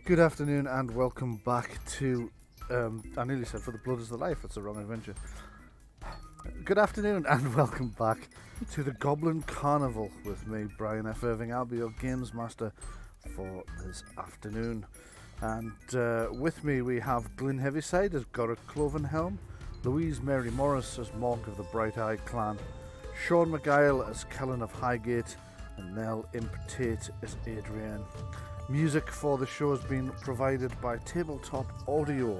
Good afternoon and welcome back to. I nearly said For the Blood is the Life, that's the wrong adventure. Good afternoon and welcome back to the Goblin Carnival with me, Bryan F Irving. I'll be your games master for this afternoon. And with me we have Glyn Heavyside as Gorrick Clovenhelm, Louise Mary Morris as Monk of the Bright Eyed Clan, Sean McGuile as Kellen of Highgate, and Nell Impetate as Adrienne. Music for the show has been provided by Tabletop Audio.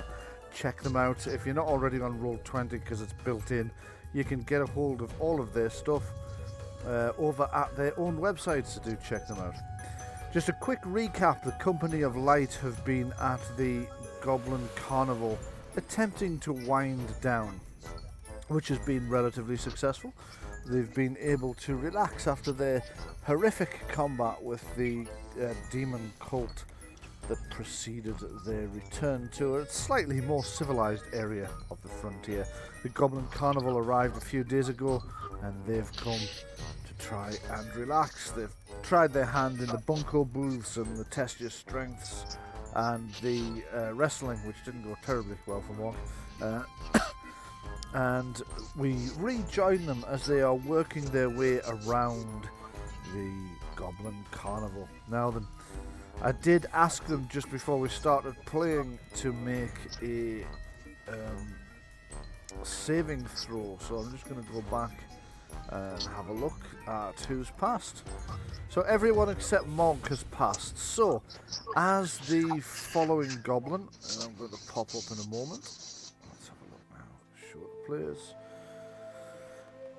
Check them out. If you're not already on Roll20 because it's built in, you can get a hold of all of their stuff over at their own website, so do check them out. Just a quick recap, the Company of Light have been at the Goblin Carnival attempting to wind down, which has been relatively successful. They've been able to relax after their horrific combat with the demon cult that preceded their return to a slightly more civilized area of the frontier. The Goblin Carnival arrived a few days ago and they've come to try and relax. They've tried their hand in the bunko booths and the test your strengths and the wrestling, which didn't go terribly well for Mark. And we rejoin them as they are working their way around the Goblin Carnival. Now then, I did ask them just before we started playing to make a saving throw, so I'm just going to go back and have a look at who's passed. So everyone except Monk has passed. So, as the following goblin, and I'm going to pop up in a moment. Let's have a look now. Show the players.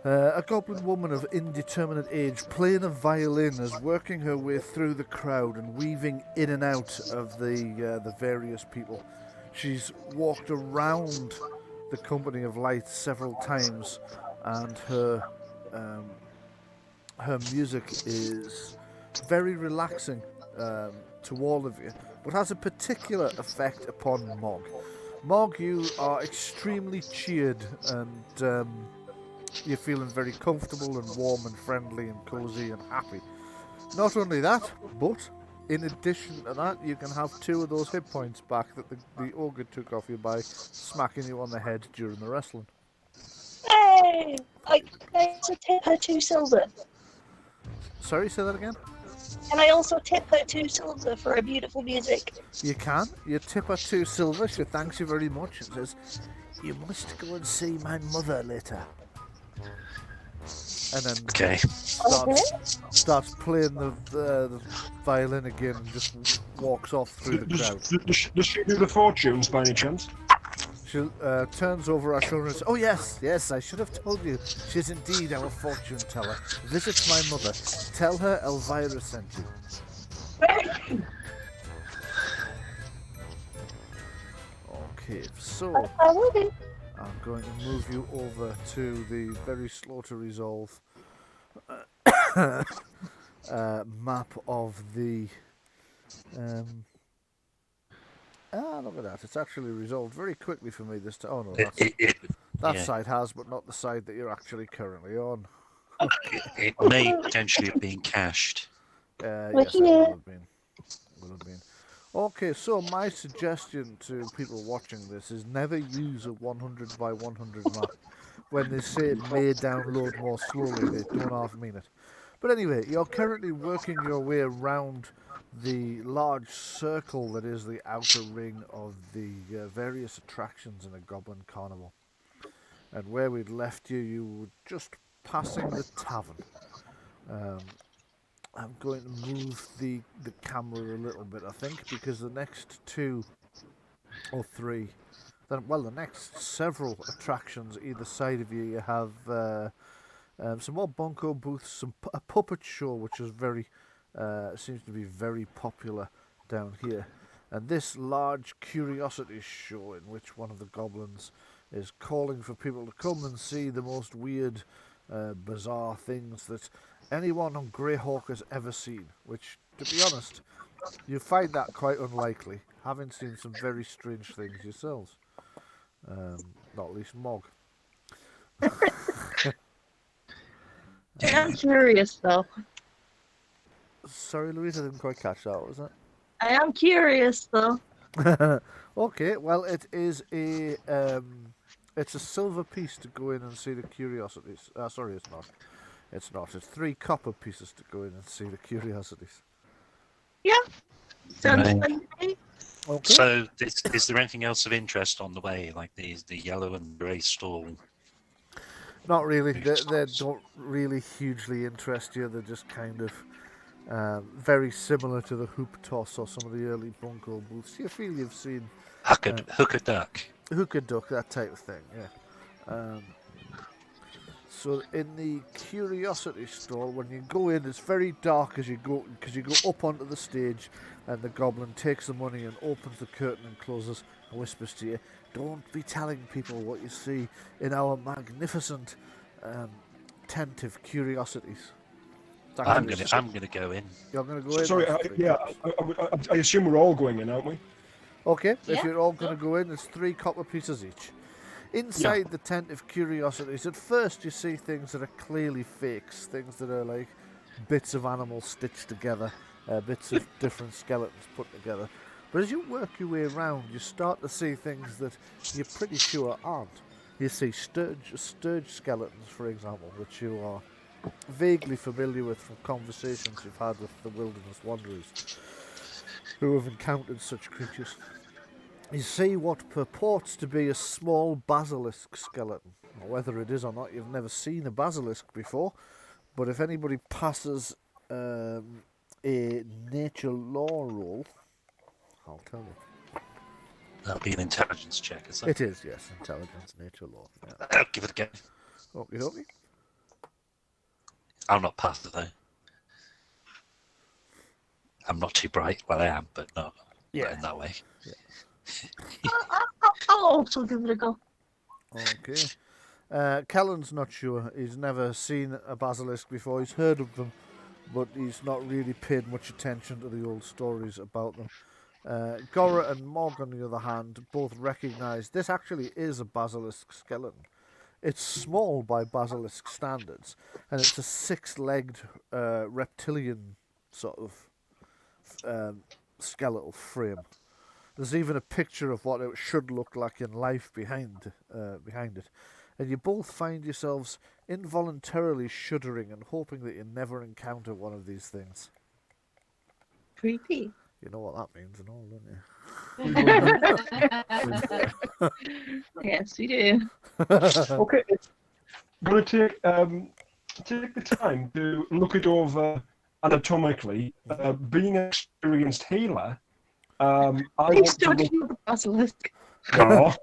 A goblin woman of indeterminate age playing a violin is working her way through the crowd and weaving in and out of the various people. She's walked around the Company of Light several times, and her music is very relaxing to all of you, but has a particular effect upon Mog. Mog, you are extremely cheered and you're feeling very comfortable and warm and friendly and cozy and happy. Not only that, but in addition to that, you can have 2 of those hit points back that the ogre took off you by smacking you on the head during the wrestling. Hey! I also tip her 2 silver. Sorry, say that again? Can I also tip her 2 silver for her beautiful music? You can. You tip her 2 silver. She thanks you very much and says, "You must go and see my mother later." And then starts playing the violin again and just walks off through the crowd. Does she do the fortunes by any chance? She turns over her shoulder and says, "Oh yes, I should have told you. She's indeed our fortune teller. Visit my mother. Tell her Elvira sent you." Okay, so I'm going to move you over to the very slow to resolve map of the look at that. It's actually resolved very quickly for me this time. Oh no, that side has, but not the side that you're actually currently on. It may potentially have been cached. Yes, it will have been. Okay, so my suggestion to people watching this is never use a 100 by 100 map. When they say it may download more slowly, they don't half mean it. But anyway, you're currently working your way around the large circle that is the outer ring of the various attractions in a Goblin Carnival. And where we'd left you, you were just passing the tavern. I'm going to move the camera a little bit, I think, because the next 2 or 3, the next several attractions either side of you, you have some more bunko booths, a puppet show, which is seems to be very popular down here, and this large curiosity show in which one of the goblins is calling for people to come and see the most weird, bizarre things that anyone on Greyhawk has ever seen, which, to be honest, you find that quite unlikely, having seen some very strange things yourselves. Not least Mog. I'm curious though. Sorry, Louise, I didn't quite catch that, was it? I am curious though. Okay, well, it's a silver piece to go in and see the curiosities. Sorry, it's not. It's not. It's 3 copper pieces to go in and see the curiosities. Yeah, sounds Right. fun to me. Okay. So, is there anything else of interest on the way, like the yellow and grey stall? Not really. They don't really hugely interest you. They're just kind of very similar to the hoop toss or some of the early bunko booths. You feel you've seen Hook a duck. hooker duck, that type of thing. Yeah. So in the curiosity stall, when you go in, it's very dark as you go because you go up onto the stage, and the goblin takes the money and opens the curtain and closes and whispers to you, "Don't be telling people what you see in our magnificent tent of curiosities." It's actually- I'm gonna go in. You're going to go in. Sorry, That's 3 yeah, coppers. I assume we're all going in, aren't we? Okay, if Yeah. you're all going to go in, it's 3 copper pieces each. Inside the tent of curiosities, at first you see things that are clearly fakes, things that are like bits of animals stitched together, bits of different skeletons put together. But as you work your way around, you start to see things that you're pretty sure aren't. You see sturge skeletons, for example, which you are vaguely familiar with from conversations you've had with the wilderness wanderers who have encountered such creatures. You see what purports to be a small basilisk skeleton. Whether it is or not, you've never seen a basilisk before, but if anybody passes a nature law roll, I'll tell you. That'll be an intelligence check, is it? It is, yes, intelligence, nature law. Yeah. I'll give it a go. Okie dokie. I'll not pass it though. I'm not too bright. Well, I am, but not in that way. I'll also give it a go. Okay. Kellen's not sure. He's never seen a basilisk before. He's heard of them, but he's not really paid much attention to the old stories about them. Gora and Mog, on the other hand, both recognise this actually is a basilisk skeleton. It's small by basilisk standards, and it's a 6-legged reptilian sort of skeletal frame. There's even a picture of what it should look like in life behind it. And you both find yourselves involuntarily shuddering and hoping that you never encounter one of these things. Creepy. You know what that means and all, don't you? Yes, we do. Okay, I'm going to take the time to look it over anatomically. Being an experienced healer, I Please want to don't kill the basilisk. look.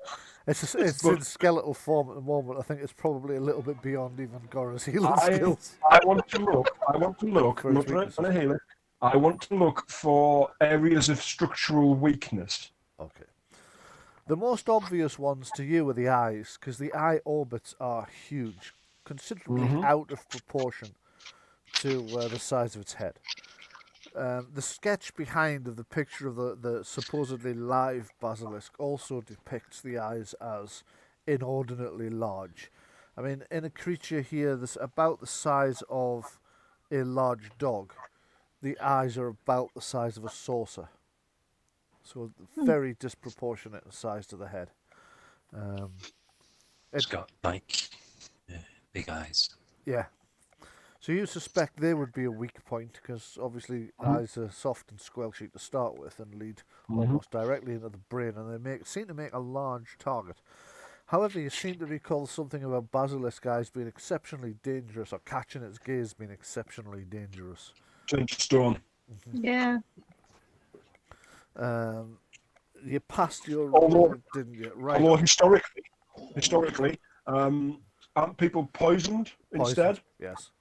It's in skeletal form at the moment. I think it's probably a little bit beyond even Gora's healing skills. I want to look. For his Not weaknesses. on a healer. I want to look for areas of structural weakness. Okay. The most obvious ones to you are the eyes, because the eye orbits are huge, considerably out of proportion to the size of its head. The sketch behind of the picture of the supposedly live basilisk also depicts the eyes as inordinately large. I mean, in a creature here that's about the size of a large dog, the eyes are about the size of a saucer. So very disproportionate in size to the head. It's got like big eyes. Yeah. So you suspect they would be a weak point because obviously eyes are soft and squelchy to start with and lead almost directly into the brain, and they seem to make a large target. However, you seem to recall something about basilisk eyes being exceptionally dangerous, or catching its gaze being exceptionally dangerous. Turn to stone. Yeah. You passed your Although- roll, didn't you? Right. Although historically, aren't people poisoned instead? Yes.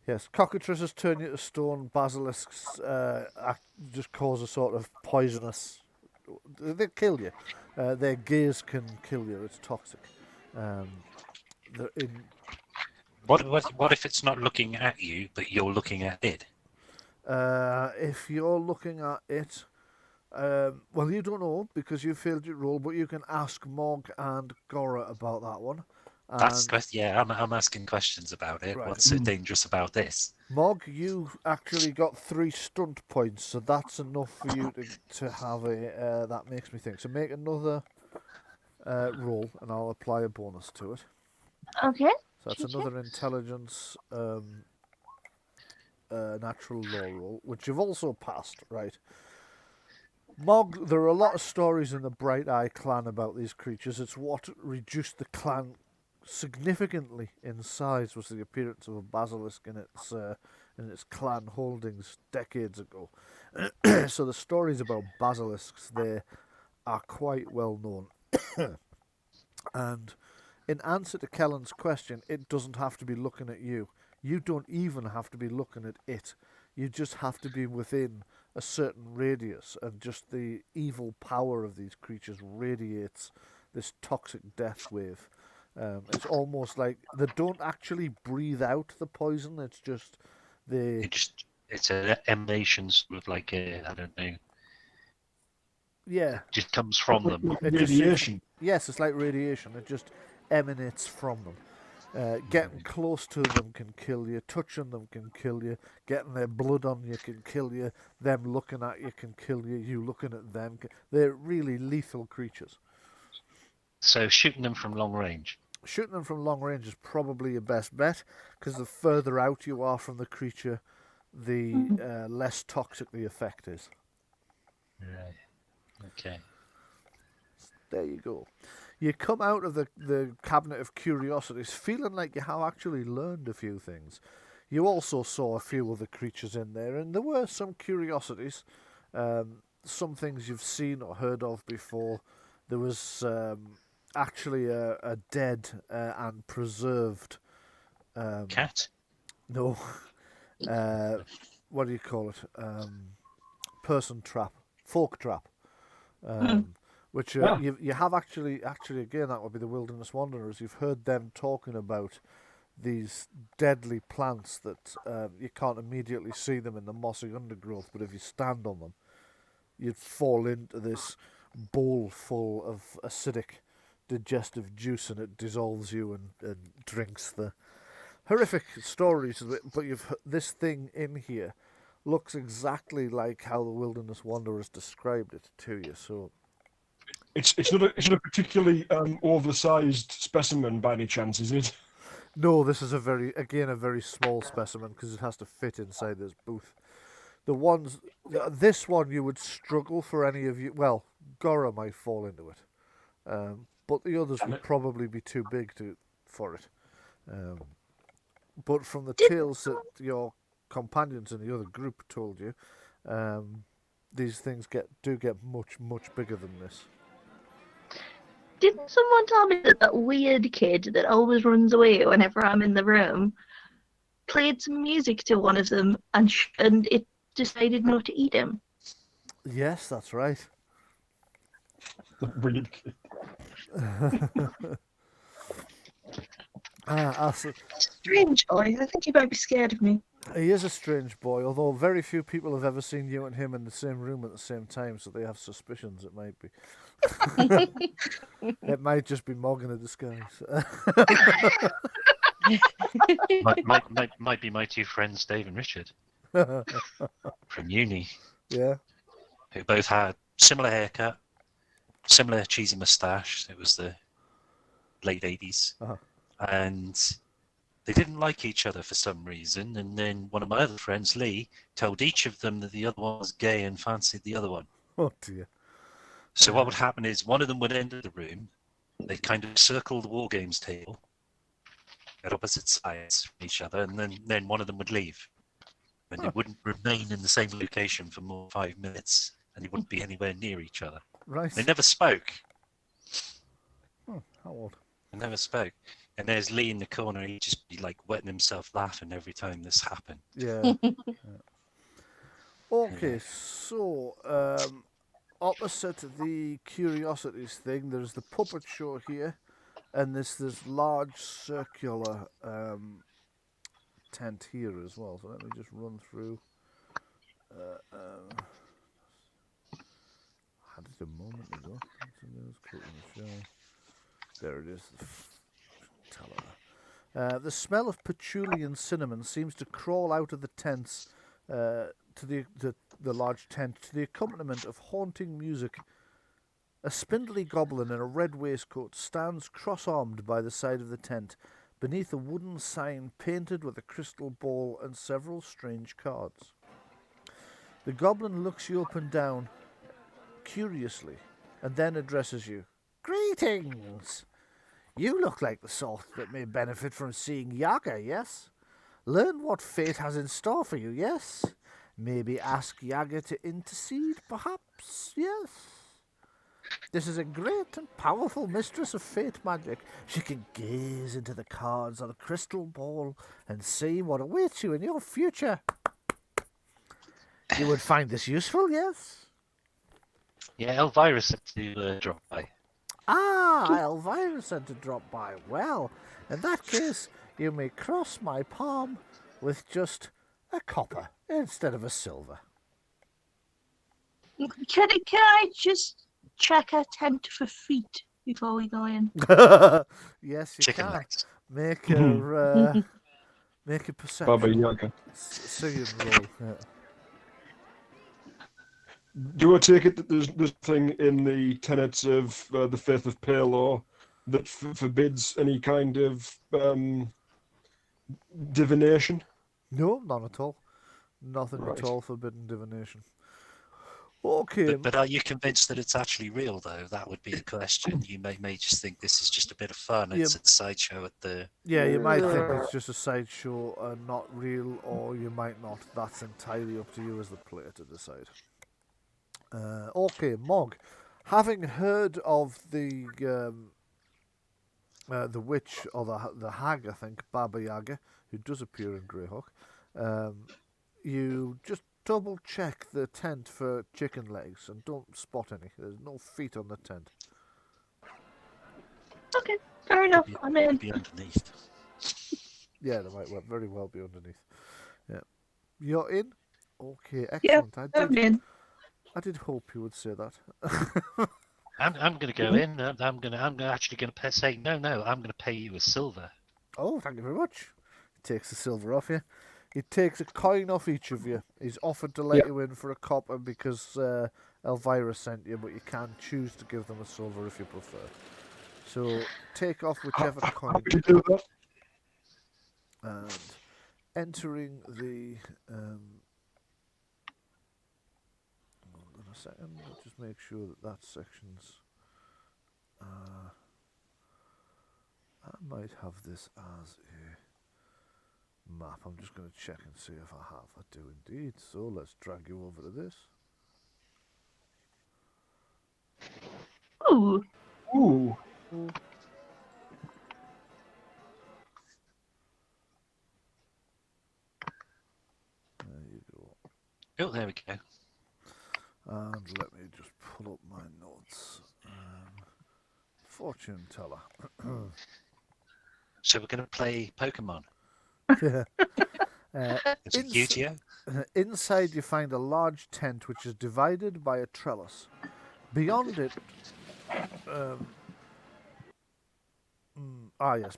Yes. Cockatrices turn you to stone. Basilisks just cause a sort of poisonous. They kill you. Their gaze can kill you. It's toxic. What if it's not looking at you, but you're looking at it? If you're looking at it, well, you don't know because you failed your roll, but you can ask Mog and Gora about that one. That's And yeah. I'm asking questions about it. right, What's so dangerous about this? Mog, you actually got 3 stunt points, so that's enough for you to have a. That makes me think. So make another roll, and I'll apply a bonus to it. Okay. So that's another intelligence, natural law roll, which you've also passed, right? Mog, there are a lot of stories in the Bright Eye clan about these creatures. It's what reduced the clan significantly in size was the appearance of a basilisk in its clan holdings decades ago. So the stories about basilisks there are quite well known. And in answer to Kellen's question, it doesn't have to be looking at you. You don't even have to be looking at it. You just have to be within a certain radius, and just the evil power of these creatures radiates this toxic death wave. It's almost like they don't actually breathe out the poison. It's just they, It's an emanation sort of like a, I don't know. yeah. It just comes from them. It just seems, Radiation. yes, it's like radiation. It just emanates from them. Getting close to them can kill you. Touching them can kill you. Getting their blood on you can kill you. Them looking at you can kill you. You looking at them. They're really lethal creatures. So shooting them from long range. Shooting them from long range is probably your best bet, because the further out you are from the creature, the less toxic the effect is. Right. Okay. There you go. You come out of the cabinet of curiosities feeling like you have actually learned a few things. You also saw a few other creatures in there, and there were some curiosities, some things you've seen or heard of before. There was actually a dead and preserved Cat. no, what do you call it? Person trap, folk trap. Which Ah. you have actually again, that would be the Wilderness Wanderers. You've heard them talking about these deadly plants that you can't immediately see them in the mossy undergrowth, but if you stand on them, you'd fall into this bowl full of acidic digestive juice, and it dissolves you and drinks the horrific stories of it. But this thing in here looks exactly like how the Wilderness Wanderers described it to you. So It's not a particularly oversized specimen by any chance, is it? no, this is a very small specimen, because it has to fit inside this booth. This one you would struggle for any of you. Well, Gora might fall into it, but the others Damn would it. probably be too big for it. But from the Did tales that your companions in the other group told you, these things do get much bigger than this. Didn't someone tell me that that weird kid that always runs away whenever I'm in the room played some music to one of them, and it decided not to eat him? Yes, that's right. Weird. Strange boy. I think he might be scared of me. He is a strange boy, although very few people have ever seen you and him in the same room at the same time, so they have suspicions it might be. It might just be Mog in a disguise. Might be my two friends, Dave and Richard, from uni, Yeah. who both had similar haircut, similar cheesy moustache. It was the late 80s. Uh-huh. And they didn't like each other for some reason. And then one of my other friends, Lee, told each of them that the other one was gay and fancied the other one. Oh dear. So what would happen is one of them would enter the room. They'd kind of circle the war games table at opposite sides from each other, and then one of them would leave. And they wouldn't remain in the same location for more than 5 minutes, and they wouldn't be anywhere near each other. Right. They never spoke. Oh, how odd. They never spoke. And there's Lee in the corner. He'd just be like wetting himself laughing every time this happened. Yeah. Okay, so opposite the curiosities thing, there's the puppet show here, and this large circular tent here as well. So let me just run through. Had it a moment ago. There it is. The smell of patchouli and cinnamon seems to crawl out of the tents to the large tent to the accompaniment of haunting music. A spindly goblin in a red waistcoat stands cross-armed by the side of the tent, beneath a wooden sign painted with a crystal ball and several strange cards. The goblin looks you up and down curiously, and then addresses you. Greetings! You look like the sort that may benefit from seeing Yaga, yes? Learn what fate has in store for you, yes? Maybe ask Yaga to intercede, perhaps, yes? This is a great and powerful mistress of fate magic. She can gaze into the cards on a crystal ball and see what awaits you in your future. You would find this useful, yes? Yeah, Elvira said to drop by. Ah, Elvira said to drop by. Well, in that case, you may cross my palm with just a copper instead of a silver. Can I just check a tent for feet before we go in? Yes, you Chicken can. legs. Make a make a perception. Baba Yaga. Singing roll. Yeah. Do I take it that there's nothing in the tenets of the faith of Palor that forbids any kind of divination? No, none at all. Nothing Right. at all forbidden divination. Okay. But are you convinced that it's actually real, though? That would be the question. You may just think this is just a bit of fun. It's Yeah. a sideshow at the... Yeah, you might think it's just a sideshow and not real, or you might not. That's entirely up to you as the player to decide. Okay, Mog. Having heard of the witch, or the hag, I think, Baba Yaga, who does appear in Greyhawk, you just double check the tent for chicken legs and don't spot any. There's no feet on the tent. Okay, fair enough. I'm in. Be underneath. Yeah, there might very well be underneath. Yeah, you're in. Okay, Yeah, excellent. I'm in. I did hope you would say that. I'm going to go in. I'm actually going to say no. I'm going to pay you a silver. Oh, thank you very much. He takes the silver off you. He takes a coin off each of you. He's offered to let you in for a copper because Elvira sent you, but you can choose to give them a silver if you prefer. So take off whichever coin. How would you do that? And entering the... hold on a second. I'll just make sure that section's... I might have this as a map. I'm just going to check and see if I have. I do indeed. So let's drag you over to this. Ooh. Ooh. There you go. Oh, there we go. And let me just pull up my notes. Fortune teller. So we're going to play Pokemon. Is it Yu-Gi-Oh? Inside you find a large tent which is divided by a trellis. Beyond it,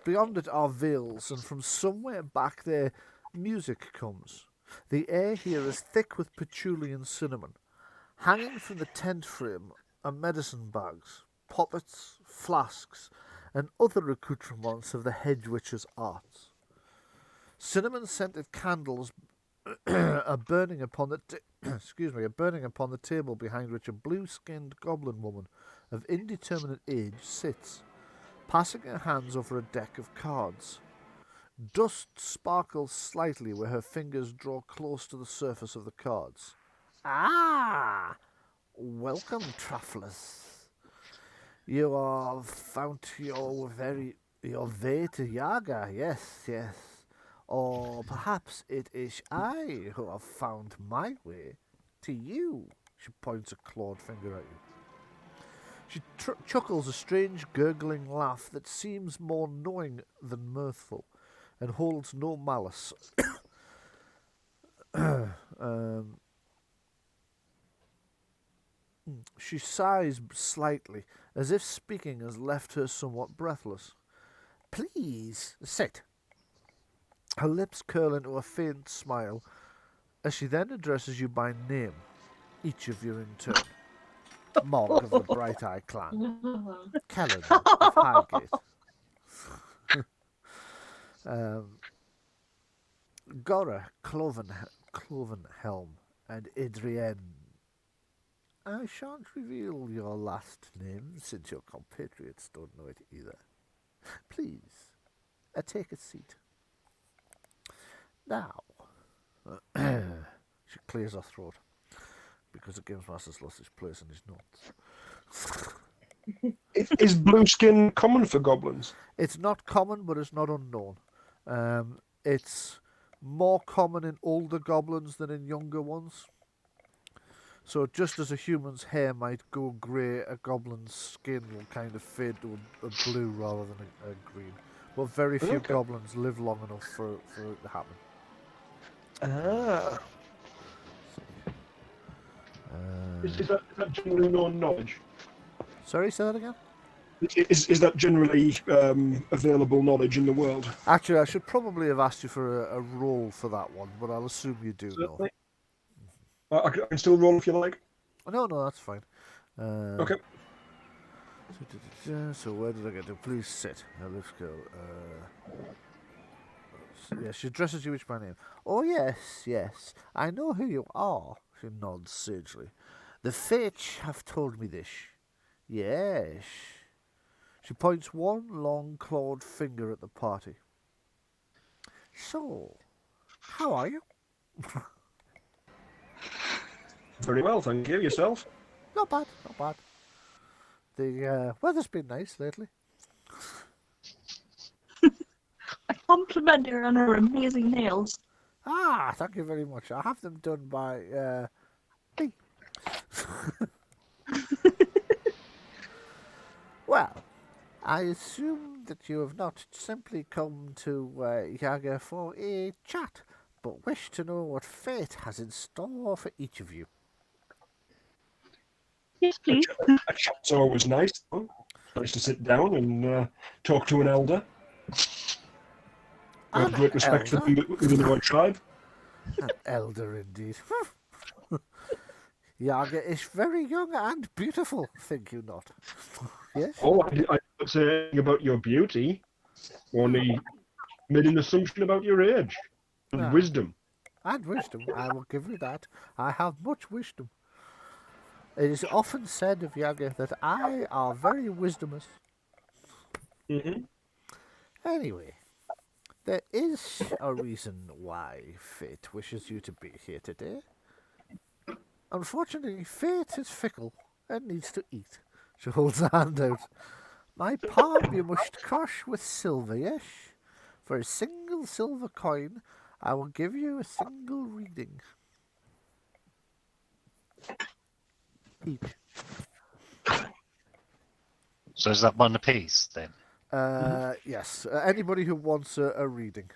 beyond it are veils, and from somewhere back there, music comes. The air here is thick with patchouli and cinnamon. Hanging from the tent frame are medicine bags, poppets, flasks, and other accoutrements of the hedge witch's arts. Cinnamon-scented candles are burning upon the table behind which a blue-skinned goblin woman of indeterminate age sits, passing her hands over a deck of cards. Dust sparkles slightly where her fingers draw close to the surface of the cards. Ah! Welcome, travellers. You are found your way to Yaga, yes. Or perhaps it is I who have found my way to you. She points a clawed finger at you. She chuckles a strange gurgling laugh that seems more knowing than mirthful, and holds no malice. She sighs slightly, as if speaking has left her somewhat breathless. Please, sit. Her lips curl into a faint smile as she then addresses you by name, each of you in turn. Mog of the Bright Eye Clan, Kellen of Highgate, Gora Clovenhelm, and Adrienne. I shan't reveal your last name since your compatriots don't know it either. Please, take a seat. Now, she clears her throat because the Games Master's lost his place in his notes. Is blue skin common for goblins? It's not common, but it's not unknown. It's more common in older goblins than in younger ones. So just as a human's hair might go grey, a goblin's skin will kind of fade to a blue rather than a green. But very few Okay. goblins live long enough for it to happen. Ah. Is that generally known knowledge? Sorry, say that again? Is that generally available knowledge in the world? Actually, I should probably have asked you for a roll for that one, but I'll assume you do know. Certainly. I can still roll if you like. No, that's fine. Okay. So where did I get to? Please sit. Now let's go. Yeah, she addresses you each by name. Oh yes. I know who you are. She nods sagely. The Fates have told me this. Yes. She points one long clawed finger at the party. So, how are you? Very well, thank you. Yourself? Not bad. The weather's been nice lately. I compliment her on her amazing nails. Ah, thank you very much. I have them done by me. Well, I assume that you have not simply come to Yaga for a chat, but wish to know what fate has in store for each of you. Yes, please. A chat's always nice. Though. Nice to sit down and talk to an elder. I have great respect for them within our tribe. An elder indeed. Yaga is very young and beautiful, think you not? Yes? Oh, I didn't say anything about your beauty. Only made an assumption about your age and wisdom. And wisdom, I will give you that. I have much wisdom. It is often said of Yaga that I are very wisdomous. Mm-hmm. Anyway, there is a reason why fate wishes you to be here today. Unfortunately, fate is fickle and needs to eat. She holds a hand out. My palm you must crush with silver, yes? For a single silver coin, I will give you a single reading. Each. So is that one apiece then? Yes. Anybody who wants a reading.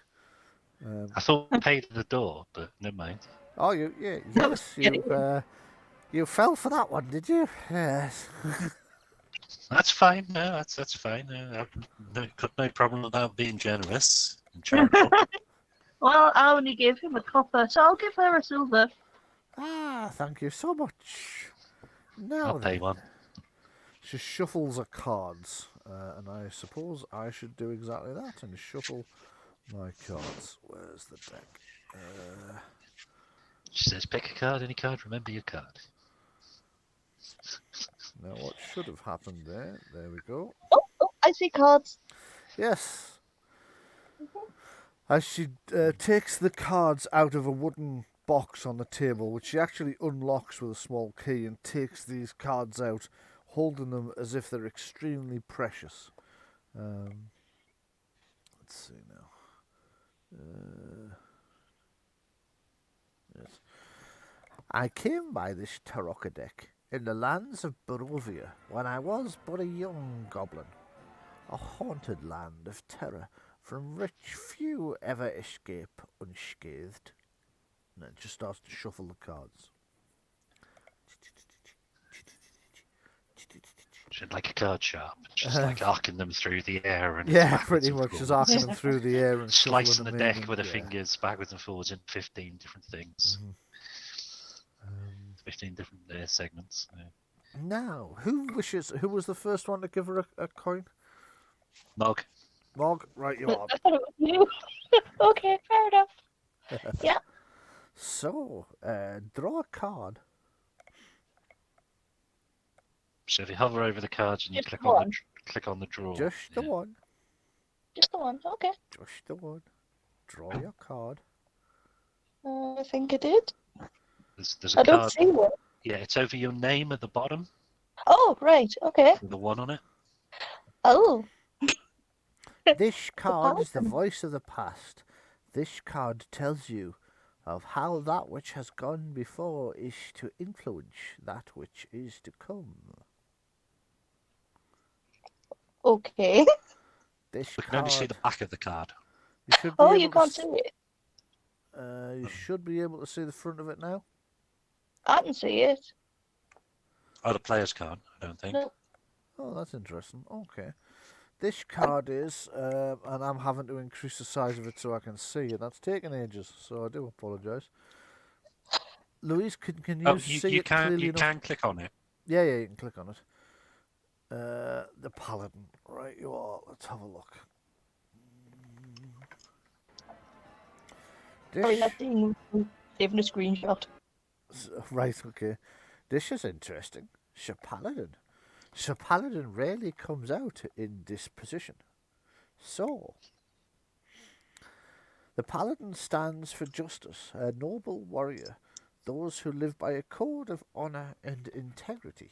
I thought I paid at the door, but never mind. Oh, yes, you fell for that one, did you? Yes. That's fine. No, that's fine. I've got no problem about being generous and charitable. Well, I only gave him a copper, so I'll give her a silver. Thank you so much. Now I'll pay one. She shuffles her cards, and I suppose I should do exactly that and shuffle my cards. Where's the deck? She says, pick a card, any card, remember your card. Now, what should have happened there? There we go. Oh, I see cards. Yes. As she takes the cards out of a wooden box on the table, which she actually unlocks with a small key, and takes these cards out, holding them as if they're extremely precious. Let's see now. Yes. I came by this Tarocca deck in the lands of Barovia when I was but a young goblin, a haunted land of terror from which few ever escape unscathed. And it just starts to shuffle the cards. like a card sharp, just like arcing them through the air and Yeah, backwards pretty and much just forwards. arcing them through the air and Slicing shuffling the them in deck and- with the yeah. fingers backwards and forwards in 15 different things, Mhm. 15 different segments. Now, who was the first one to give her a coin? Mog. Mog, right you are. I thought it was you. Okay, fair enough. Yeah. So, draw a card. So if you hover over the cards and you Just click on one. click on the draw. Just the yeah. one. Just the one. Okay. Just the one. Draw your card. I think I did. There's a I don't card. see one. Yeah, it's over your name at the bottom Oh, right. Okay. with a 1 on it. Oh. This card is the paladin. voice of the past. This card tells you of how that which has gone before is to influence that which is to come. Okay. This We can only see card, the back of the card. you should be Oh, able you to can't s- see it. you should be able to see the front of it now. I can see it. Oh, the players can't, I don't think. No. Oh, that's interesting. Okay. This card is, and I'm having to increase the size of it so I can see it. That's taken ages, so I do apologise. Louise, can you Oh, see you it can clearly you enough? can click on it. Yeah, you can click on it. The paladin. Right, you are. Let's have a look. Sorry, This, that thing saving a screenshot. right, okay. This is interesting. Sir Paladin. Sir Paladin rarely comes out in this position. So, the Paladin stands for justice, a noble warrior, those who live by a code of honour and integrity.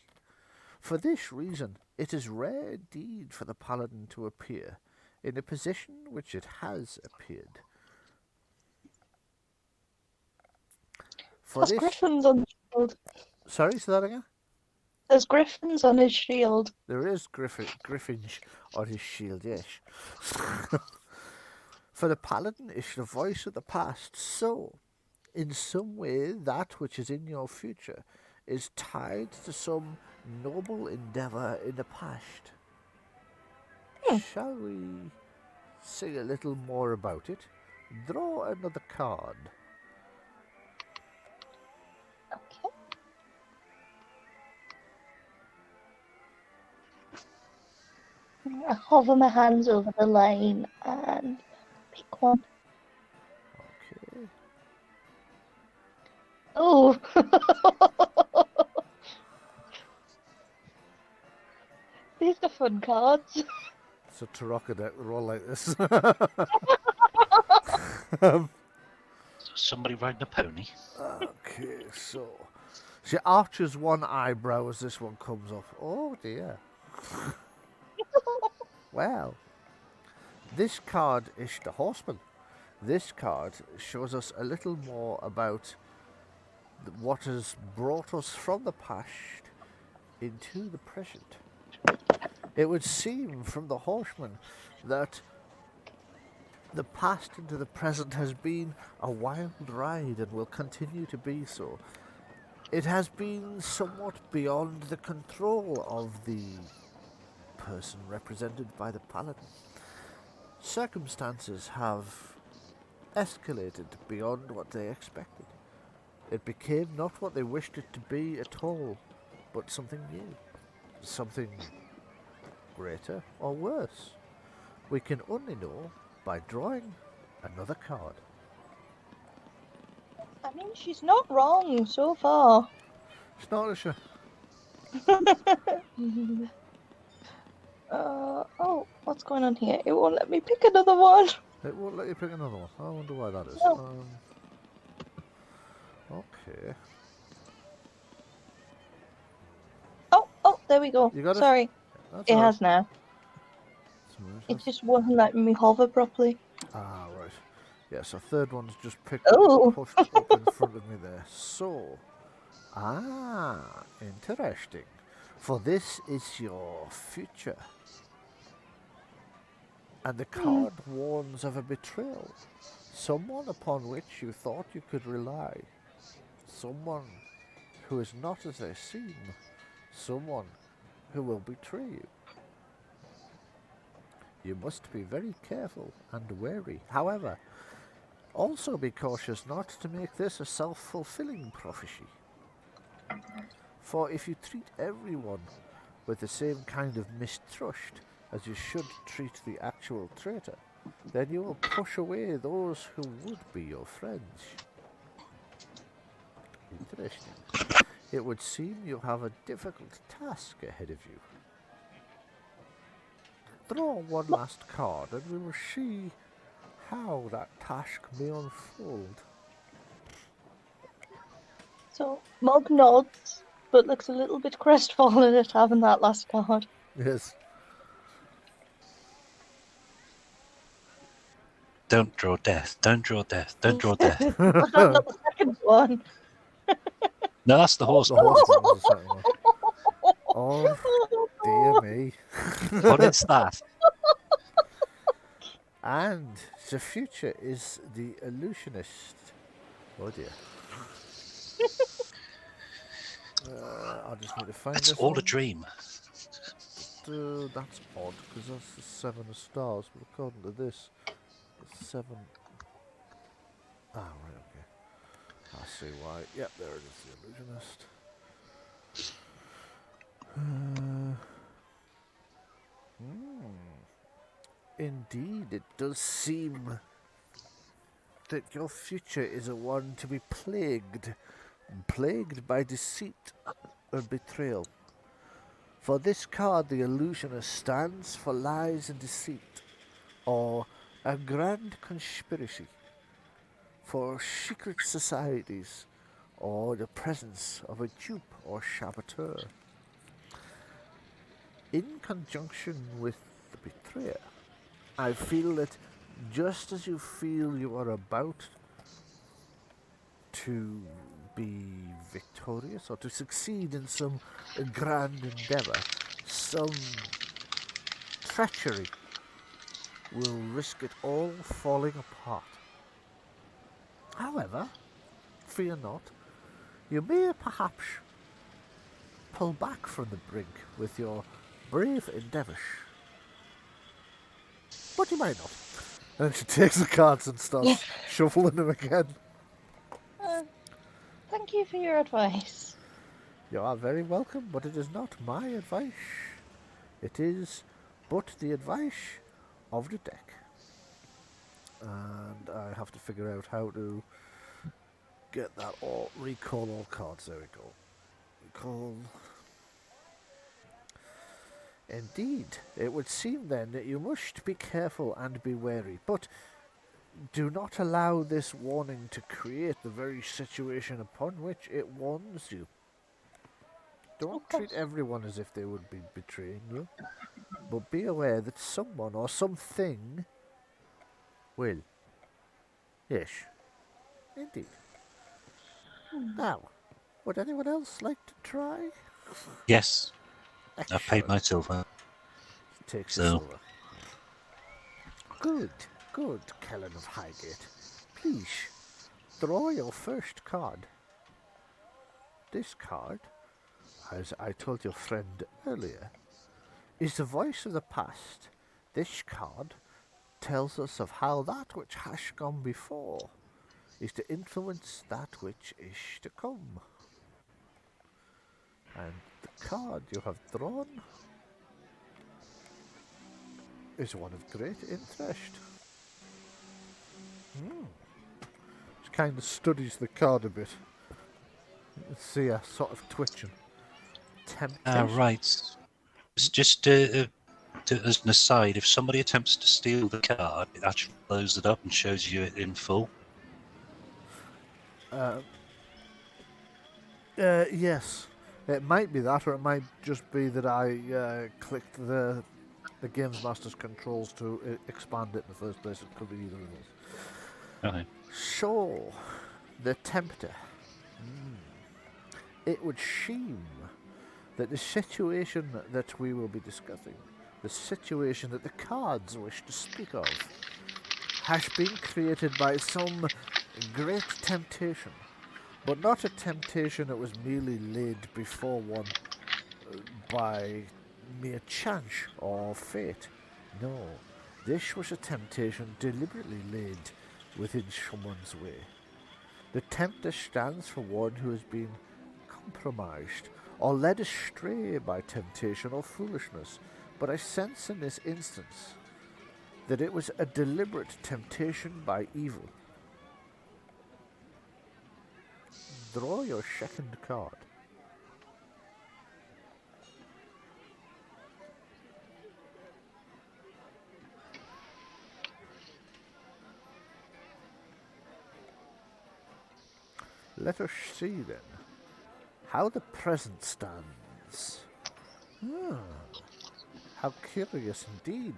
For this reason, it is rare indeed for the Paladin to appear in a position which it has appeared. For There's this, griffins on the shield. sorry, say that again. There's griffins on his shield. There is Griffinge on his shield, yes. For the Paladin is the voice of the past, so, in some way, that which is in your future is tied to some noble endeavour in the past. Shall we say a little more about it? Draw another card. Okay. I hover my hands over the line and pick one. Okay. Oh! These are fun cards. So Taraka deck, they're all like this. Somebody riding a pony. Okay, so she arches one eyebrow as this one comes up. Oh dear. Well, this card is the Horseman. This card shows us a little more about what has brought us from the past into the present. It would seem from the Horseman that the past into the present has been a wild ride and will continue to be so. It has been somewhat beyond the control of the person represented by the Paladin. Circumstances have escalated beyond what they expected. It became not what they wished it to be at all, but something new, something greater or worse. We can only know by drawing another card. I mean, she's not wrong so far. It's not a sh- Oh, what's going on here? It won't let me pick another one. It won't let you pick another one. I wonder why that is. No. Okay. Oh, there we go. You got it? Sorry, That's it all right. has now. It just wasn't letting me hover properly. Ah, right. Yes, a third one's just Oh. pushed up in front of me there. So, interesting. For this is your future. And the card warns of a betrayal. Someone upon which you thought you could rely. Someone who is not as they seem. Someone who will betray you. You must be very careful and wary. However, also be cautious not to make this a self-fulfilling prophecy. For if you treat everyone with the same kind of mistrust as you should treat the actual traitor, then you will push away those who would be your friends. Interesting. It would seem you have a difficult task ahead of you. Draw one last card and we will see how that task may unfold. So Mog nods, but looks a little bit crestfallen at having that last card. Yes. Don't draw death. Don't draw death. Don't draw death. Was that not the second one? No, that's the horse. The horse one was the second one. Oh, dear me. What is that? And the future is the illusionist. Oh dear. I just need to find It's this all one. a dream. That's odd, because that's the 7 of stars, but according to this, it's 7... Ah, right, okay. I see why. Yep, there it is, the illusionist. Indeed, it does seem that your future is a one to be plagued by deceit and betrayal. For this card, the illusionist stands for lies and deceit, or a grand conspiracy, for secret societies, or the presence of a dupe or saboteur. In conjunction with the betrayer, I feel that just as you feel you are about to be victorious or to succeed in some grand endeavour, some treachery will risk it all falling apart. However, fear not, you may perhaps pull back from the brink with your brave endeavours. But you might not. And she takes the cards and starts shuffling them again. Thank you for your advice. You are very welcome, but it is not my advice. It is but the advice of the deck. And I have to figure out how to get that all, recall all cards. There we go. Recall. Indeed, it would seem then that you must be careful and be wary, but do not allow this warning to create the very situation upon which it warns you. Don't treat everyone as if they would be betraying you, but be aware that someone or something will. Yes, indeed. Now, would anyone else like to try? Yes, I've paid my Excellent. silver. Takes So- your silver. Good, good, Kellen of Highgate. Please, draw your first card. This card, as I told your friend earlier, is the voice of the past. This card tells us of how that which has gone before is to influence that which is to come. And the card you have drawn is one of great interest. She kind of studies the card a bit. You can see her sort of twitching. Temptation. Right. It's just as an aside, if somebody attempts to steal the card, it actually blows it up and shows you it in full. Yes. It might be that, or it might just be that I clicked the Games Master's controls to expand it in the first place. It could be either of those. Okay. So, the Tempter. It would seem that the situation that we will be discussing, the situation that the cards wish to speak of, has been created by some great temptation, but not a temptation that was merely laid before one by mere chance or fate. No, this was a temptation deliberately laid within someone's way. The tempter stands for one who has been compromised or led astray by temptation or foolishness. But I sense in this instance that it was a deliberate temptation by evil. Draw your second card. Let us see then how the present stands. How curious indeed.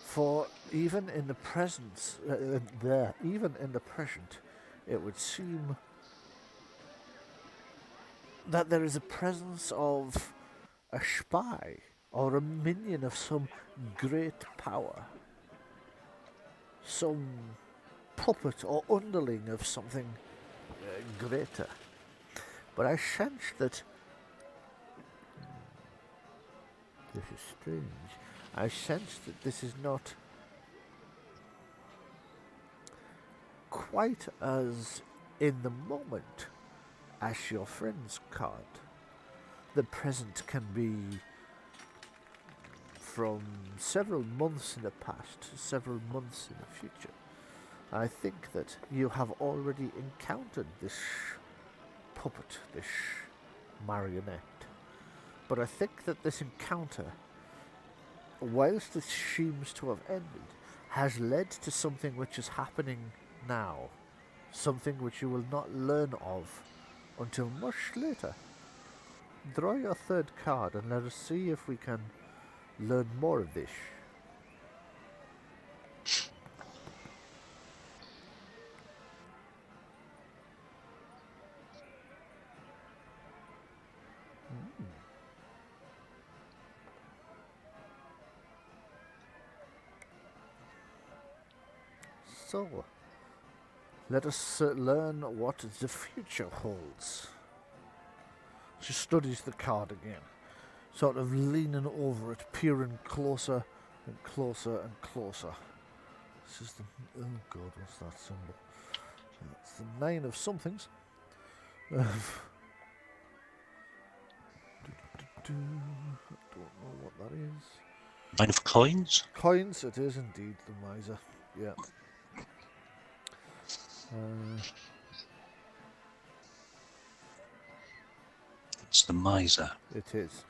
For even in the present, it would seem that there is a presence of a spy or a minion of some great power, some puppet or underling of something greater. But I sense that this is strange. I sense that this is not quite as in the moment as your friend's card. The present can be from several months in the past to several months in the future. I think that you have already encountered this puppet, this marionette. But I think that this encounter, whilst it seems to have ended, has led to something which is happening now. Something which you will not learn of until much later. Draw your third card and let us see if we can learn more of this. So, let us learn what the future holds. She studies the card again, sort of leaning over it, peering closer and closer and closer. This is the... oh god, what's that symbol? It's the 9 of somethings. I don't know what that is. 9 of coins? Coins, it is indeed the miser, yeah. It's the miser. It is.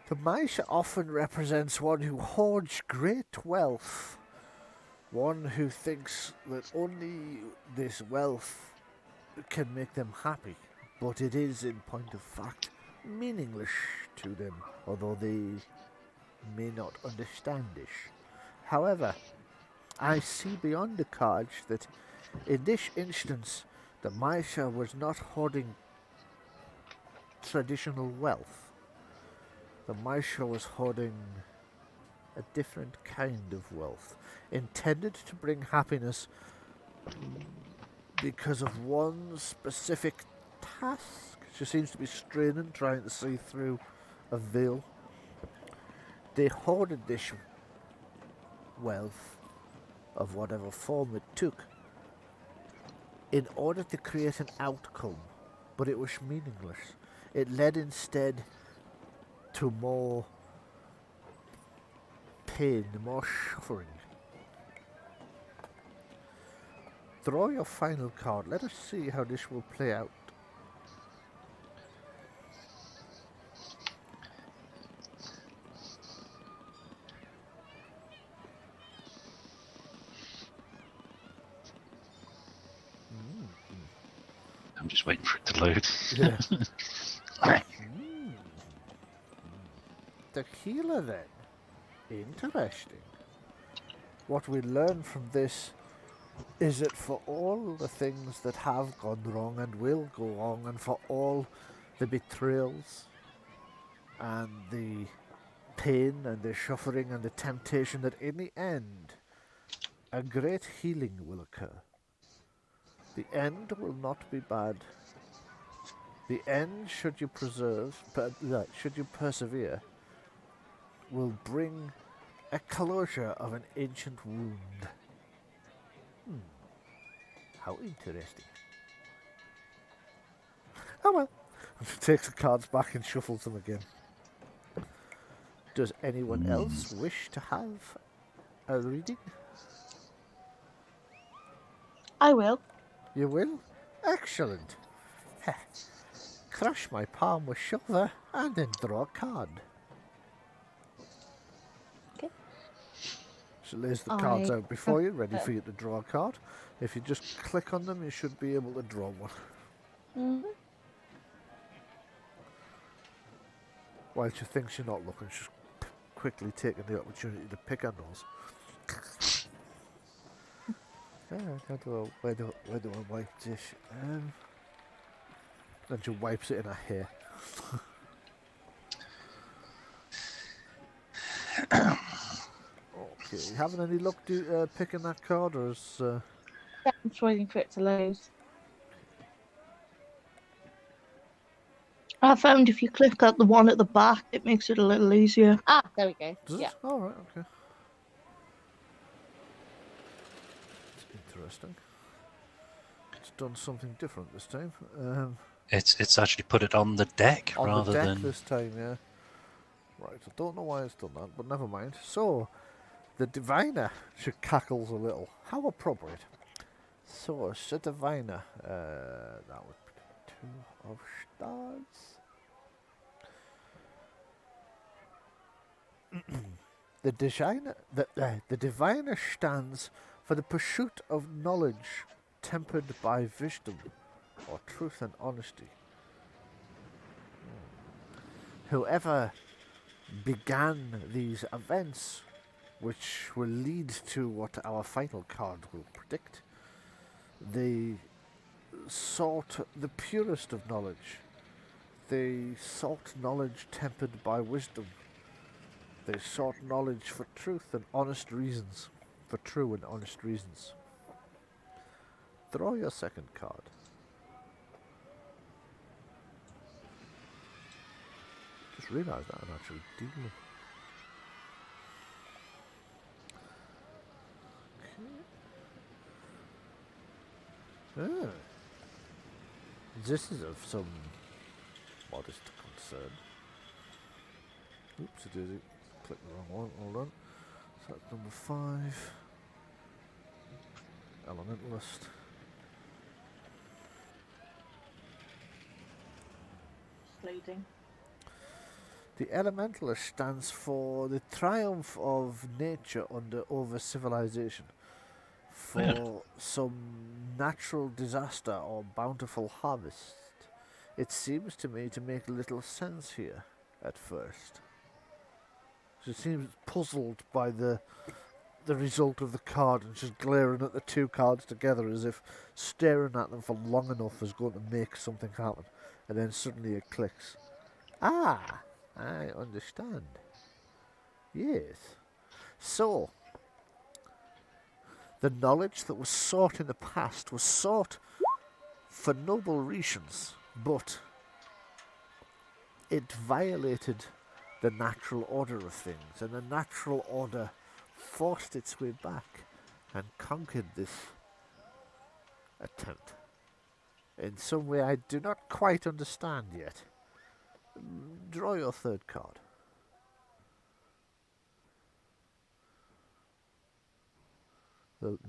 The miser often represents one who hoards great wealth, one who thinks that only this wealth can make them happy, but it is, in point of fact, meaningless to them, although they may not understand this. However, I see beyond the cards that in this instance, the miser was not hoarding traditional wealth. The miser was hoarding a different kind of wealth, intended to bring happiness because of one specific task. She seems to be straining, trying to see through a veil. They hoarded this wealth, of whatever form it took, in order to create an outcome, but it was meaningless. It led instead to more pain, more suffering. Draw your final card. Let us see how this will play out. I'm just waiting for it to load. Yeah. The healer then. Interesting. What we learn from this is that for all the things that have gone wrong and will go wrong, and for all the betrayals and the pain and the suffering and the temptation, that in the end a great healing will occur. The end will not be bad. The end, should you should you persevere, will bring a closure of an ancient wound. How interesting. Oh well. Takes the cards back and shuffles them again. Does anyone else wish to have a reading? I will. You will? Excellent. Heh. Crush my palm with shoulder and then draw a card. Okay. She lays the cards I- out before you, ready for you to draw a card. If you just click on them, you should be able to draw one. Mhm. While she thinks you're not looking, she's quickly taking the opportunity to pick her nose. Where do I wipe this? Then she wipes it in her hair. Okay, you having any luck picking that card, or is... Yeah, I'm just waiting for it to load. I found if you click at the one at the back, it makes it a little easier. Ah, there we go. Does Yeah. it? All right, okay. It's interesting. It's done something different this time. It's actually put it on the deck On rather the deck than. this time, yeah. Right, I don't know why it's done that, but never mind. So, the diviner, she cackles a little. How appropriate. So, Sir Diviner, that would be 2 of stars. The diviner stands for the pursuit of knowledge tempered by wisdom, or truth and honesty. Whoever began these events, which will lead to what our final card will predict, they sought the purest of knowledge. They sought knowledge tempered by wisdom. They sought knowledge for truth and honest reasons. For true and honest reasons. Draw your second card. Just realised that I'm actually dealing. Okay. Ah. This is of some modest concern. Oops, I did it. Click the wrong one. Hold on. So that's number 5. Elementalist. Loading. The Elementalist stands for the triumph of nature over civilization. For some natural disaster or bountiful harvest. It seems to me to make little sense here at first. She seems puzzled by the result of the card, and she's glaring at the two cards together as if staring at them for long enough is going to make something happen. And then suddenly it clicks. Ah, I understand. Yes. So, the knowledge that was sought in the past was sought for noble reasons, but it violated the natural order of things, and the natural order forced its way back and conquered this attempt in some way I do not quite understand yet. Draw your third card.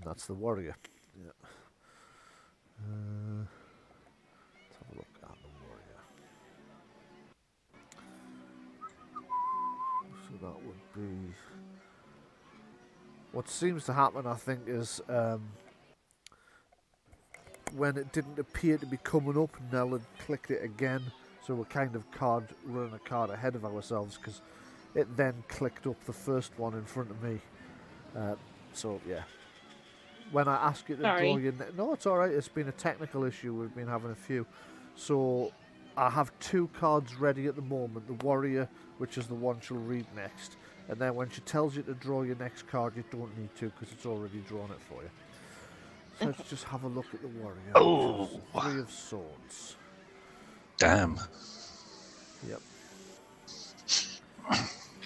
That's the warrior. Yeah. Let's have a look at the warrior. So that would be... What seems to happen, I think, is when it didn't appear to be coming up, Nell had clicked it again, so we're kind of running a card ahead of ourselves, because it then clicked up the first one in front of me. So, yeah. When I ask you to draw your... No, it's alright, it's been a technical issue, we've been having a few. So, I have 2 cards ready at the moment, the warrior, which is the one she'll read next. And then when she tells you to draw your next card, you don't need to, because it's already drawn it for you. So let's just have a look at the warrior. Oh. 3 of swords. Damn. Yep.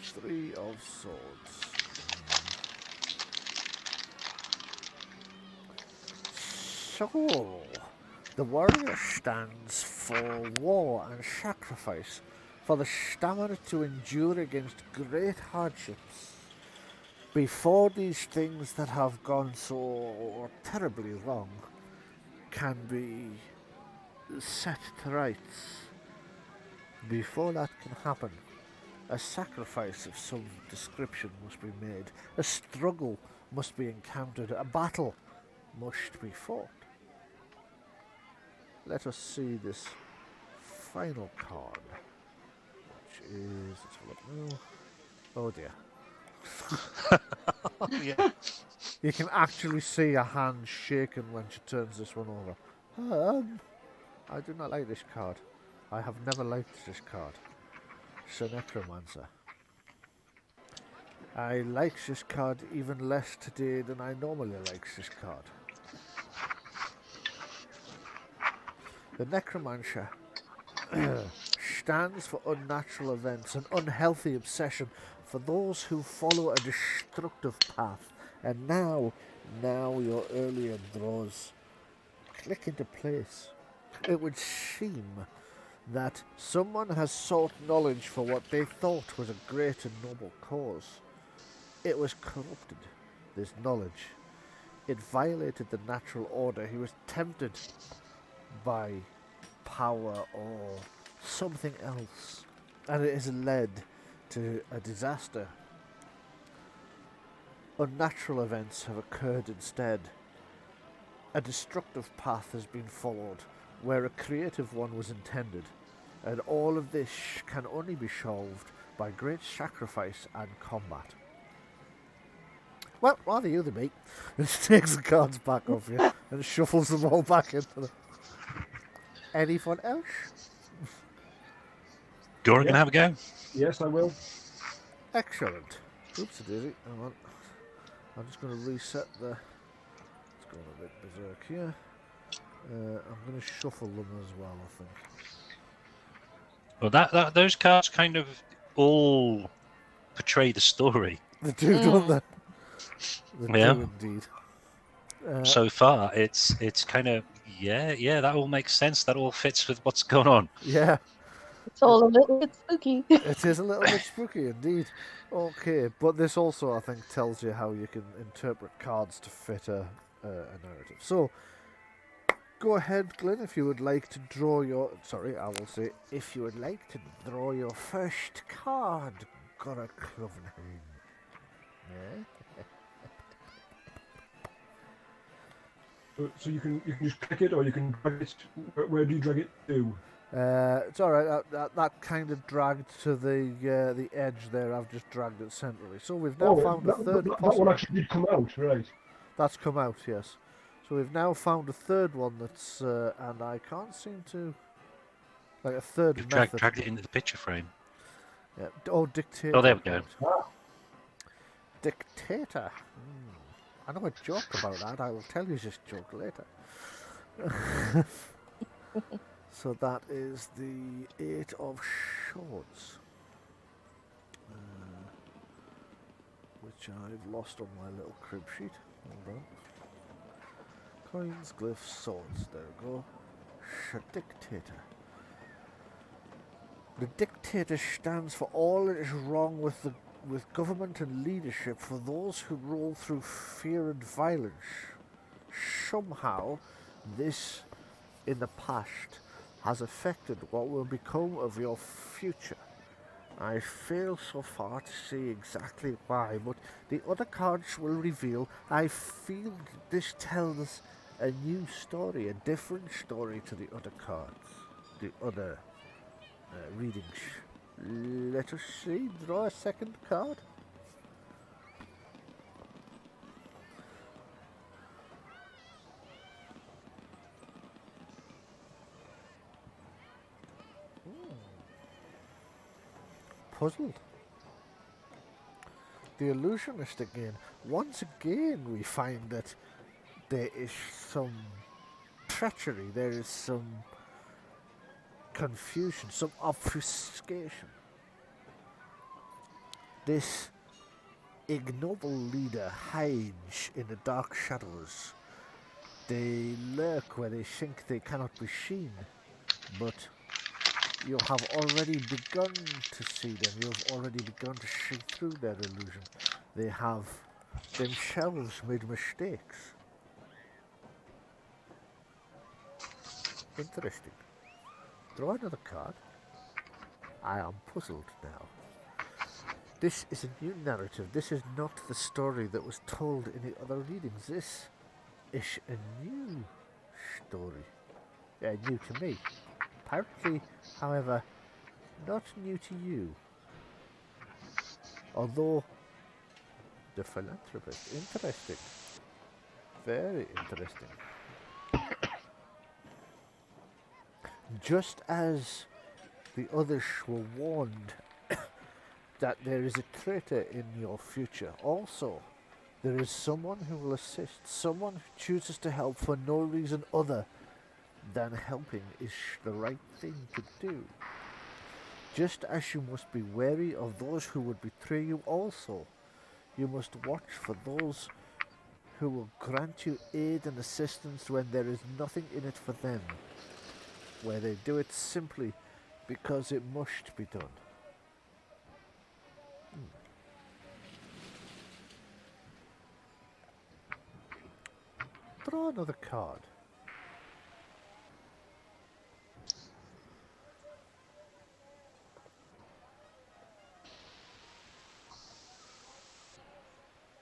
3 of swords. So, the warrior stands for war and sacrifice, for the stamina to endure against great hardships. Before these things that have gone so terribly wrong can be set to rights, before that can happen, a sacrifice of some description must be made, a struggle must be encountered, a battle must be fought. Let us see this final card, which is, let's have a look now. Oh dear. Yeah. You can actually see a hand shaking when she turns this one over. I do not like this card. I have never liked this card. Sir Necromancer. I like this card even less today than I normally like this card. The Necromancer stands for unnatural events, an unhealthy obsession for those who follow a destructive path. And now your earlier draws click into place. It would seem that someone has sought knowledge for what they thought was a great and noble cause. It was corrupted, this knowledge. It violated the natural order. He was tempted by power or something else, and it has led to a disaster. Unnatural events have occurred instead. A destructive path has been followed where a creative one was intended, and all of this can only be solved by great sacrifice and combat. Well, rather you than me. It takes the cards back off you and shuffles them all back into the... Anyone else? Goran Yeah. can have a go. Yes, I will. Excellent. Oops, a daisy. Hang on. I'm just going to reset the... It's going a bit berserk here. I'm going to shuffle them as well, I think. Well, those cards kind of all portray the story. They do, don't they? They Yeah. do indeed. So far, it's kind of yeah. That all makes sense. That all fits with what's going on. Yeah, It's all a little bit spooky. it is a little bit spooky indeed. Okay, but this also, I think, tells you how you can interpret cards to fit a narrative. So, go ahead, Glyn, if you would like to draw your... Sorry, I will say, if you would like to draw your first card, Goran Clovenheim. Yeah? So you can just click it, or you can drag it. Where do you drag it to? It's all right. That kind of dragged to the edge there. I've just dragged it centrally. So we've now found a third that possible. one actually did come out, right? That's come out, yes. So we've now found a third one that's, and I can't seem to, like a third You've method. dragged it into the picture frame. Yeah. Oh, dictator. Oh, there we go. Dictator. I know a joke about that. I will tell you this joke later. So that is the 8 of Swords, which I've lost on my little crib sheet. Hold on. Coins, glyphs, swords. There we go. Dictator. The dictator stands for all that is wrong with government and leadership, for those who rule through fear and violence. Somehow, this in the past has affected what will become of your future. I fail so far to see exactly why, but the other cards will reveal. I feel this tells a new story, a different story to the other cards, the other readings. Let us see, draw a second card. Puzzled. The illusionist again. Once again we find that there is some treachery, there is some confusion, some obfuscation. This ignoble leader hides in the dark shadows. They lurk where they think they cannot be seen, but you have already begun to see them. You have already begun to see through their illusion. They have themselves made mistakes. Interesting. Draw another card. I am puzzled now. This is a new narrative. This is not the story that was told in the other readings. This is a new story. New to me. Apparently, however, not new to you. Although, the philanthropist. Interesting. Very interesting. Just as the others were warned that there is a traitor in your future, also there is someone who will assist, someone who chooses to help for no reason other than helping is the right thing to do. Just as you must be wary of those who would betray you, also you must watch for those who will grant you aid and assistance when there is nothing in it for them, where they do it simply because it must be done. Draw another card.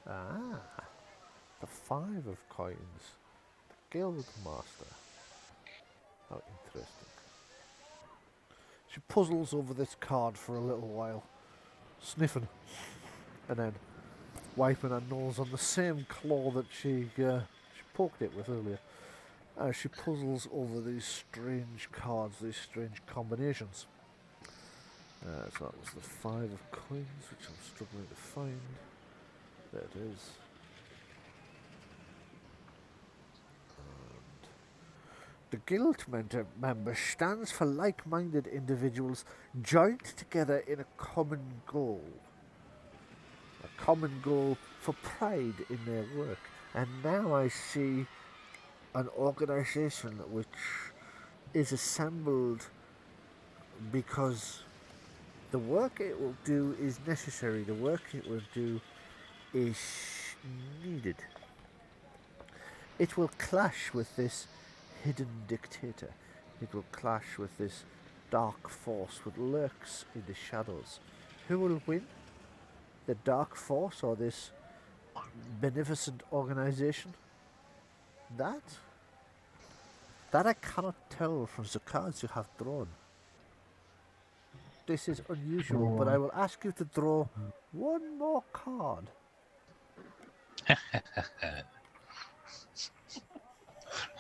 Ah, the 5 of coins. The Guild Master. How interesting. She puzzles over this card for a little while, sniffing, and then wiping her nose on the same claw that she poked it with earlier. As she puzzles over these strange cards, these strange combinations. So that was the 5 of coins, which I'm struggling to find. There it is. The guild member stands for like-minded individuals joined together in a common goal. A common goal for pride in their work. And now I see an organization which is assembled because the work it will do is necessary. The work it will do is needed. It will clash with this hidden dictator. It will clash with this dark force which lurks in the shadows. Who will win? The dark force or this beneficent organization? That I cannot tell from the cards you have drawn. This is unusual, but I will ask you to draw one more card.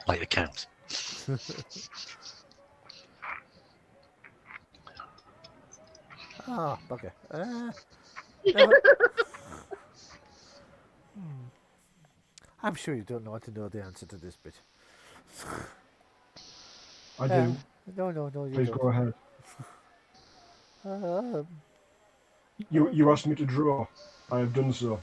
Like the count. Ah, bugger. Never. I'm sure you don't want to know the answer to this bit. I do. No, you Please don't. go ahead. Um, You asked me to draw. I have done so.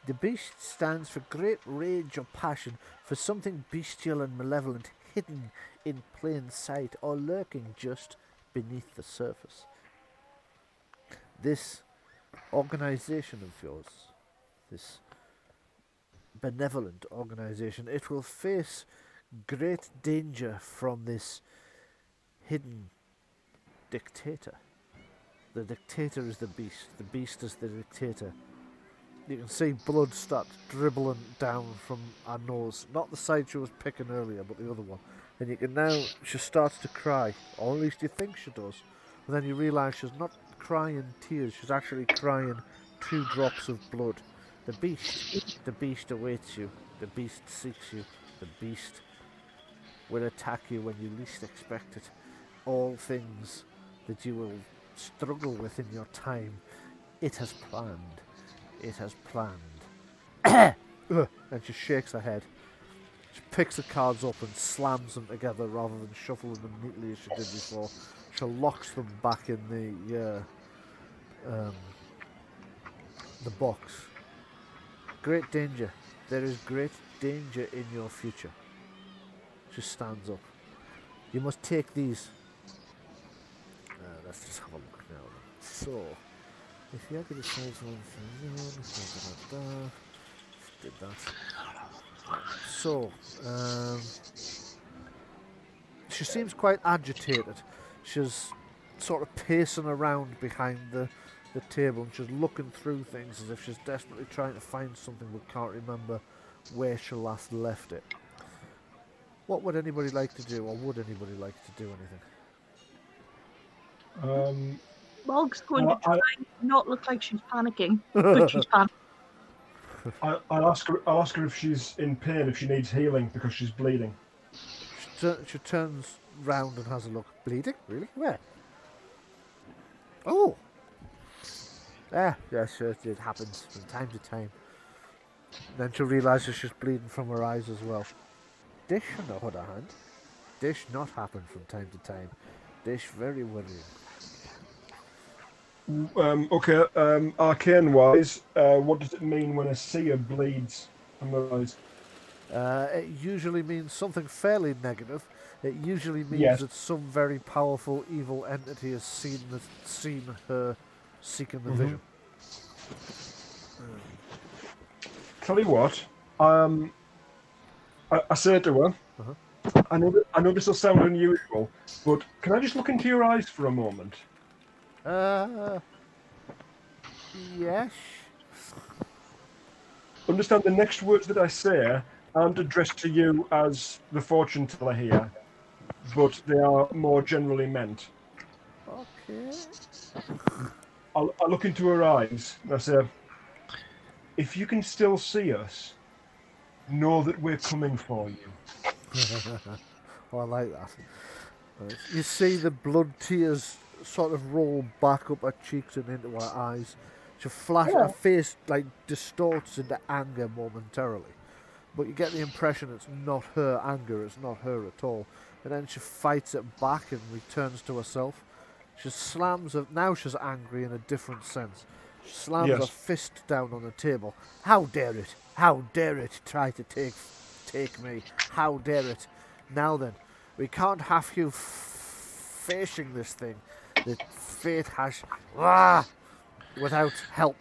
The beast stands for great rage or passion, for something bestial and malevolent hidden in plain sight or lurking just beneath the surface. This organization of yours, this benevolent organization, it will face great danger from this hidden dictator. The dictator is the beast is the dictator. You can see blood start dribbling down from her nose. Not the side she was picking earlier, but the other one. And you can now, she starts to cry. Or at least you think she does. And then you realise she's not crying tears, she's actually crying 2 drops of blood. The beast awaits you. The beast seeks you. The beast will attack you when you least expect it. All things that you will struggle with in your time, it has planned. It has planned. And she shakes her head. She picks the cards up and slams them together rather than shuffling them neatly as she did before. She locks them back in the box. Great danger. There is great danger in your future. She stands up. You must take these. Let's just have a look now. So, if you ever decide one did that. So, she seems quite agitated. She's sort of pacing around behind the table and she's looking through things as if she's desperately trying to find something but can't remember where she last left it. What would anybody like to do, or would anybody like to do anything? Mog's going to try and not look like she's panicking, but she's panicking. I'll ask her if she's in pain, if she needs healing because she's bleeding. She turns round and has a look. Bleeding? Really? Where? Oh! Yes, it happens from time to time. Then she realises she's bleeding from her eyes as well. This, on the other hand, this not happen from time to time. This very worrying. Arcane-wise, what does it mean when a seer bleeds from the eyes? It usually means something fairly negative. It usually means Yes. that some very powerful evil entity has seen her seeking the vision. Tell you what, I say to her, I know this will sound unusual, but can I just look into your eyes for a moment? Yes. Understand the next words that I say aren't addressed to you as the fortune teller here, but they are more generally meant. Okay. I look into her eyes and I say, if you can still see us, know that we're coming for you. Oh, I like that. You see the blood tears sort of roll back up her cheeks and into her eyes. Her face like distorts into anger momentarily. But you get the impression it's not her anger, it's not her at all. And then she fights it back and returns to herself. She slams her, now she's angry in a different sense. She slams her fist down on the table. How dare it? How dare it try to take me? How dare it? Now then, we can't have you facing this thing that fate has without help.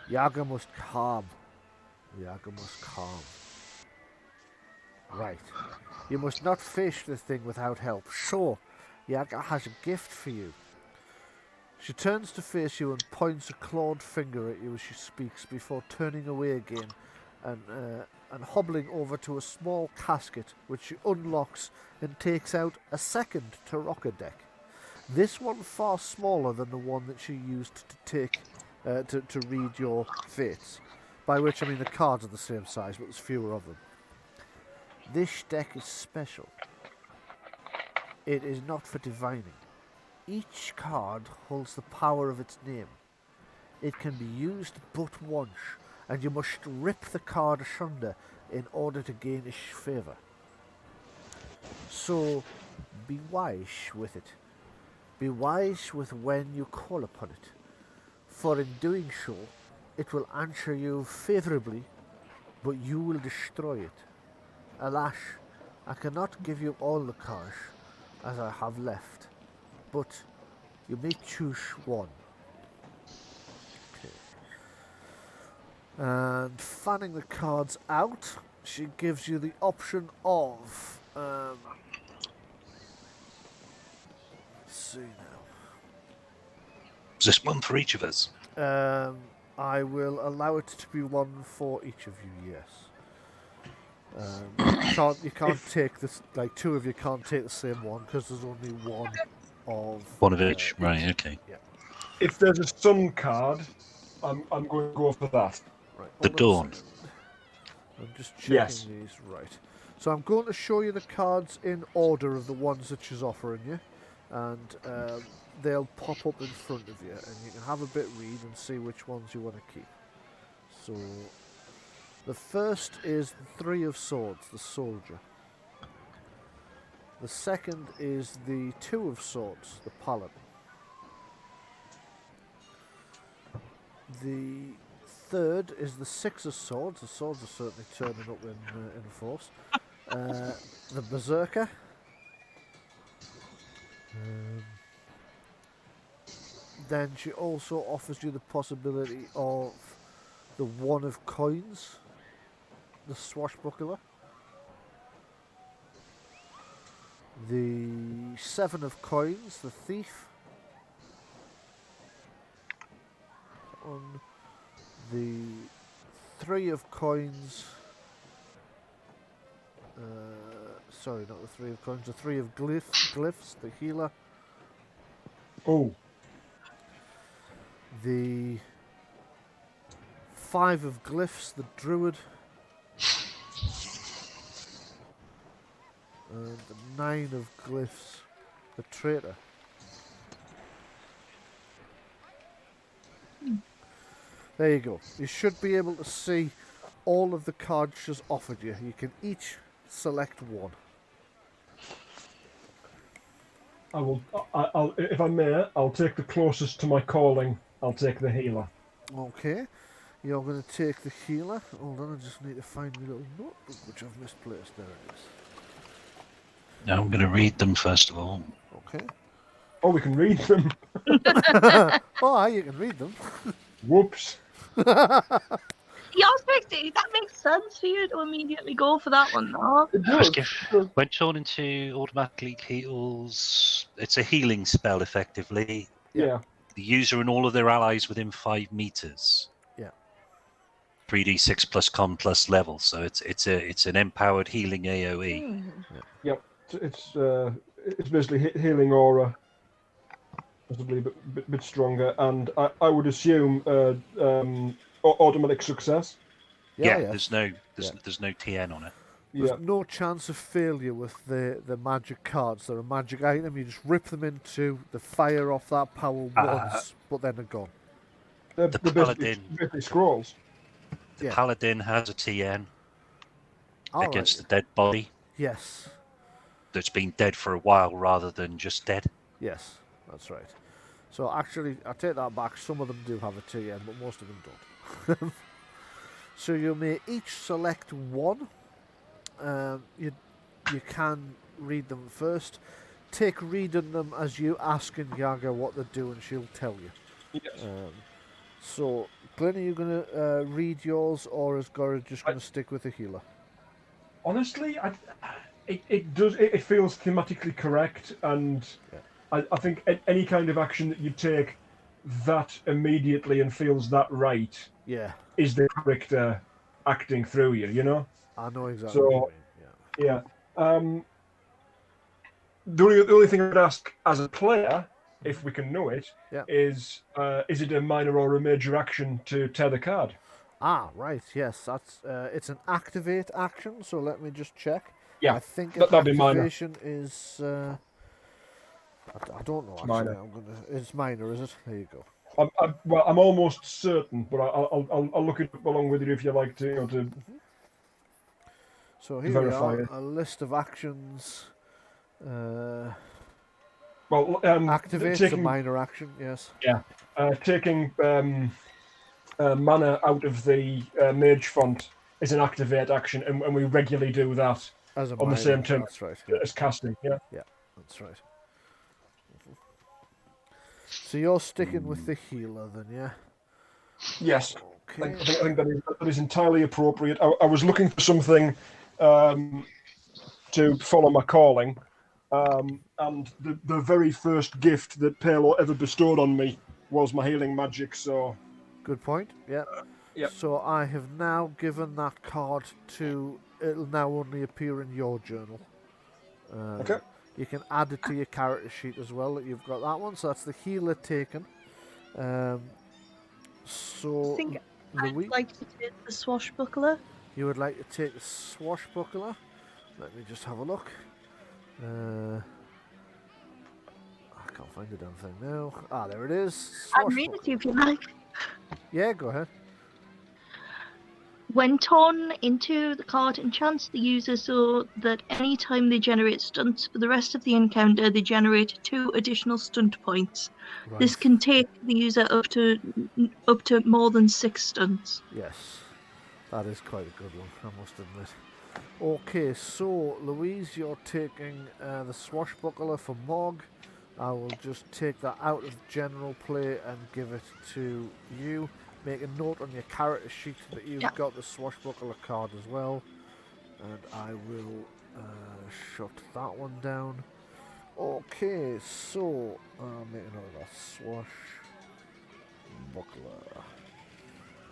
Yaga must calm. Yaga must calm. Right. You must not face this thing without help. So, Yaga has a gift for you. She turns to face you and points a clawed finger at you as she speaks before turning away again and hobbling over to a small casket which she unlocks and takes out a second Tarocca deck. This one far smaller than the one that she used to take to read your fates. By which I mean the cards are the same size, but there's fewer of them. This deck is special. It is not for divining. Each card holds the power of its name. It can be used but once, and you must rip the card asunder in order to gain its favour. So, be wise with it. Be wise with when you call upon it, for in doing so, it will answer you favourably, but you will destroy it. Alas, I cannot give you all the cards, as I have left, but you may choose one. Okay. And fanning the cards out, she gives you the option of... let's see now. Is this one for each of us? I will allow it to be one for each of you, yes. You can't take this, like two of you can't take the same one because there's only one of... One of each, right, okay. Yeah. If there's a sun card, I'm going to go for that. Right, The hold on a Dawn. second. I'm just checking Yes. these right. So I'm going to show you the cards in order of the ones that she's offering you, and they'll pop up in front of you, and you can have a bit read and see which ones you want to keep. So The first is the Three of Swords, the soldier. The second is the Two of Swords, the paladin. The third is the Six of Swords. The swords are certainly turning up in force. The berserker. Then she also offers you the possibility of the One of Coins, the swashbuckler. The Seven of Coins, the thief. On the Three of Coins. Sorry, not the Three of Coins. The Three of Glyphs, the healer. Oh, The Five of Glyphs, the druid. And the Nine of Glyphs, the traitor. There you go. You should be able to see all of the cards she's offered you. You can each select one. I will. I'll, if I may, I'll take the closest to my calling. I'll take the healer. Okay. You're going to take the healer. Hold on, I just need to find my little notebook, which I've misplaced. There it is. Now I'm going to read them first of all. Okay. Oh, we can read them. Oh, aye, you can read them. Whoops. That makes sense for you to immediately go for that one, though. It First does. gift. When torn into automatically heals, it's a healing spell effectively. Yeah. The user and all of their allies within 5 meters. Yeah. 3d6 plus con plus level, so it's an empowered healing AOE. Yep. It's basically healing aura. Possibly a bit stronger, and I would assume automatic success. Yeah, yes. there's no TN on it. There's Yeah. no chance of failure with the magic cards. They're a magic item. You just rip them in two, they fire off that power once, but then they're gone. They're The basically paladin. scrolls. The Yeah. paladin has a TN All against right. the dead body Yes. that's been dead for a while rather than just dead. Yes, that's right. So actually, I take that back. Some of them do have a TN, but most of them don't. So you may each select one. You can read them first. Take reading them as you asking Yaga what they're doing. She'll tell you. Yes. So, Glenn, are you going to read yours, or is Gora just going to stick with the healer? Honestly, it feels thematically correct, and I think any kind of action that you take that immediately and feels that right Yeah, is the character acting through you. You know. I know exactly what you mean. Yeah. The only thing I'd ask as a player, if we can know it, Yeah. is it a minor or a major action to tear the card? Ah, right. Yes, that's it's an activate action. So let me just check. Yeah, I think that'd be minor. activation is. I don't know. Actually, Minor. It's minor, is it? There you go. I'm almost certain, but I'll look it up along with you if you like to. So here verify we are. it. A list of actions. Activate Activate's a minor action. Yes. taking mana out of the mage font is an activate action, and we regularly do that As a on minor, the same term That's right. Yeah. as casting. Yeah. That's right. So you're sticking with the healer then, yeah? Yes. Okay. I think that is entirely appropriate. I was looking for something to follow my calling, and the very first gift that Palo ever bestowed on me was my healing magic. So Good point. Yeah. Yep. So I have now given that card to. It'll now only appear in your journal. okay. You can add it to your character sheet as well. That you've got that one. So that's the healer taken. So I think Louis, I'd like to take the swashbuckler. you would like to take the swashbuckler. Let me just have a look. I can't find the damn thing now. Ah, there it is. I'll read it to you if you like. Yeah, go ahead. When torn into the card, enchants the user so that any time they generate stunts for the rest of the encounter, they generate 2 additional stunt points. Right. This can take the user up to more than 6 stunts. Yes, that is quite a good one, I must admit. Okay, so Louise, you're taking the swashbuckler for Mog. I will just take that out of general play and give it to you. Make a note on your character sheet that you've got the swashbuckler card as well. And I will shut that one down. Okay, so I'll make a note of that.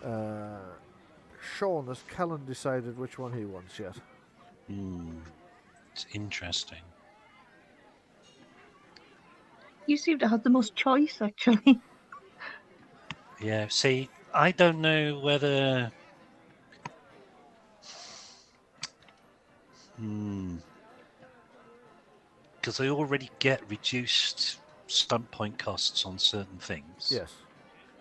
Swashbuckler. Sean, has Kellen decided which one he wants yet? It's interesting. You seem to have the most choice, actually. Yeah, see, I don't know whether... Because I already get reduced stunt point costs on certain things. Yes.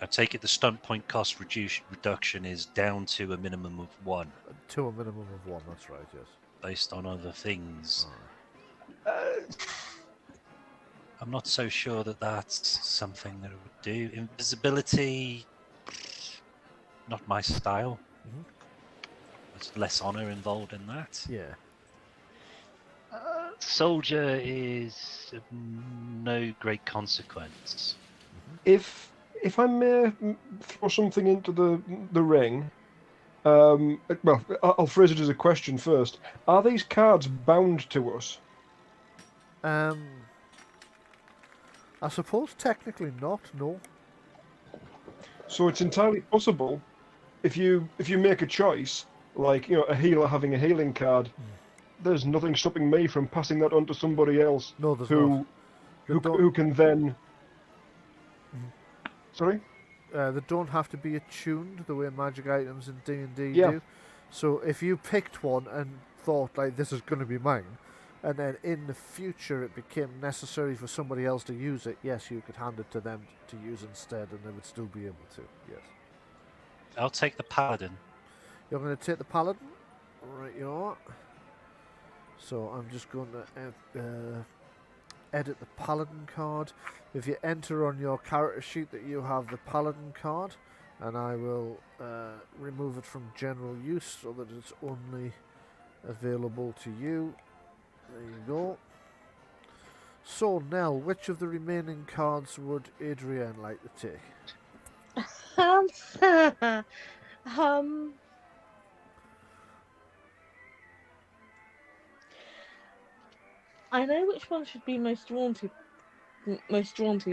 I take it the stunt point cost reduction is down to a minimum of 1. To a minimum of 1, that's right, yes. Based on other things. I'm not so sure that that's something that it would do. Invisibility, not my style. There's less honor involved in that. Yeah. Soldier is of no great consequence. If I may throw something into the ring, well, I'll phrase it as a question first. Are these cards bound to us? I suppose technically not, no. So it's entirely possible if you make a choice, like a healer having a healing card. There's nothing stopping me from passing that on to somebody else. No, there's not. Who can then... Sorry? They don't have to be attuned the way magic items in D&D Yeah. do. So if you picked one and thought, like, this is going to be mine, and then in the future it became necessary for somebody else to use it, yes, you could hand it to them to use instead, and they would still be able to, yes. I'll take the paladin. You're going to take the paladin? Right, you are. So I'm just going to edit the paladin card. If you enter on your character sheet that you have the paladin card, and I will remove it from general use so that it's only available to you. There you go. So Nell, which of the remaining cards would Adrienne like to take? I know which one should be most drawn to,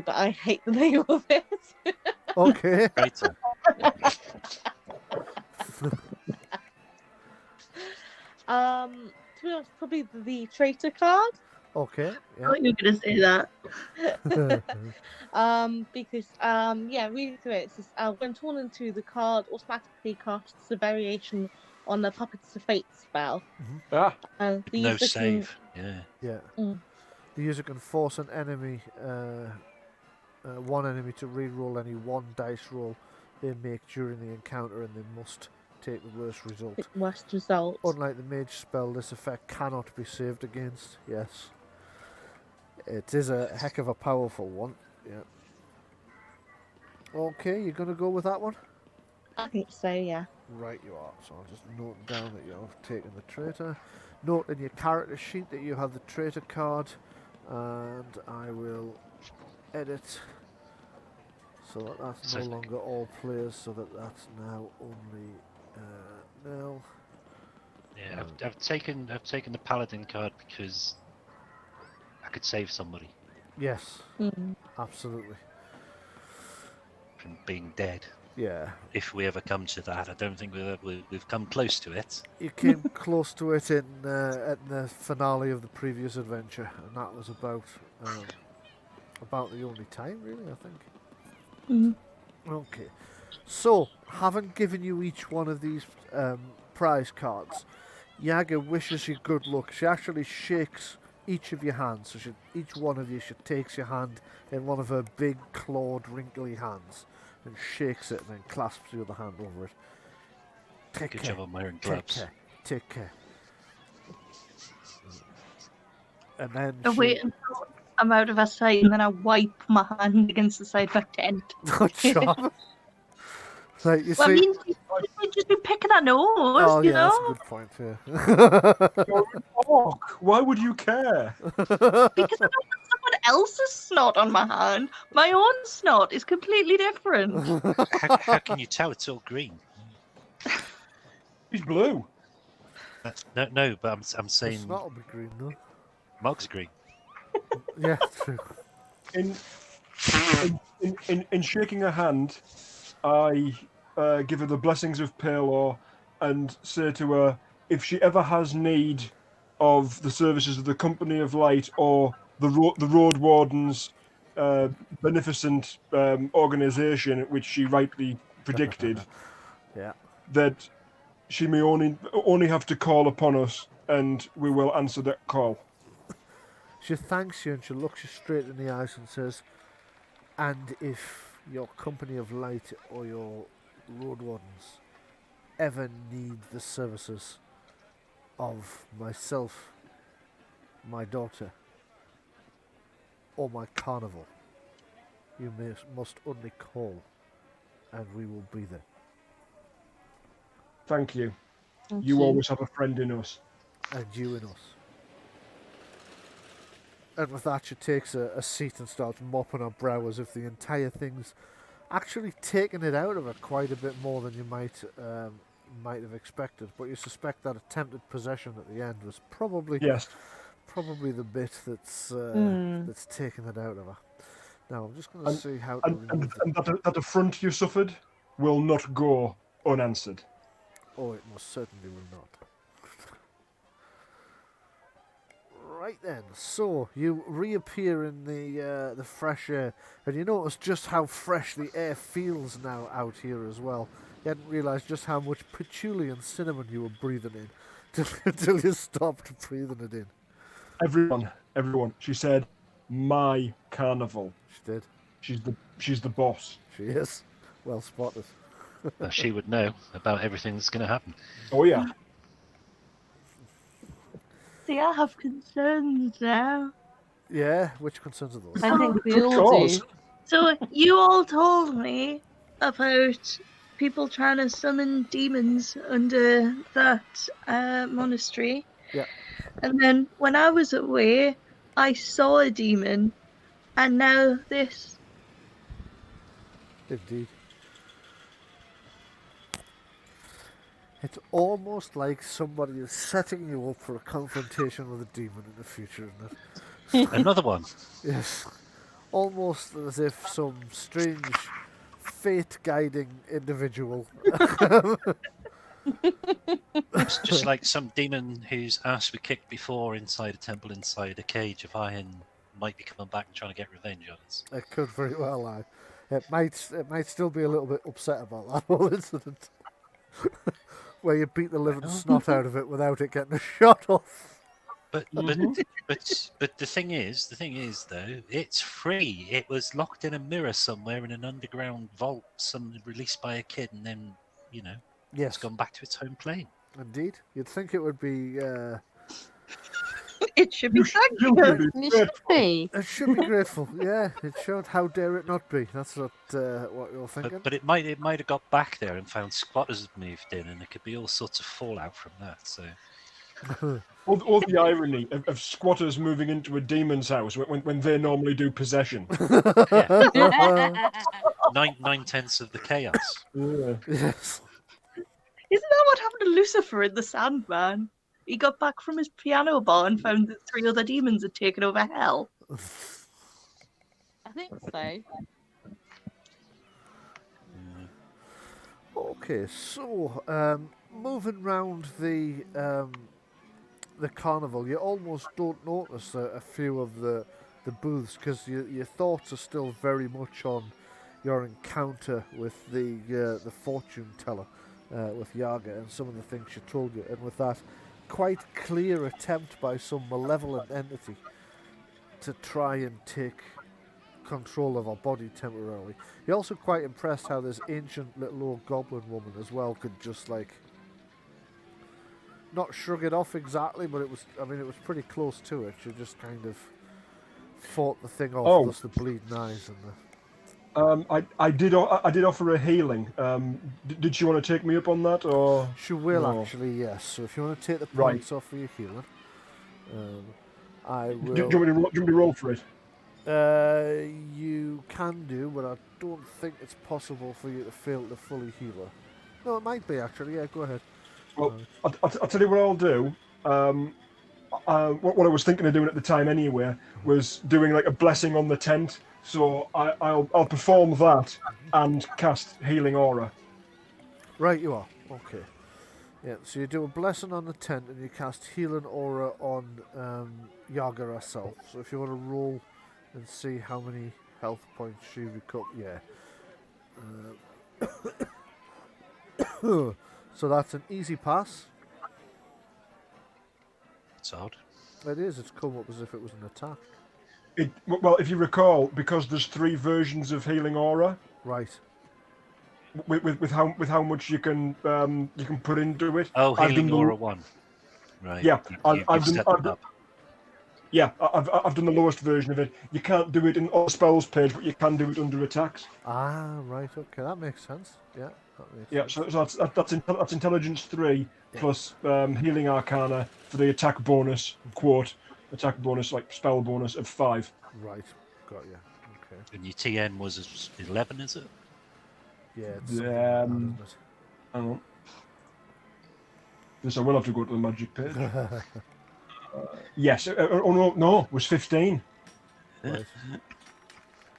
but I hate the name of it. Okay. Traitor. To be honest, probably the traitor card. Okay. I Yeah. thought you were going to say that. Because reading through it, it says, when torn into the card, automatically casts a variation on the Puppets of Fate spell. Ah. The No user save. Yeah. Yeah. Mm. The user can force an enemy, one enemy to re-roll any one dice roll they make during the encounter, and they must take the worst result. Worst result. Unlike the mage spell, this effect cannot be saved against. Yes. It is a heck of a powerful one. Yeah. Okay, you're going to go with that one? I think so, yeah. Right, you are. So I'll just note down that you've taken the traitor. Note in your character sheet that you have the traitor card, and I will edit so that that's no longer all players, so that that's now only Nell. Yeah, I've taken the paladin card because I could save somebody Yes, absolutely. from being dead. Yeah. If we ever come to that, I don't think we've come close to it. You came close to it in at the finale of the previous adventure, and that was about the only time, really, I think. Okay. So, having given you each one of these prize cards, Yaga wishes you good luck. She actually shakes each of your hands. So each one of you, she takes your hand in one of her big, clawed, wrinkly hands and shakes it and then clasps the other hand over it. Take Good care. job on wearing Take gloves. care. Take care. And then I wait until I'm out of her sight, and then I wipe my hand against the side of her tent. Not sharp. Like you Well, I see. mean, she'd just be picking her nose, Oh you yeah, know? that's a good point. Yeah. You're an orc. Why would you care? Because I don't want someone else's snot on my hand. My own snot is completely different. How can you tell it's all green? He's blue. No, but I'm The saying snot will be green though. Mog's green. Yeah, true. In shaking her hand, I give her the blessings of Palor and say to her, if she ever has need of the services of the Company of Light or the Road Wardens beneficent organization, which she rightly predicted, Yeah. that she may only have to call upon us, and we will answer that call. She thanks you and she looks you straight in the eyes and says, and if your company of light or your road wardens ever need the services of myself, my daughter, or my carnival, you must only call and we will be there. Thank you. Thank You always have a friend in us. And you and us. And with that, she takes a seat and starts mopping her brow as if the entire thing's actually taken it out of her quite a bit more than you might have expected. But you suspect that attempted possession at the end was probably Yes. the bit that's taken it out of her. Now I'm just going to And- see how to And, remove and that affront you suffered will not go unanswered. Oh, it most certainly will not. Right then, so you reappear in the fresh air, and you notice just how fresh the air feels now out here as well. You hadn't realised just how much patchouli and cinnamon you were breathing in until you stopped breathing it in. Everyone. She said, "My carnival." She did. She's the boss. She is. Well spotted. She would know about everything that's going to happen. Oh yeah. See, I have concerns now. Yeah, which concerns are those? I think we Good all cause. do. So, you all told me about people trying to summon demons under that monastery. Yeah. And then when I was away, I saw a demon, and now this. Indeed. It's almost like somebody is setting you up for a confrontation with a demon in the future, isn't it? Another one. Yes. Almost as if some strange fate-guiding individual. It's just like some demon whose ass we kicked before inside a temple inside a cage of iron might be coming back and trying to get revenge on us. It could very well lie. It might still be a little bit upset about that whole incident. Where you beat the living snot out of it without it getting a shot off. But the thing is though, it's free. It was locked in a mirror somewhere in an underground vault, some released by a kid, and then it's Yes, gone back to its home plane. indeed. You'd think it would be. It should be You should thankful. be It should be. It should be grateful. Yeah, it should. How dare it not be? That's what you're thinking. But it might have got back there and found squatters had moved in, and there could be all sorts of fallout from that. So All the irony of squatters moving into a demon's house when they normally do possession. nine-tenths of the chaos. Yeah. Yes. Isn't that what happened to Lucifer in The Sandman? He got back from his piano bar and found that 3 other demons had taken over hell. I think so. Okay, so moving round the carnival, you almost don't notice a few of the booths because your thoughts are still very much on your encounter with the fortune teller, with Yaga, and some of the things she told you, and with that quite clear attempt by some malevolent entity to try and take control of her body temporarily. You're also quite impressed how this ancient little old goblin woman as well could just like not shrug it off exactly, but it was. I mean, it was pretty close to it. You just kind of fought the thing off, Oh. thus the bleeding eyes and the. I did offer a healing. Did she want to take me up on that, or She will no? actually, yes. So if you want to take the Right. points off for your healing, I Do will. you want me to roll for it? You can do, but I don't think it's possible for you to fail to fully heal her. No, it might be actually. Yeah, go ahead. Well, I'll tell you what I'll do. What I was thinking of doing at the time anyway was doing like a blessing on the tent. So I'll perform that and cast healing aura. Right, you are. Okay. Yeah, so you do a blessing on the tent and you cast healing aura on Yaga herself. So if you want to roll and see how many health points she recovers, yeah. So that's an easy pass. It's odd. It is. It's come up as if it was an attack. Well, if you recall, because there's 3 versions of healing aura, Right. with how much you can put into it. Oh, I've healing done the- aura 1. Right. Yeah, You've set them up. Yeah, I've done the lowest version of it. You can't do it in all spells page, but you can do it under attacks. Ah, right. Okay, that makes sense. Yeah, that makes Yeah, sense. so that's intelligence 3 plus healing arcana for the attack bonus attack bonus like spell bonus of 5. Right. Got you. Okay. And your TN was 11, is it? Yeah, it's something like that, isn't it? Hang on. Yes, I will have to go to the magic page. Yes. Oh no, it was 15. Right.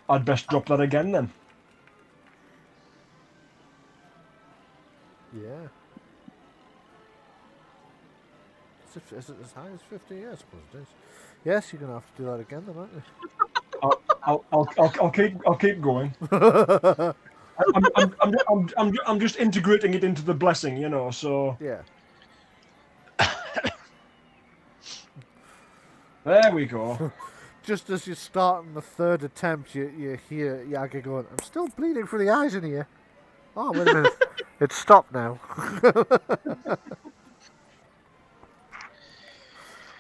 I'd best drop that again then. Yeah. Is it as high as 50? Yeah, I suppose it is. Yes, you're gonna have to do that again, then, aren't you? I'll keep going. I'm just integrating it into the blessing, you know. So Yeah. there we go. Just as you're starting the third attempt, you hear Yaga going, "I'm still bleeding from the eyes in here." Oh, wait a minute. It's stopped now.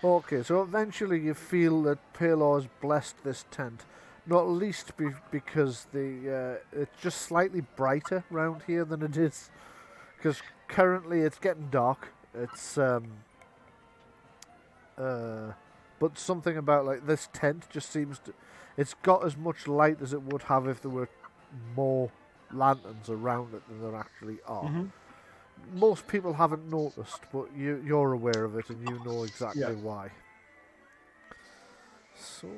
Okay, so eventually you feel that Palor's blessed this tent, not least because it's just slightly brighter round here than it is, because currently it's getting dark. It's but something about like this tent just seems to, it's got as much light as it would have if there were more lanterns around it than there actually are. Mm-hmm. Most people haven't noticed, but you're aware of it and you know exactly why. So,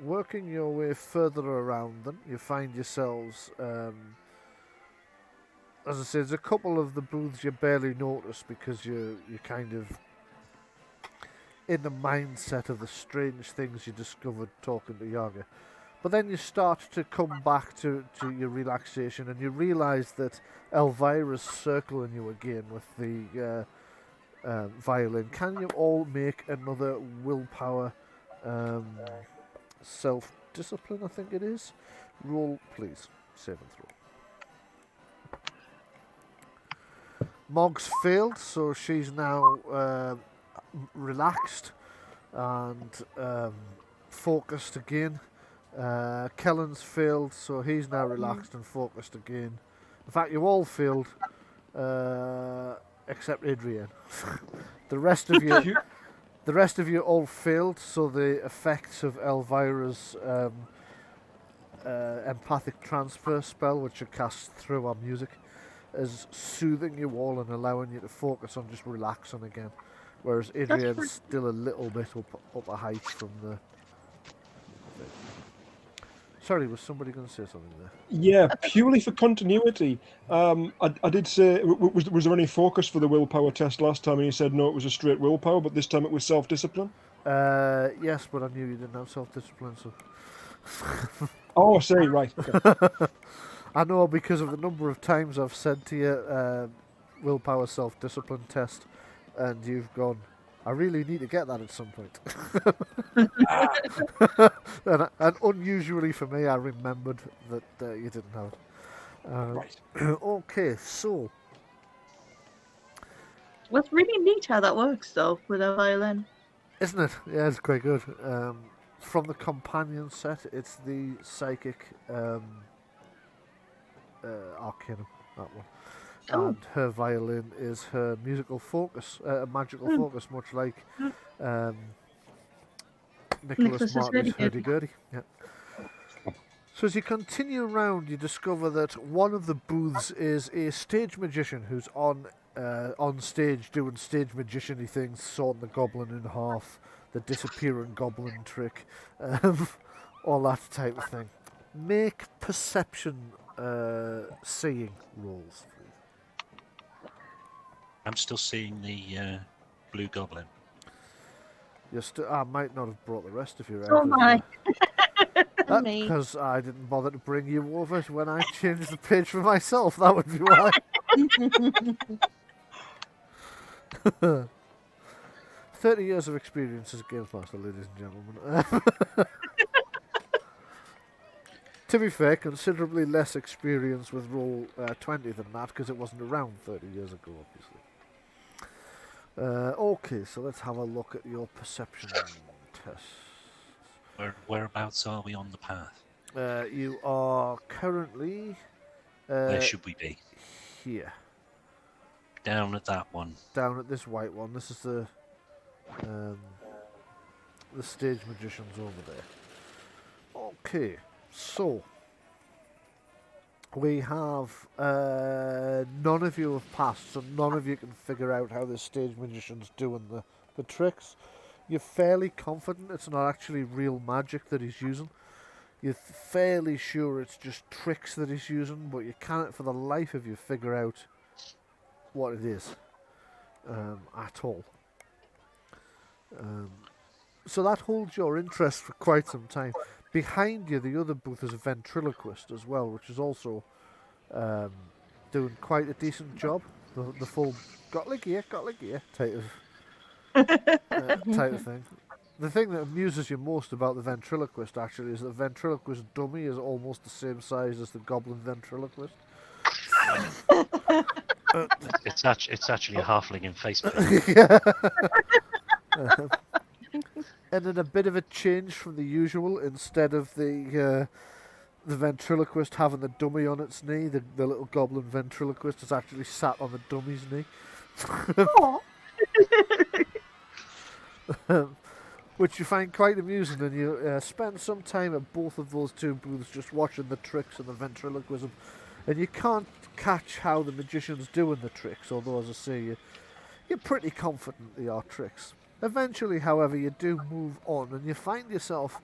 working your way further around them, you find yourselves, as I said, there's a couple of the booths you barely notice because you're kind of in the mindset of the strange things you discovered talking to Yaga. But then you start to come back to your relaxation and you realise that Elvira's circling you again with the violin. Can you all make another willpower self-discipline, I think it is? Roll, please. Save and throw. Mog's failed, so she's now relaxed and focused again. Kellen's failed, so he's now relaxed and focused again. In fact, you all failed, except Adrian. The rest of you all failed. So the effects of Elvira's empathic transfer spell, which you cast through our music, is soothing you all and allowing you to focus on just relaxing again. Whereas Adrian's still a little bit up a height from the. Sorry, was somebody going to say something there? Yeah, purely for continuity. I did say, was there any focus for the willpower test last time? And you said no, it was a straight willpower, but this time it was self-discipline. Yes, but I knew you didn't have self-discipline, so. Oh, I see. Right. Okay. I know because of the number of times I've said to you, willpower self-discipline test, and you've gone, I really need to get that at some point. and unusually for me, I remembered that you didn't have it. Right. Okay, so Well, it's really neat how that works, though, with a violin. Isn't it? Yeah, it's quite good. From the companion set, it's the psychic Arcanum, that one. Oh. And her violin is her musical focus, magical focus, much like Nicholas Marty's hurdy-gurdy. Yeah. So as you continue around, you discover that one of the booths is a stage magician who's on stage doing stage magician-y things, sawing the goblin in half, the disappearing goblin trick, all that type of thing. Make perception seeing rolls, please. I'm still seeing the blue goblin. I might not have brought the rest of you So am I. Me. because I didn't bother to bring you over when I changed the page for myself. That would be why. 30 years of experience as a games master, ladies and gentlemen. To be fair, considerably less experience with roll 20 than that, because it wasn't around 30 years ago, obviously. Okay, so let's have a look at your perception test. Whereabouts are we on the path? You are currently Where should we be? here, Down at that one. down at this white one. This is the stage magician's over there. Okay, so we have none of you have passed, so none of you can figure out how the stage magician's doing the tricks. You're fairly confident it's not actually real magic that he's using. You're fairly sure it's just tricks that he's using, but you can't for the life of you figure out what it is at all. So that holds your interest for quite some time. Behind you, the other booth is a ventriloquist as well, which is also doing quite a decent job. The full got like here type of thing. The thing that amuses you most about the ventriloquist actually is that the ventriloquist dummy is almost the same size as the goblin ventriloquist. It's actually a halfling in face paint. And then a bit of a change from the usual, instead of the ventriloquist having the dummy on its knee, the little goblin ventriloquist is actually sat on the dummy's knee. Which you find quite amusing, and you spend some time at both of those two booths just watching the tricks and the ventriloquism, and you can't catch how the magician's doing the tricks, although, as I say, you're pretty confident they are tricks. Eventually, however, you do move on, and you find yourself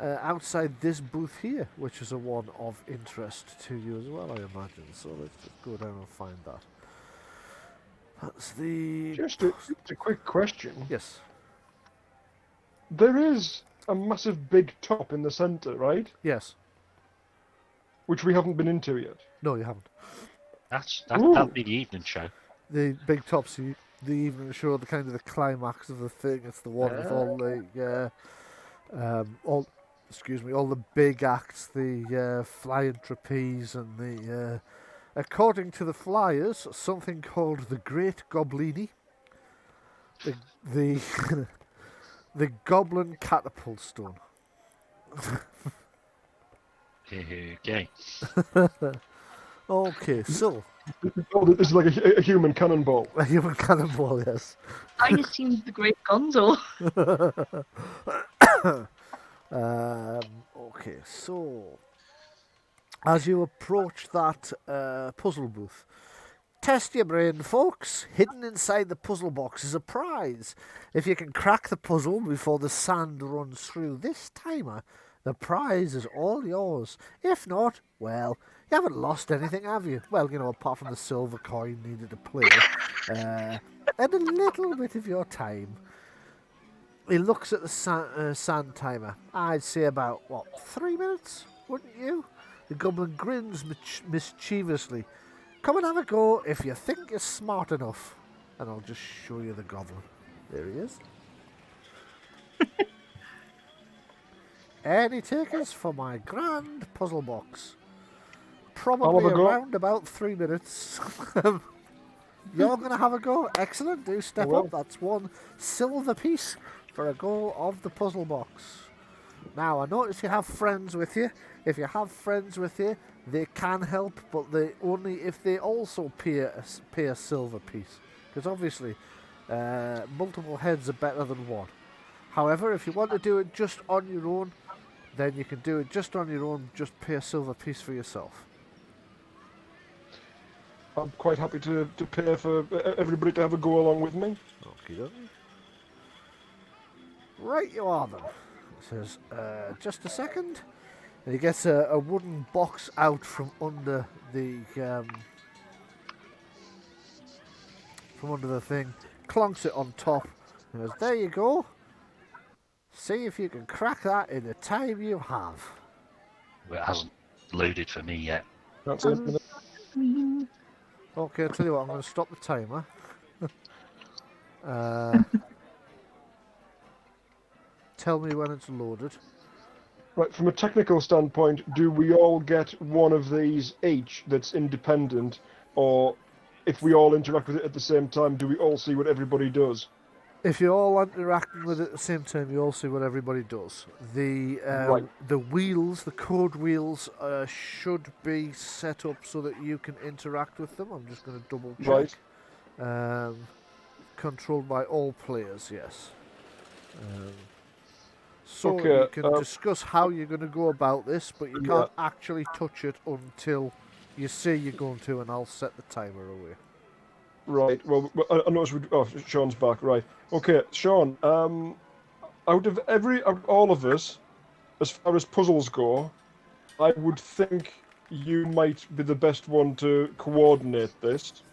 outside this booth here, which is a one of interest to you as well, I imagine. So let's just go down and find that. That's the... Just a quick question. Yes. There is a massive big top in the centre, right? Yes. Which we haven't been into yet. No, you haven't. That'll be the evening show. The big tops, the evening show, the kind of the climax of the thing. It's the one with all the all the big acts, the flying trapeze, and the according to the flyers, something called the Great Goblini, the the Goblin Catapult Stone. Okay. Okay, so Oh, this is like a human cannonball. a human cannonball, yes. I assumed the Great Gonzo. Okay, so as you approach that puzzle booth, test your brain, folks. Hidden inside the puzzle box is a prize. If you can crack the puzzle before the sand runs through this timer, the prize is all yours. If not, well, you haven't lost anything, have you? Well, apart from the silver coin needed to play, and a little bit of your time. He looks at the sand timer. I'd say about, 3 minutes, wouldn't you? The goblin grins mischievously. Come and have a go if you think you're smart enough. And I'll just show you the goblin. There he is. Any takers for my grand puzzle box? Probably around about 3 minutes. You're going to have a go. Excellent. Do step will. up. That's 1 silver piece for a go of the puzzle box. Now, I notice you have friends with you. If you have friends with you, they can help, but they only if they also pay a silver piece. Because obviously, multiple heads are better than one. However, if you want to do it just on your own, then you can do it just on your own. Just pay a silver piece for yourself. I'm quite happy to pay for everybody to have a go along with me. Okie dokie. Right you are then. It says, just a second. And he gets a wooden box out from under the thing, clonks it on top, and goes, there you go. See if you can crack that in the time you have. Well, it hasn't loaded for me yet. That's it. Okay, I'll tell you what, I'm going to stop the timer. Tell me when it's loaded. Right, from a technical standpoint, do we all get one of these each that's independent, or if we all interact with it at the same time, do we all see what everybody does? If you're all interacting with it at the same time, you all see what everybody does. The wheels, the code wheels, should be set up so that you can interact with them. I'm just going to double check. Right. Controlled by all players, yes. So Okay, you can discuss how you're going to go about this, but you can't actually touch it until you say you're going to, and I'll set the timer away. Right, well, I noticed Sean's back, right. Okay, Sean, out of all of us, as far as puzzles go, I would think you might be the best one to coordinate this.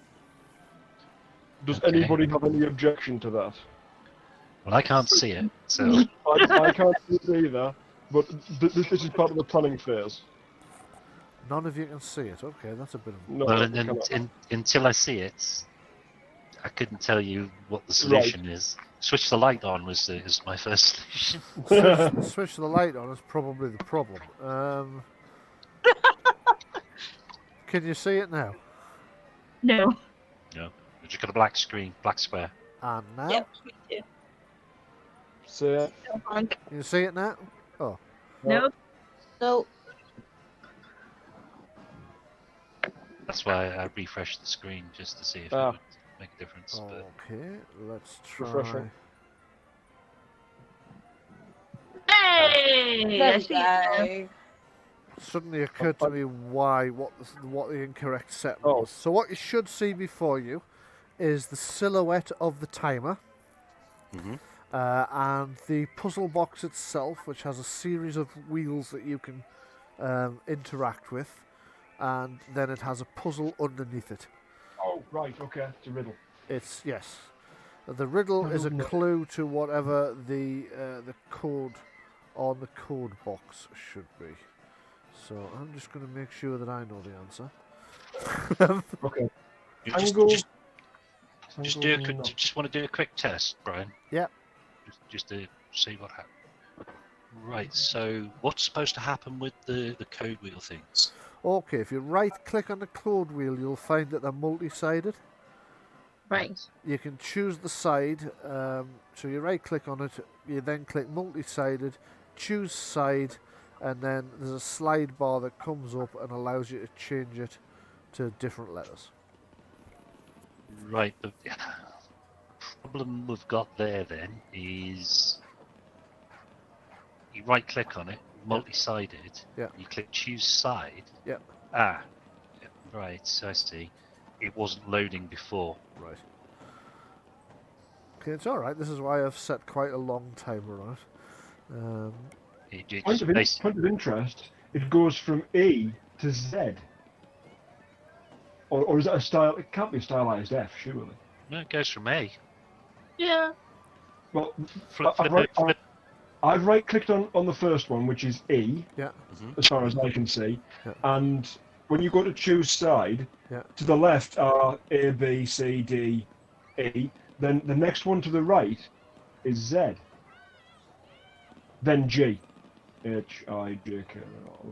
Does Okay. anybody have any objection to that? Well, I can't see it, so I can't see it either, but this is part of the planning phase. None of you can see it. Okay, that's a bit of... No, well, we cannot. until I see it, I couldn't tell you what the solution is. Switch the light on was my first solution. Switch the light on is probably the problem. Can you see it now? No. No, we just got a black screen, black square. And now? Yep, me too. So, No, Frank. Can you see it now? Oh. No. So, That's why I refreshed the screen just to see if it would make a difference. But Okay, let's try... Refreshing. Hey! there I we see it now. go. Suddenly occurred to me what the incorrect setting Oh. was. So what you should see before you is the silhouette of the timer. Mhm. And the puzzle box itself, which has a series of wheels that you can interact with, and then it has a puzzle underneath it. oh, right, okay, it's a riddle. It's yes, the riddle is a clue to whatever the code on the code box should be. So I'm just going to make sure that I know the answer. Okay. you Angle. just want to do a quick test, Brian. Yep. Just to see what happens. Right. So what's supposed to happen with the code wheel things? Okay, if you right-click on the code wheel, you'll find that they're multi-sided. Right. You can choose the side, so you right-click on it, you then click multi-sided, choose side, and then there's a slide bar that comes up and allows you to change it to different letters. Right. The problem we've got there then is you right-click on it, multi-sided. Yeah. You click choose side. Yep. Ah. Right. So I see. It wasn't loading before. Right. Okay, it's alright, this is why I've set quite a long timer on it. It Point just of interest, it goes from E to Z. Or is that a style? It can't be a stylized F, surely. No, it goes from A. Yeah. Well, Flip it. I've right-clicked on the first one, which is E, Yeah. as far as I can see. Yeah. And when you go to choose side, Yeah. to the left are A, B, C, D, E. Then the next one to the right is Z. Then G. H, I, J, K,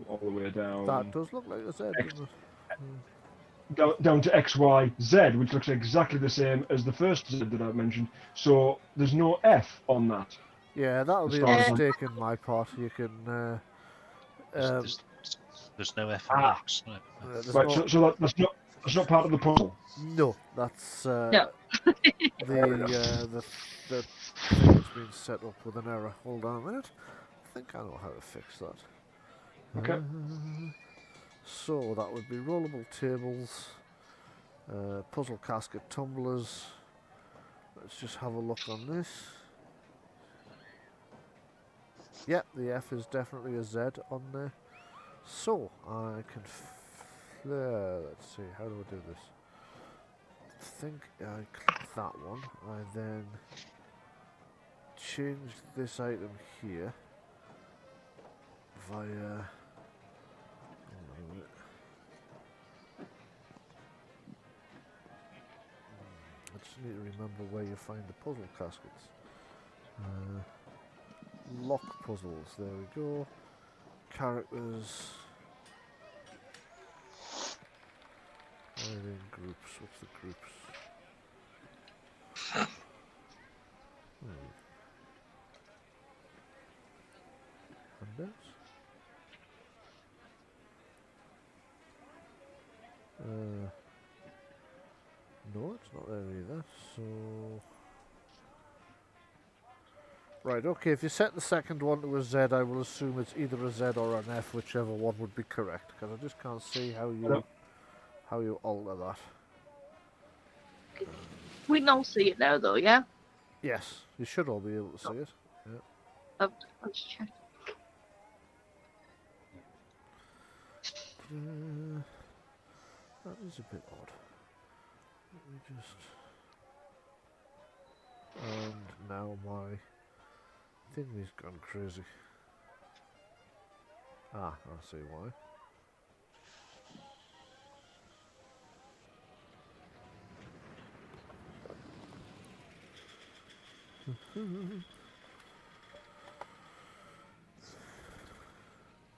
all the way down. That does look like a Z, doesn't it? down to X, Y, Z, which looks exactly the same as the first Z that I've mentioned. So there's no F on that. Yeah, that'll As be a far as I'm- mistake on my part. You can. There's no F on X. No. There's Right, no. so that's not part of the puzzle. No, that's No. the thing has been set up with an error. Hold on a minute. I think I know how to fix that. Okay. So that would be rollable tables, puzzle casket tumblers. Let's just have a look on this. Yep, the F is definitely a Z on there. So I can. Let's see. How do I do this? I think I click that one. I then change this item here via. Hold on a minute. I just need to remember where you find the puzzle caskets. Lock puzzles, there we go. Characters. Hiding groups, what's the groups? Handouts? No, it's not there either, so... Right, okay, if you set the second one to a Z, I will assume it's either a Z or an F, whichever one would be correct, because I just can't see how you alter that. We can all see it now, though, yeah? Yes, you should all be able to see it. Yeah. I'll just check. That is a bit odd. Let me just... And now my thingy's gone crazy. Ah, I see why.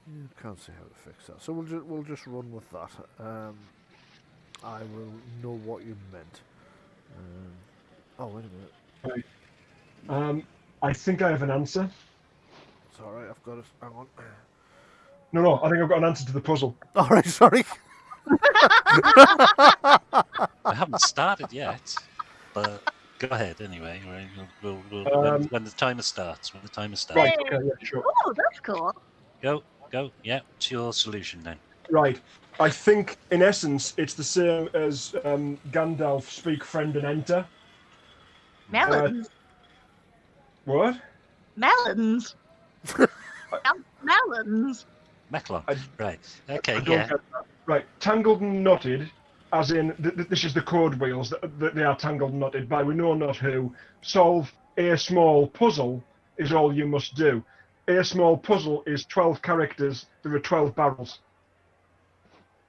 You can't see how to fix that, so we'll just run with that. I will know what you meant. Oh, wait a minute. Right. I think I have an answer. It's all right. I've got it. Hang on. No, I think I've got an answer to the puzzle. All right. Sorry. I haven't started yet, but go ahead anyway. Right? When the timer starts. When the timer starts. Right. Okay. Yeah. Sure. Oh, that's cool. Go. Yeah. What's your solution then? Right. I think, in essence, it's the same as Gandalf speak friend and enter. Melons. What? Melons. Melons. Mechlon. Right. I Okay. don't Yeah. get that. Right. Tangled and knotted, as in this is the code wheels that they are tangled and knotted by we know not who. Solve a small puzzle is all you must do. A small puzzle is 12 characters. There are 12 barrels.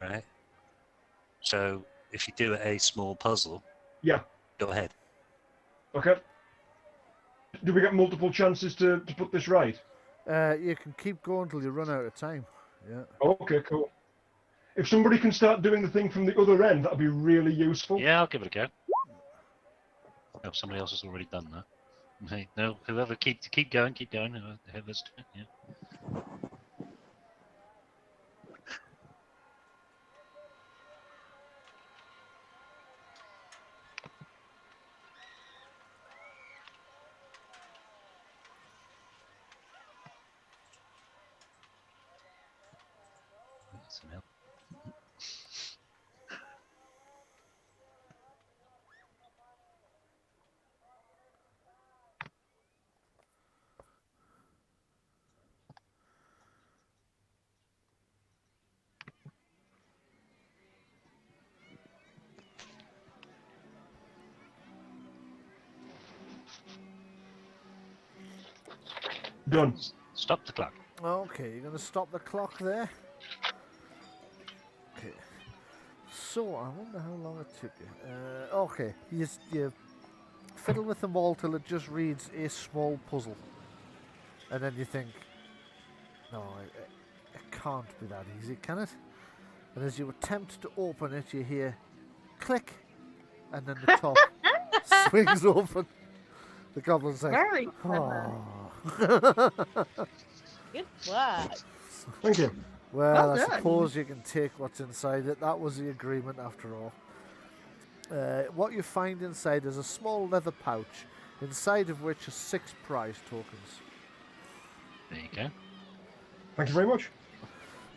Right. So if you do a small puzzle, Yeah. go ahead. Okay. Do we get multiple chances to put this right? You can keep going till you run out of time. Yeah. Okay, cool. If somebody can start doing the thing from the other end, that'd be really useful. Yeah, I'll give it a go. Oh, somebody else has already done that. Hey, no, whoever keep going. Whoever's doing it, yeah. Some help. Done. Stop the clock. Okay, you're going to stop the clock there. Okay. So, I wonder how long it took you. Okay, you fiddle with them all till it just reads a small puzzle. And then you think, no, it can't be that easy, can it? and as you attempt to open it, you hear click, and then the top swings open. The goblin's like, Very oh. good work. Thank you. Well, Well I done. suppose you can take what's inside it. That was the agreement after all. What you find inside is a small leather pouch, inside of which are 6 prize tokens. There you go. Thank you very much.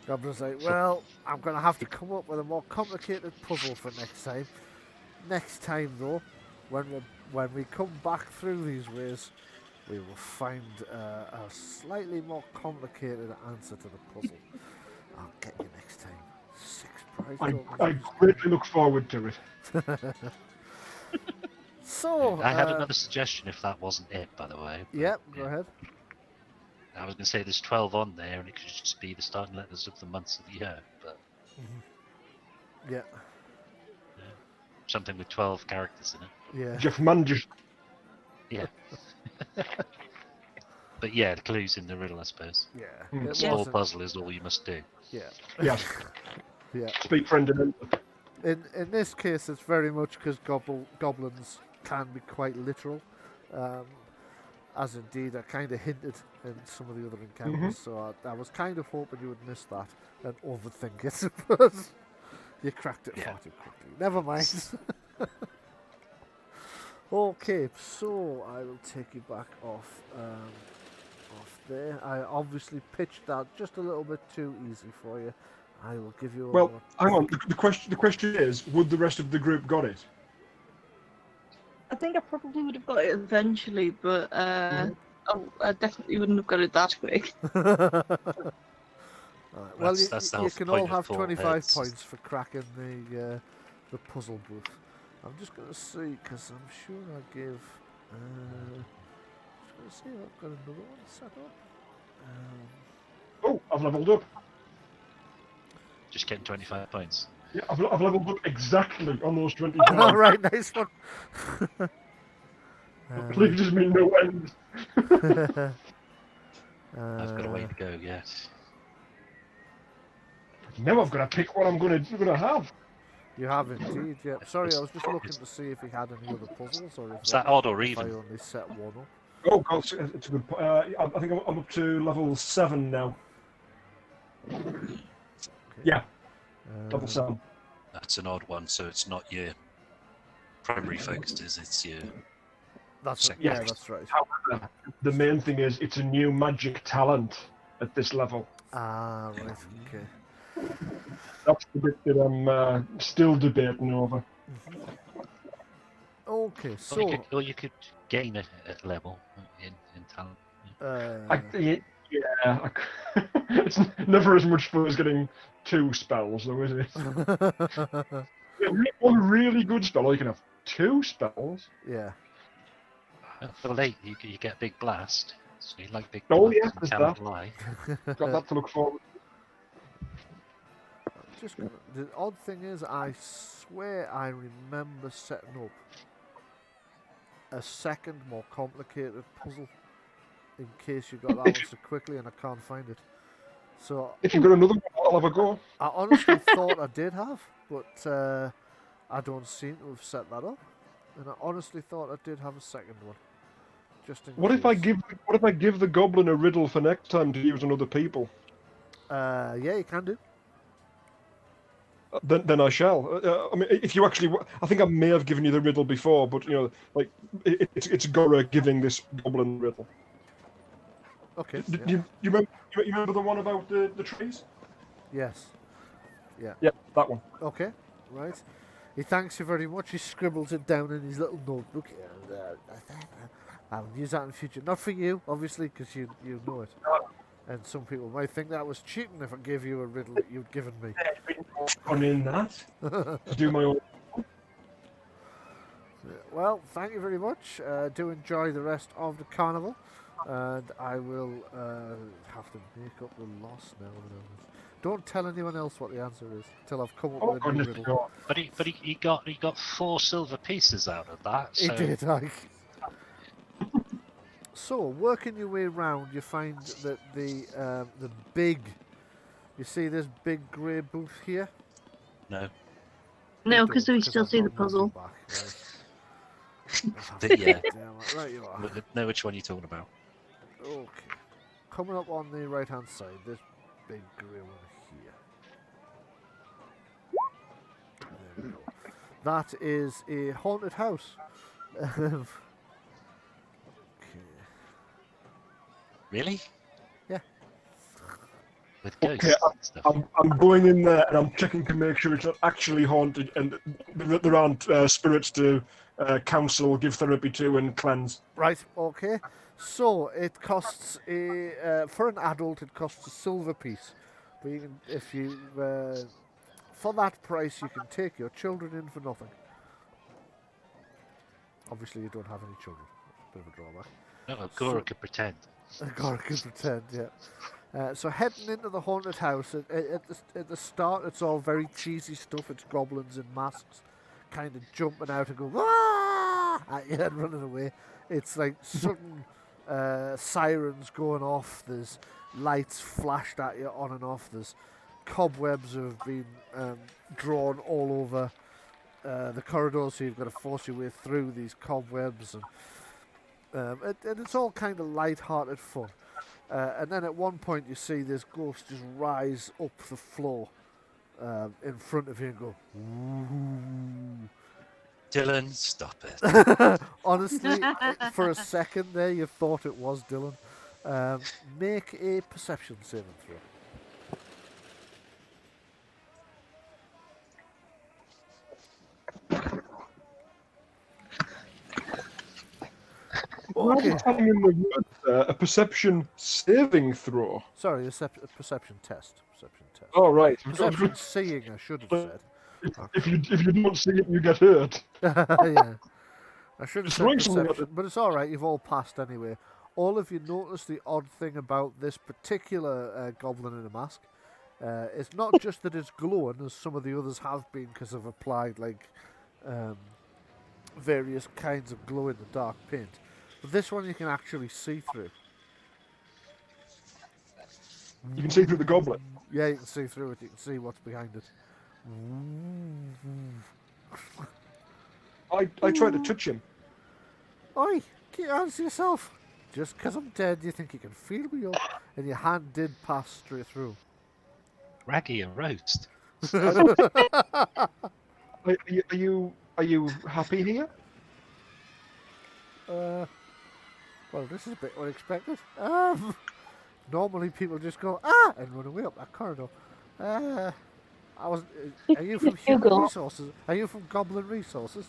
Goblin's like, well, I'm going to have to come up with a more complicated puzzle for next time. Next time, though, when we come back through these ways, we will find a slightly more complicated answer to the puzzle. I'll get you next time. 6 prize tokens. I greatly look forward to it. So, I had another suggestion if that wasn't it, by the way. but, Yep, go ahead. I was going to say there's 12 on there, and it could just be the starting letters of the months of the year, but Yeah, something with 12 characters in it. yeah. Jeff Manges. Yeah. But yeah, the clue's in the riddle, I suppose. Yeah. Hmm. It Small wasn't- puzzle is all you must do. Yeah. Yes. Yeah. Speak friend and In this case, it's very much because goblins can be quite literal, as indeed I kind of hinted in some of the other encounters. So I was kind of hoping you would miss that and overthink it, but you cracked it far too quickly. Never mind. Okay, so I will take you back off there. I obviously pitched that just a little bit too easy for you. I will give you a well, more... hang on. The question is, would the rest of the group got it? I think I probably would have got it eventually, but I definitely wouldn't have got it that quick. Alright, well, That's the you whole can point all of have full 25 heads. points for cracking the puzzle booth. I'm just going to see, because I'm sure I gave... just going to see if I've got another one set up. Oh, I've leveled up. Just getting 25 points. Yeah, I've leveled up exactly on those 20 All points. right, nice one. Leaves me no end. I've got a way to go yet. Now I've got to pick what I'm gonna have. You have indeed, yeah. Sorry, I was just looking to see if he had any other puzzles, or if Is that odd or if I even? only set one up. Oh God, it's a good. I think I'm up to level 7 now. Okay. Yeah, level 7. That's an odd one, so it's not your primary focus, it's your... That's Yeah. yeah, that's right. However, the main thing is it's a new magic talent at this level. Ah, right, okay. That's the bit that I'm still debating over. Okay, Or so you could gain a level in talent. It's never as much fun as getting 2 spells, though, is it? One really good spell, or you can have 2 spells. yeah. For late, you get Big Blast. So you like Big Oh, Blast yeah, and there's cannot that. lie. Got that to look forward. Just gonna, the odd thing is, I swear I remember setting up a second, more complicated puzzle in case you got that one so quickly, and I can't find it. So If you've got another one, I'll have a go. I honestly thought I did have, but I don't seem to have set that up. And I honestly thought I did have a second one, just in What case. if I give the goblin a riddle for next time to use on other people? Yeah, you can do. Then I shall. I mean, if you actually, I think I may have given you the riddle before, but you know, like it's Gora giving this goblin riddle. Okay. Do Yeah. you remember the one about the trees? Yes. Yeah. Yeah, that one. Okay. Right. He thanks you very much. He scribbles it down in his little notebook. I'll use that in the future. Not for you, obviously, because you know it. And some people might think that was cheating if I gave you a riddle that you'd given me. Fun in that. To do my own. Well, thank you very much. Do enjoy the rest of the carnival. And I will have to make up the loss now. Don't tell anyone else what the answer is until I've come up Oh with a new goodness, riddle. God. But he got 4 silver pieces out of that. He So did, like. So, working your way round, you find that the big, you see this big grey booth here? No. No, You because don't, we still I've see the got Monty puzzle. back, right. But yeah, Right you are. we know which one you're talking about. Okay. Coming up on the right hand side, this big grey one here. There we go. That is a haunted house. Okay. Really? Yeah. With ghosts Okay, and stuff. I'm going in there and I'm checking to make sure it's not actually haunted and that there aren't spirits to counsel, give therapy to, and cleanse. Right, okay. So it costs for an adult it costs a silver piece. But you can if you for that price you can take your children in for nothing. Obviously you don't have any children. That's a bit of a drawback. No, Gora So- could pretend. Agora can pretend, yeah. So heading into the haunted house, at the start it's all very cheesy stuff. It's goblins in masks, kind of jumping out and going "ah!" at you and running away. It's like sudden sirens going off. There's lights flashed at you on and off. There's cobwebs have been drawn all over the corridors, so you've got to force your way through these cobwebs and it's all kind of light-hearted fun. And then at one point you see this ghost just rise up the floor in front of you and go, "Ooh." Dylan, stop it. Honestly, for a second there you thought it was Dylan. Make a perception saving throw. Okay. Telling in the word a perception saving throw. Sorry, a perception test. Perception test. Oh right. Perception seeing, I should have said. If you don't see it, you get hurt. Yeah. I should have Just said write something perception, but it's all right. You've all passed anyway. All of you notice the odd thing about this particular goblin in a mask. It's not just that it's glowing, as some of the others have been, because I've applied like various kinds of glow in the dark paint. But this one you can actually see through. You can see through the goblet. Yeah, you can see through it. You can see what's behind it. I tried to touch him. Oi, keep your hands to yourself. Just 'cause I'm dead, you think you can feel me up? And your hand did pass straight through. Raggy and roast. Are you happy here? Well, this is a bit unexpected. Normally people just go, and run away up that corridor. I was. Are you from Human Google. Resources? Are you from Goblin Resources?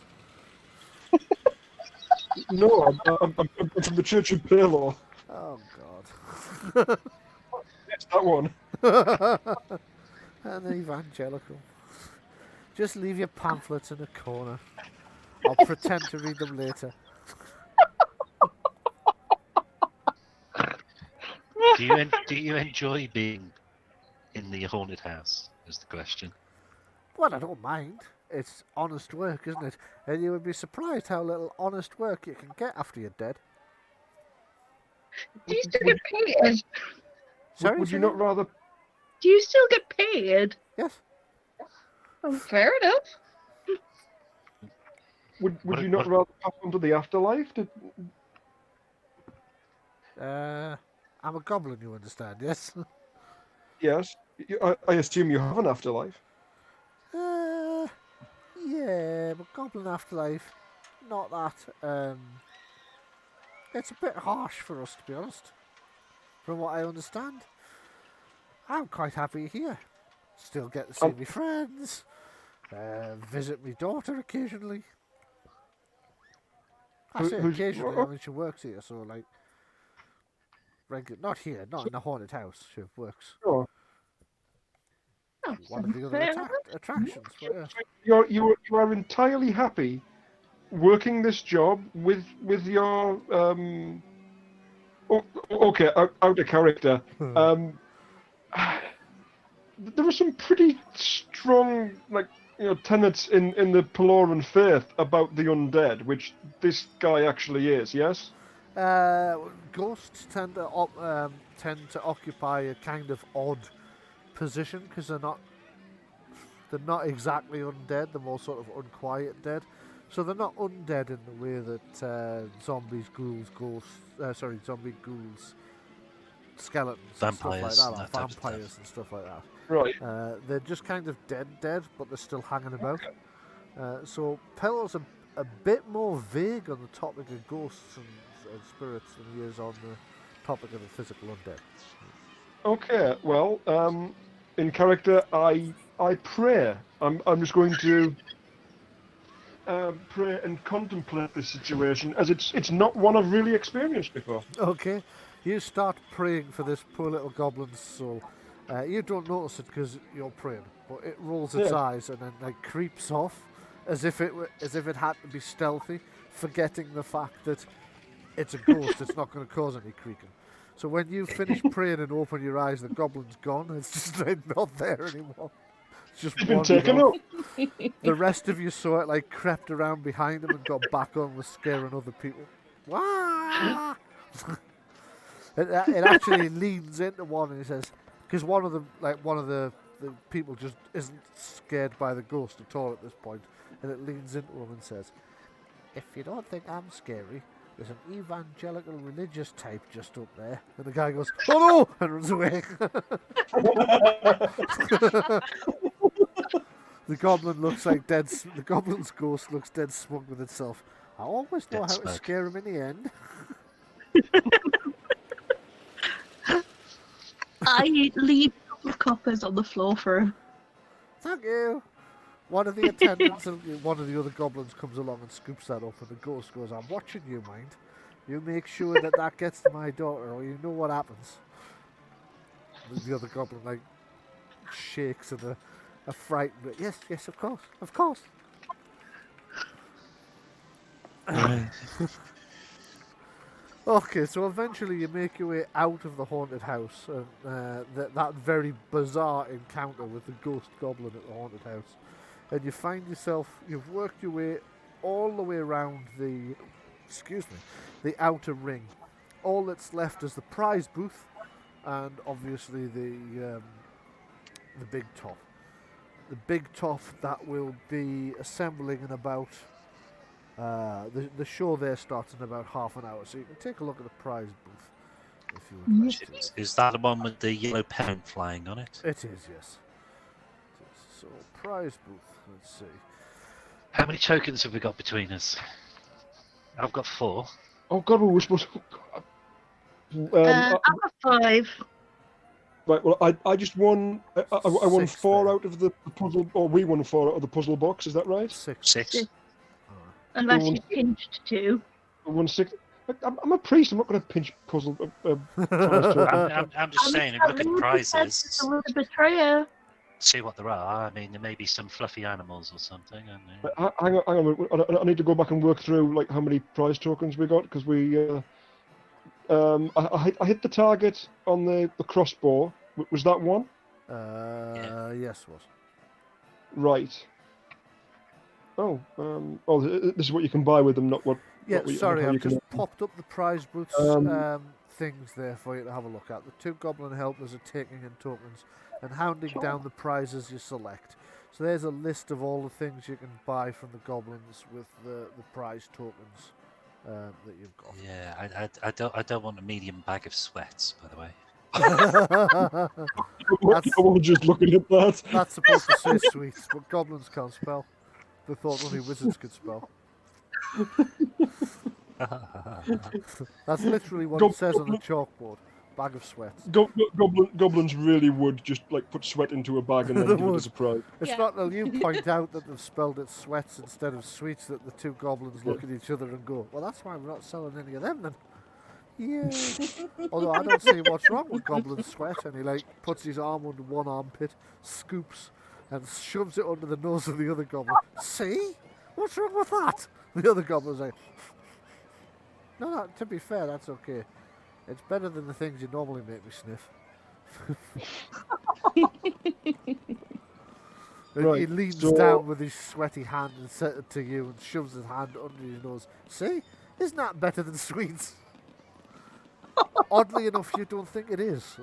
No, I'm from the Church of Palor. Oh, God. It's that one. And the evangelical. Just leave your pamphlets in a corner. I'll pretend to read them later. Do you enjoy being in the haunted house? Is the question. Well, I don't mind. It's honest work, isn't it? And you would be surprised how little honest work you can get after you're dead. Do you still get paid? Sorry, Would you say not again? rather? Do you still get paid? Yes. Oh, fair enough. Would What- you not what- rather pass on to the afterlife? I'm a goblin, you understand, yes? Yes. I assume you have an afterlife. Yeah, but Goblin Afterlife, not that. It's a bit harsh for us, to be honest. From what I understand, I'm quite happy here. Still get to see my friends, visit my daughter occasionally. I say Who's- occasionally, I mean she works here, so like, regular. Not here, not in the haunted house. She works Oh. Oh, one of the other fair enough. attractions. But, yeah. You are entirely happy working this job with your okay, out of character. There are some pretty strong tenets in the Peloran faith about the undead, which this guy actually is. Yes. Ghosts tend to occupy a kind of odd position because they're not They're not exactly undead. They're more sort of unquiet dead. So they're not undead in the way that zombies, ghouls, zombie ghouls, skeletons, Vampires and stuff and like that that, or type of vampires and stuff like that. Right. They're just kind of dead, but they're still hanging about. So Pello's a bit more vague on the topic of ghosts and spirits than he is on the topic of the physical undead. Okay. Well, in character, I pray. I'm just going to pray and contemplate this situation, as it's not one I've really experienced before. Okay, you start praying for this poor little goblin's soul. You don't notice it because you're praying, but it rolls its Yeah. eyes and then like creeps off, as if it had to be stealthy, forgetting the fact that it's a ghost. It's not going to cause any creaking. So when you finish praying and open your eyes, the goblin's gone. It's just like not there anymore. It's just It's been wandered taken off. up. The rest of you saw it like crept around behind him and got back on with scaring other people. Wah! It actually leans into one and he says, because one of the people just isn't scared by the ghost at all at this point, and it leans into him and says, "If you don't think I'm scary, there's an evangelical religious type just up there." And the guy goes, "Oh no!" and runs away. The goblin looks like dead. The goblin's ghost looks dead smug with itself. I always know Dead how to smug. scare him in the end. I leave a couple of coppers on the floor for him. Thank you. One of the attendants and one of the other goblins comes along and scoops that up, and the ghost goes, "I'm watching you, mind. You make sure that gets to my daughter, or you know what happens." The other goblin like shakes and a frightened bit. Yes, of course. Okay, so eventually you make your way out of the haunted house, and that very bizarre encounter with the ghost goblin at the haunted house, and you find yourself, you've worked your way all the way around the outer ring. All that's left is the prize booth, and obviously the big top. The big top that will be assembling in about. The show there starts in about half an hour, so you can take a look at the prize booth if you would like to. Is that the one with the yellow pen flying on it? It is, yes. It is. So, prize booth, let's see. How many tokens have we got between us? I've got 4. Oh God, we were supposed to. I've got 5. Right. Well, I just won. I won 6 4 there. out of the puzzle, or we won 4 out of the puzzle box. Is that right? 6. 6. Unless Well, you pinched 2. We won 6. I'm a priest. I'm not going to pinch puzzle. prize tokens. I'm just saying, if you look at the prizes, The betrayer. see what there are. I mean, there may be some fluffy animals or something. And, Hang on. I need to go back and work through like how many prize tokens we got, because we. I hit the target on the crossbow. Was that one? Yes, was. Right. Oh. This is what you can buy with them, not what. Yeah, what sorry, how I've you can- just popped up the prize booths things there for you to have a look at. The 2 goblin helpers are taking in tokens and hounding down the prizes you select. So there's a list of all the things you can buy from the goblins with the prize tokens that you've got. yeah, I don't want a medium bag of sweats, by the way. I was just looking at that. That's supposed to say sweets, but goblins can't spell. They thought only wizards could spell. That's literally what it says on the chalkboard. Bag of sweats. Goblins really would just like put sweat into a bag and then They give it would. as a prize. It's Yeah. not until you point out that they've spelled it sweats instead of sweets that the 2 goblins look at each other and go, "Well, that's why we're not selling any of them then." Yeah. Although I don't see what's wrong with goblin sweat, and he like puts his arm under one armpit, scoops, and shoves it under the nose of the other goblin. See? What's wrong with that? The other goblin's like, no, to be fair, that's okay. It's better than the things you normally make me sniff. And Right, he leans so- down with his sweaty hand and says it to you and shoves his hand under his nose. See? Isn't that better than sweets? Oddly enough, you don't think it is.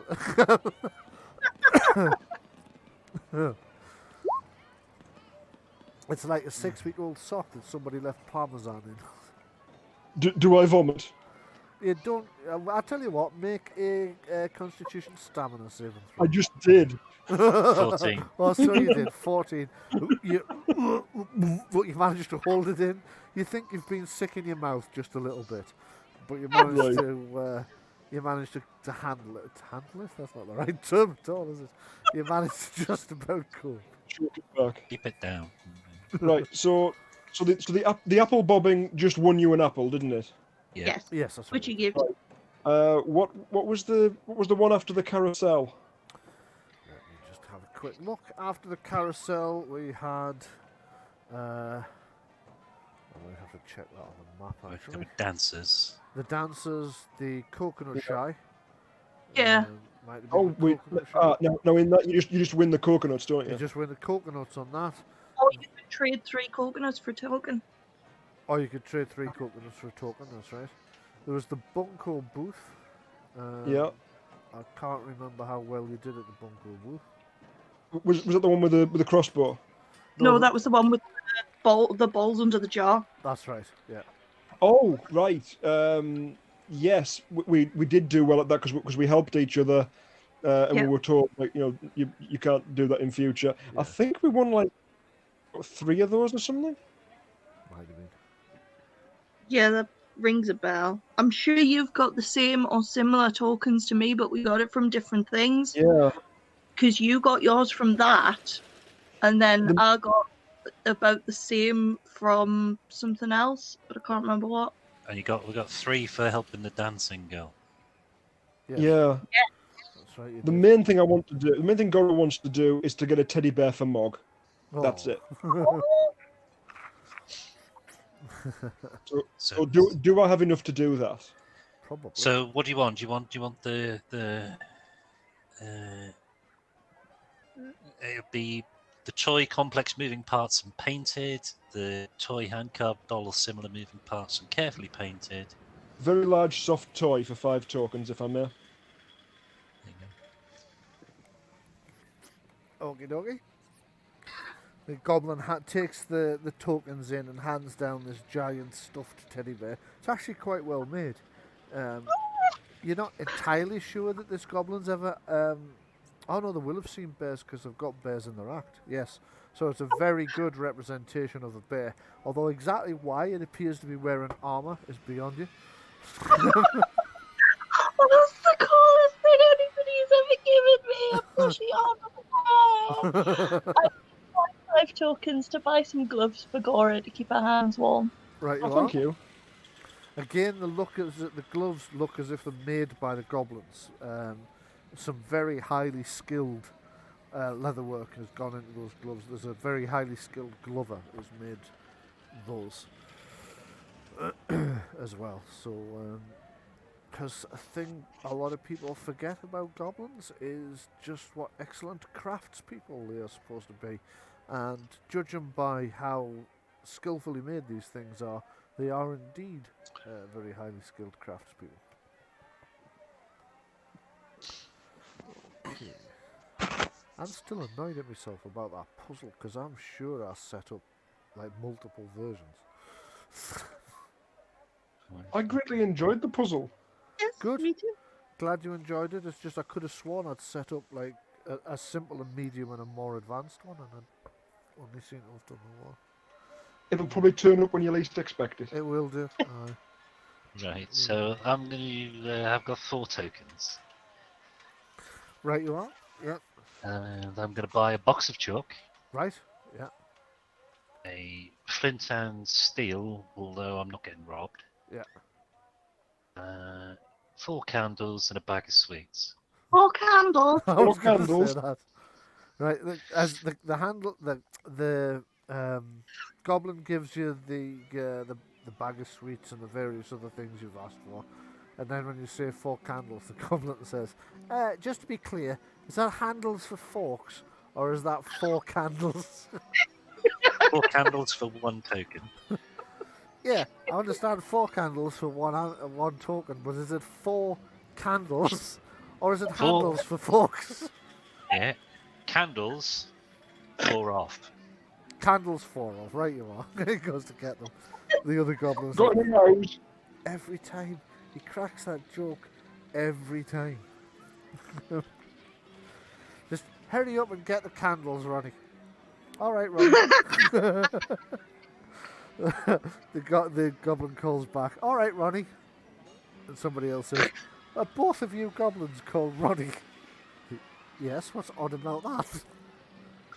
It's like a 6-week-old sock that somebody left parmesan in. Do I vomit? You don't. I tell you what. Make a Constitution stamina saving throw. I just did. 14. Well, so you did 14. But you managed to hold it in. You think you've been sick in your mouth just a little bit, but you managed Right. to. You managed to handle it. Handle it? That's not the right term at all, is it? You managed to just about cope. Choke it back. Keep it down. Right. So the apple bobbing just won you an apple, didn't it? Yeah. Yes. Yes, that's Which right. you give. What was the one after the carousel? Let me just have a quick look. After the carousel, we had. I might have to check that on the map There actually. were dancers. The dancers, the coconut shy. Yeah. Might have been Oh the wait, coconut shy. no. In that you just win the coconuts, don't You you? just win the coconuts on that. Oh, you could trade 3 coconuts for token. Or you could trade 3 coconuts for a token, that's right. There was the Bunko booth. Yeah. I can't remember how well you did at the Bunko booth. Was that the one with the crossbow? No, that was the one with the balls under the jar. That's right, yeah. Oh, right. Yes, we did do well at that because we helped each other, and Yeah. we were told like you can't do that in future. Yeah. I think we won like 3 of those or something. Might have been. Yeah, that rings a bell. I'm sure you've got the same or similar tokens to me, but we got it from different things. Yeah. Because you got yours from that, and then I got about the same from something else, but I can't remember what. And we got 3 for helping the dancing girl. Yes, Yeah. that's right. You The did. main thing the main thing Goro wants to do is to get a teddy bear for Mog. That's Oh. it. So, So do I have enough to do that? Probably. so what do you want? Do you want the it would be the toy complex moving parts and painted, the toy handcart doll similar moving parts and carefully painted. Very large soft toy for 5 tokens, if I may. There you go. Okie dokie. The goblin takes the tokens in and hands down this giant stuffed teddy bear. It's actually quite well made. You're not entirely sure that this goblin's ever... oh no, they will have seen bears because they've got bears in their act. Yes. So it's a very good representation of a bear. Although exactly why it appears to be wearing armour is beyond you. Oh, that's the coolest thing anybody's ever given me! A plushy armor. I 5 tokens to buy some gloves for Gora to keep her hands warm. Right, you Oh, are. thank you. Again, the gloves look as if they're made by the goblins. Some very highly skilled leather work has gone into those gloves. There's a very highly skilled glover who's made those as well. So, because a thing a lot of people forget about goblins is just what excellent craftspeople they are supposed to be. And judging by how skillfully made these things are, they are indeed very highly skilled craftspeople. Okay. I'm still annoyed at myself about that puzzle because I'm sure I set up like multiple versions. I greatly enjoyed the puzzle. Yes, Good. me too. Glad you enjoyed it. It's just I could have sworn I'd set up like a simple, a medium, and a more advanced one, and I only seem to have done the one. It'll probably turn up when you least expect it. It will do. Aye. Right, so I'm going to I've got 4 tokens. Right, you are. Yep. And I'm going to buy a box of chalk, Right. Yeah. a flint and steel, although I'm not getting robbed. Yeah. 4 candles and a bag of sweets. 4 candles. I was going to candles. say that. Right, as the handle the goblin gives you the bag of sweets and the various other things you've asked for, and then when you say 4 candles, the goblin says, "Just to be clear, is that handles for forks or is that 4 candles?" 4 candles for 1 token. Yeah, I understand 4 candles for one token, but is it 4 candles or is it 4. handles for forks? Yeah. Candles, 4 off. candles fall off. Right, you are. He goes to get them. The other goblins. Got any nose? Every time he cracks that joke, every time. Just hurry up and get the candles, Ronnie. All right, Ronnie. The goblin calls back. All right, Ronnie. And somebody else says, "Are both of you goblins called Ronnie?" Yes. What's odd about that?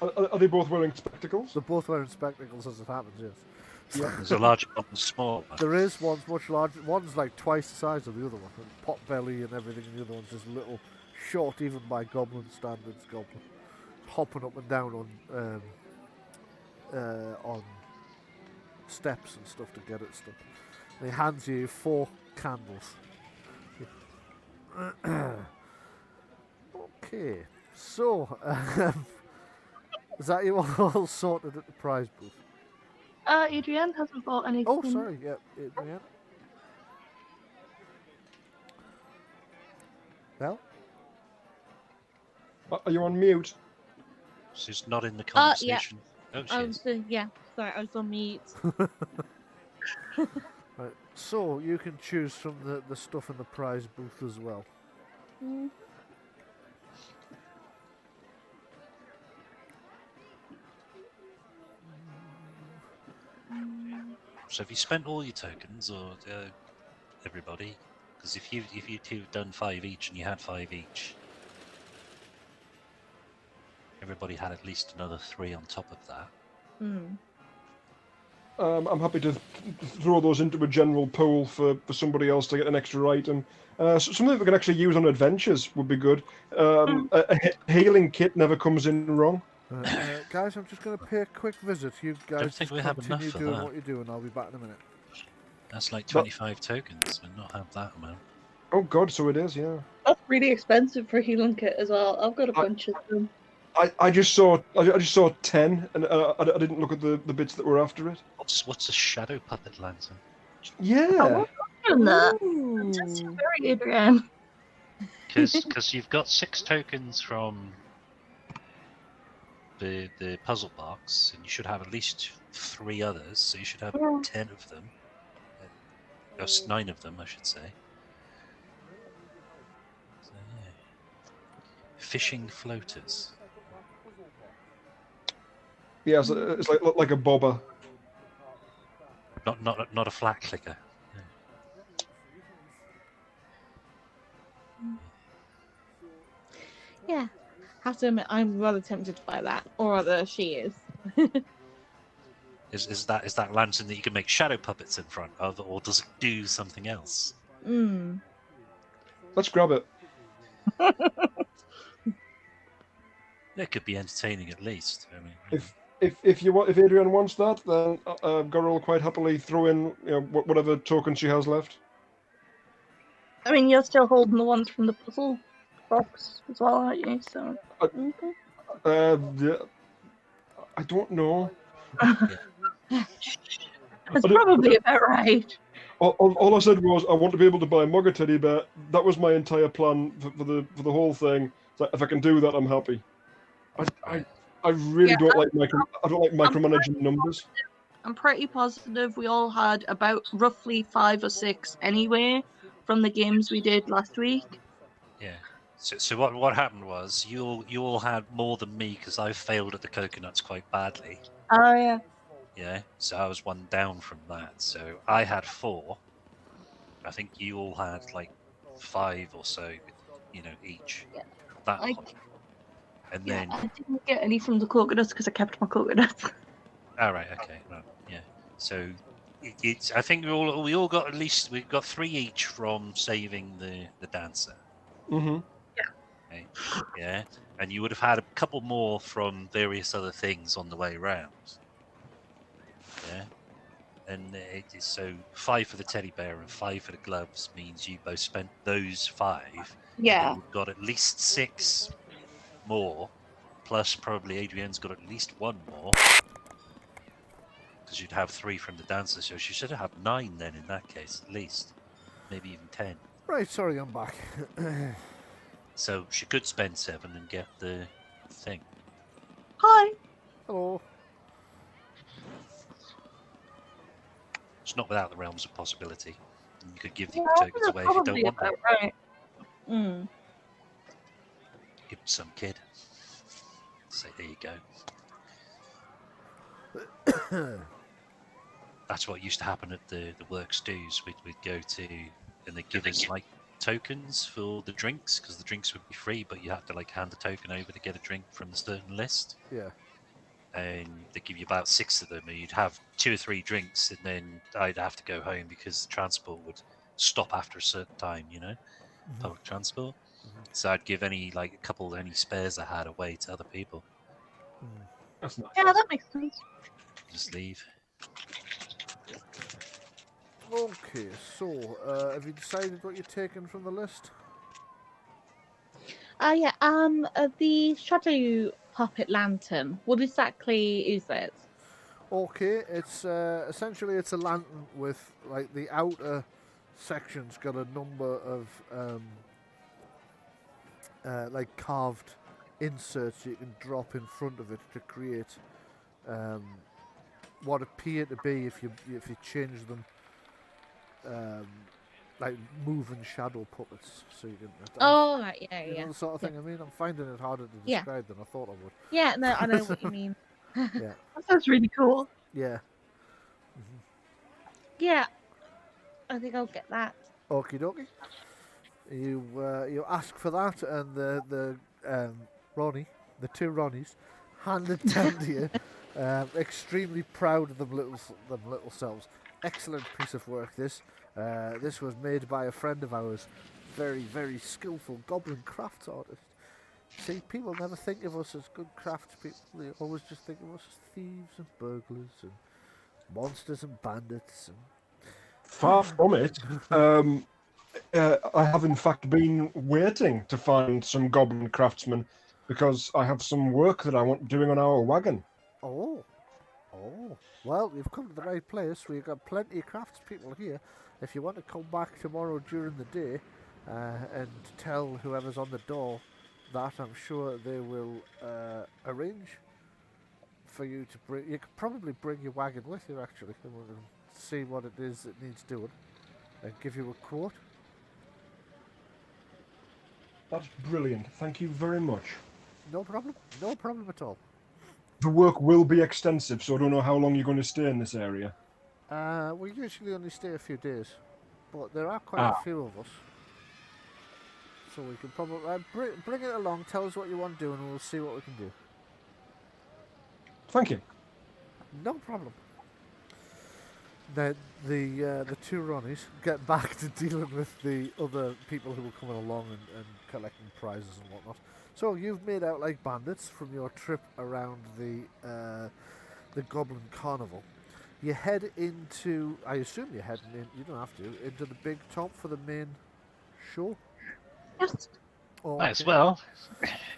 Are they both wearing spectacles? They're both wearing spectacles, as it happens. Yes. There's a large one and a small one. There is one's much larger. One's like twice the size of the other one, and pot belly and everything. And the other one's just little, short, even by goblin standards. Goblin, hopping up and down on steps and stuff to get at stuff. And he hands you 4 candles. Okay, so is that you all sorted at the prize booth? Adrienne hasn't bought anything. Oh, sorry, yeah, Adrienne. Well, Are you on mute? She's not in the Yeah. conversation. Oh, she is. Sorry, I was on mute. right, so you can choose from the stuff in the prize booth as well. Mm. So have you spent all your tokens, or everybody? Because if you two have done 5 each and you had 5 each, everybody had at least another 3 on top of that. Mm. I'm happy to throw those into a general pool for somebody else to get an extra item. Something that we can actually use on adventures would be good. A healing kit never comes in wrong. Guys, I'm just going to pay a quick visit. You guys Don't think just we have continue enough for doing that. what you're doing. I'll be back in a minute. That's like 25 tokens, and not have that amount. Oh God, so it is, yeah. That's really expensive for a healing kit as well. I've got a bunch of them. I just saw 10, and I didn't look at the bits that were after it. What's a shadow puppet lantern? Yeah. Doing that. Ooh. That's very Adrienne. Because you've got 6 tokens from the puzzle box, and you should have at least 3 others, so you should have 10 of them. Or 9 of them, I should say. So, yeah. Fishing floaters. Yeah, so it's like a bobber. Not a flat clicker. Yeah. Have to admit, I'm rather tempted to buy that, or rather, she is. Is that lantern that you can make shadow puppets in front of, or does it do something else? Mm. Let's grab it. It could be entertaining at least. I mean, If Adrienne wants that, then Goril will quite happily throw in whatever token she has left. I mean, you're still holding the ones from the puzzle box as well, aren't you? So. Yeah, I don't know. That's probably about right. All I said was I want to be able to buy a Mugger teddy bear. That was my entire plan for the whole thing. So if I can do that, I'm happy. I really don't like micromanaging numbers. I'm pretty positive we all had about roughly 5 or 6 anyway from the games we did last week. yeah. So what happened was you all had more than me because I failed at the coconuts quite badly. Oh yeah. Yeah. So I was 1 down from that. So I had 4. I think you all had like 5 or so, each. Yeah. At that point. And Yeah, then. I didn't get any from the coconuts because I kept my coconuts. All right. Okay. Well, yeah. So it's. I think we all got at least we got 3 each from saving the dancer. Mm-hmm. Okay. Yeah. And you would have had a couple more from various other things on the way around. Yeah. And it is so 5 for the teddy bear and 5 for the gloves means you both spent those 5. Yeah. You've got at least 6 more, plus probably Adrienne's got at least 1 more. Because you'd have 3 from the dancer, so she should have 9 then in that case, at least. Maybe even 10. Right, sorry, I'm back. So she could spend 7 and get the thing. Hi. Hello. It's not without the realms of possibility. And you could give the Yeah, I think tokens that's away if you don't probably want them. about right. Mm. Give them some kid. Say, there you go. That's what used to happen at the works dues. We'd go to, and they'd give us like tokens for the drinks, because the drinks would be free, but you had to like hand a token over to get a drink from the certain list. Yeah. And they'd give you about 6 of them, and you'd have 2 or 3 drinks, and then I'd have to go home because the transport would stop after a certain time, public transport. So I'd give any spares I had away to other people. That's nice. Yeah, that makes sense. Just leave. Okay, so have you decided what you're taking from the list? Yeah. The shadow puppet lantern. What exactly is it? Okay, it's essentially it's a lantern with like the outer section's got a number of like carved inserts you can drop in front of it to create what appear to be, if you change them, like moving shadow puppets. So you can. Oh, right, yeah, You yeah. know the sort of thing I mean. I'm finding it harder to Yeah. describe than I thought I would. Yeah, no, I know what you mean. Yeah, That sounds really cool. yeah. Yeah, I think I'll get that. Okie dokie. You ask for that, and the Ronnie, the 2 Ronnies, hand it down to you. Extremely proud of them little selves. Excellent piece of work. This was made by a friend of ours, very very skillful goblin crafts artist. See, people never think of us as good crafts people. They always just think of us as thieves and burglars and monsters and bandits. And Far from it. I have in fact been waiting to find some goblin craftsmen because I have some work that I want doing on our wagon. oh, well, you've come to the right place. We've got plenty of craftspeople here. If you want to come back tomorrow during the day and tell whoever's on the door that, I'm sure they will arrange for you to bring. You could probably bring your wagon with you, actually, and we'll see what it is that needs doing and give you a quote. That's brilliant. Thank you very much. No problem at all. The work will be extensive, so I don't know how long you're going to stay in this area. We usually only stay a few days, but there are quite a few of us. So we can probably bring it along, tell us what you want to do, and we'll see what we can do. Thank you. No problem. Then the 2 Ronnies get back to dealing with the other people who were coming along and collecting prizes and whatnot. So you've made out like bandits from your trip around the Goblin Carnival. You head into, I assume you're heading in, you don't have to, into the big top for the main show? Yes. Oh, Might as well.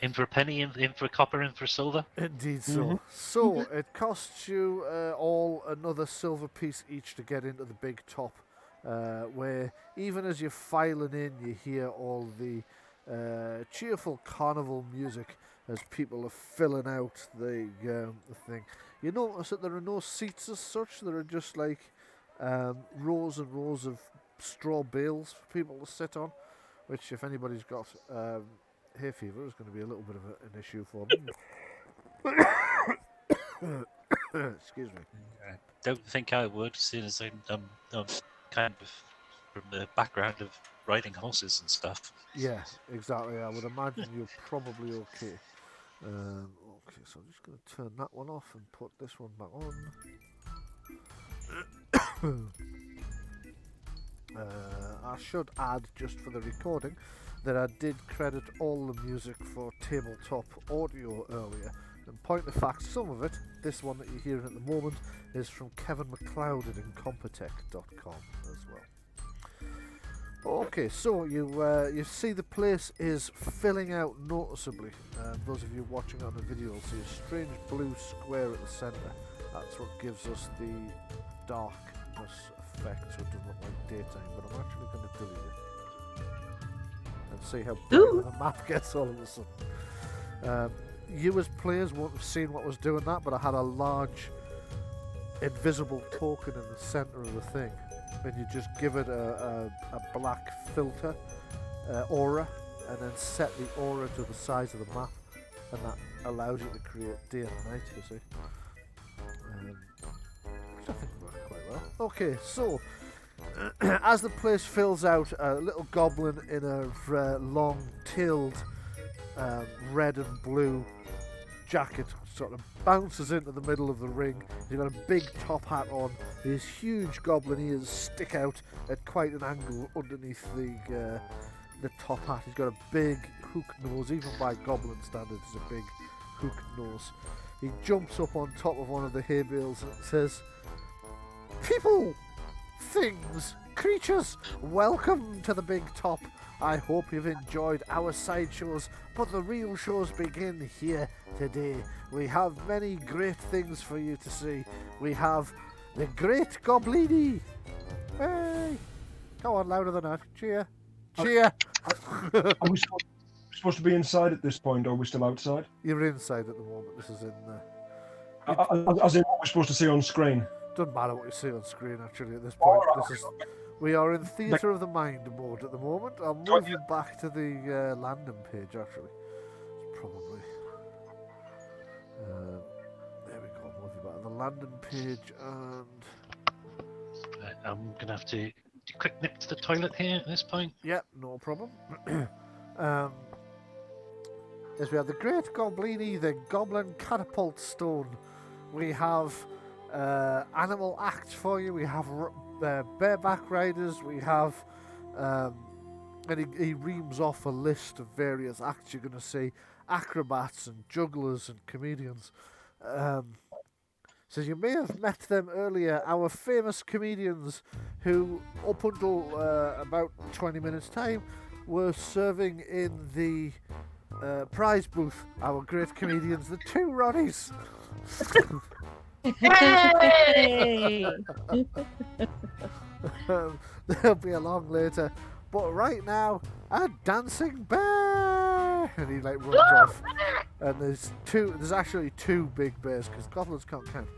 In for a penny, in for a copper, in for a silver. Indeed so. So it costs you all another silver piece each to get into the big top, where even as you're filing in, you hear all the cheerful carnival music as people are filling out the thing. You notice that there are no seats as such. There are just like rows and rows of straw bales for people to sit on, which, if anybody's got hay fever, is going to be a little bit of an issue for them. Excuse me. I don't think I would, seeing as I'm kind of from the background of riding horses and stuff. Yeah, exactly. I would imagine you're probably okay. Okay, so I'm just going to turn that one off and put this one back on. I should add, just for the recording, that I did credit all the music for tabletop audio earlier. And point of fact, some of it, this one that you're hearing at the moment, is from Kevin MacLeod at incompetech.com as well. Okay, so you see the place is filling out noticeably. Those of you watching on the video will see a strange blue square at the centre. That's what gives us the darkness effect, so it doesn't look like daytime. But I'm actually going to delete it and see how bright the map gets all of a sudden. You as players won't have seen what was doing that, but I had a large invisible token in the center of the thing, and you just give it a black filter aura, and then set the aura to the size of the map, and that allows you to create day and night, you see. Which I think worked quite well. Okay, so as the place fills out, a little goblin in a long-tailed red and blue jacket sort of bounces into the middle of the ring. He's got a big top hat on. His huge goblin ears stick out at quite an angle underneath the top hat. He's got a big hook nose, even by goblin standards, it's a big hook nose. He jumps up on top of one of the hay bales and says, "People, things, creatures, welcome to the big top. I hope you've enjoyed our sideshows, but the real shows begin here today. We have many great things for you to see. We have the Great Goblini. Hey! Go on, louder than that. Cheer. Cheer! Are we supposed to be inside at this point, or are we still outside? You're inside at the moment. This is in... As in what we're supposed to see on screen? Doesn't matter what you see on screen, actually, at this point. We are in theatre of the mind mode at the moment. I'll move you back to the landing page, actually. It's probably... there we go, I'll move you back to the landing page, and... I'm going to have to do a quick nip to the toilet here at this point. Yeah, no problem. Yes, we have the Great Goblini, the Goblin Catapult Stone. We have animal acts for you. We have bareback riders. We have... and he reams off a list of various acts you're going to see. Acrobats and jugglers and comedians. Says you may have met them earlier, our famous comedians who, up until about 20 minutes time, were serving in the prize booth. Our great comedians, the two Ronnies. Hey! They'll be along later. But right now, a dancing bear! And he like runs off. And there's actually two big bears, because goblins can't count.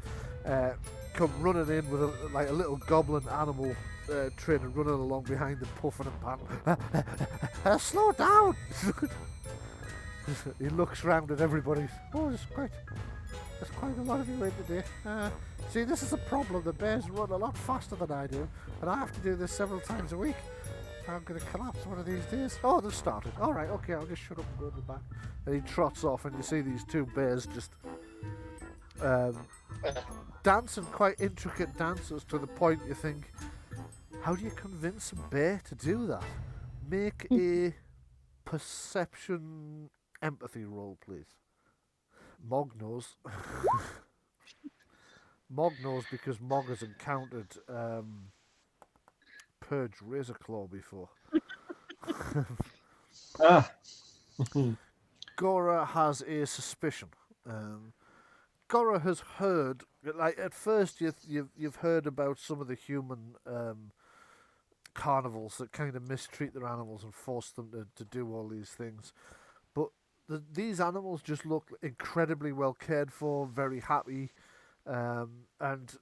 Come running in with a little goblin animal trainer running along behind them, puffing and panting. Slow down! He looks round at everybody. Oh, there's quite a lot of you in today. See, this is a problem. The bears run a lot faster than I do, and I have to do this several times a week. I'm going to collapse one of these days. Oh, they've started. All right, okay, I'll just shut up and go to the back. And he trots off, and you see these two bears just dancing quite intricate dances to the point you think, how do you convince a bear to do that? Make a perception empathy roll, please. Mog knows. Mog knows because Mog has encountered Purge Razorclaw before. Gora has a suspicion. Gora has heard, like at first you've heard about some of the human carnivals that kind of mistreat their animals and force them to do all these things. But these animals just look incredibly well cared for, very happy, and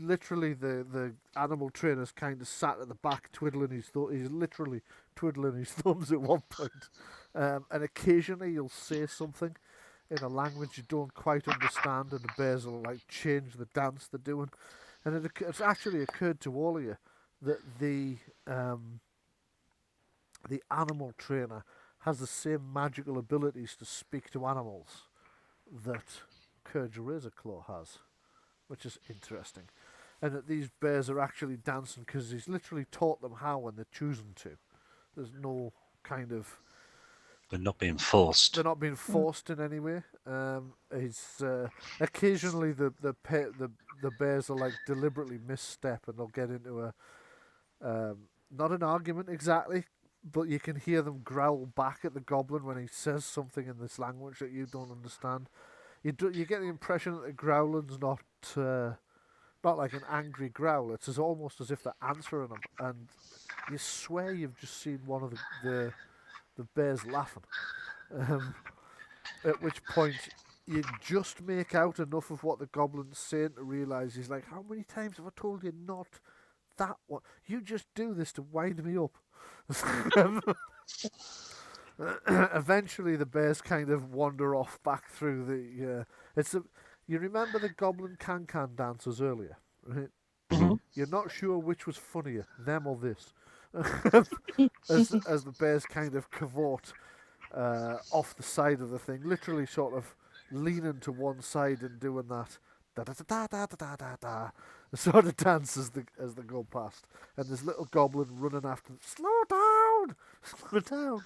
literally the animal trainer's kind of sat at the back twiddling his he's literally twiddling his thumbs at one point. And occasionally you'll say something in a language you don't quite understand, and the bears will like change the dance they're doing. And it's actually occurred to all of you that the animal trainer has the same magical abilities to speak to animals that Kurge Razorclaw has, which is interesting. And that these bears are actually dancing because he's literally taught them how when they're choosing to. There's no kind of... They're not being forced. They're not being forced in any way. Occasionally the bears will like deliberately misstep and they'll get into a not an argument exactly, but you can hear them growl back at the goblin when he says something in this language that you don't understand. You get the impression that the growling's not like an angry growl. It's almost as if they're answering them, and you swear you've just seen one of the bears laughing. At which point you just make out enough of what the goblin's saying to realise he's like, how many times have I told you not that one? You just do this to wind me up. Eventually, the bears kind of wander off back through the. You remember the Goblin Can dancers earlier, right? Mhm. You're not sure which was funnier, them or this, as the bears kind of cavort off the side of the thing, literally sort of leaning to one side and doing that da da da da da da da da sort of dance as they go past, and this little goblin running after them, slow down, slow down.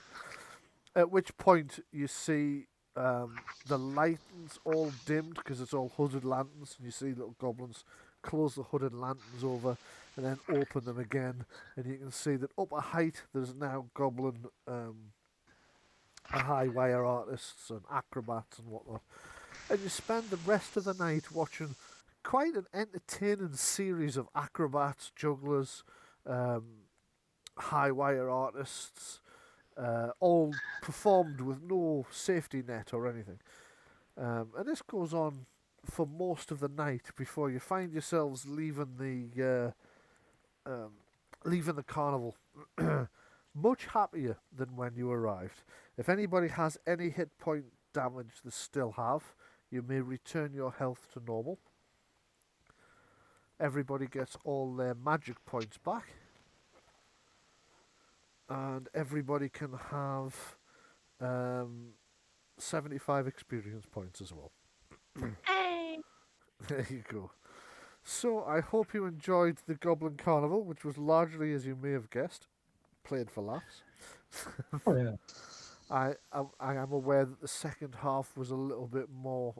At which point you see the lights all dimmed because it's all hooded lanterns, and you see little goblins close the hooded lanterns over and then open them again, and you can see that up a height there's now goblin high wire artists and acrobats and whatnot, and you spend the rest of the night watching quite an entertaining series of acrobats, jugglers, high wire artists, all performed with no safety net or anything. And this goes on for most of the night before you find yourselves leaving the carnival much happier than when you arrived. If anybody has any hit point damage they still have, you may return your health to normal. Everybody gets all their magic points back. And everybody can have 75 experience points as well. Hey. There you go. So I hope you enjoyed the Goblin Carnival, which was largely, as you may have guessed, played for laughs. Oh, yeah. I am aware that the second half was a little bit more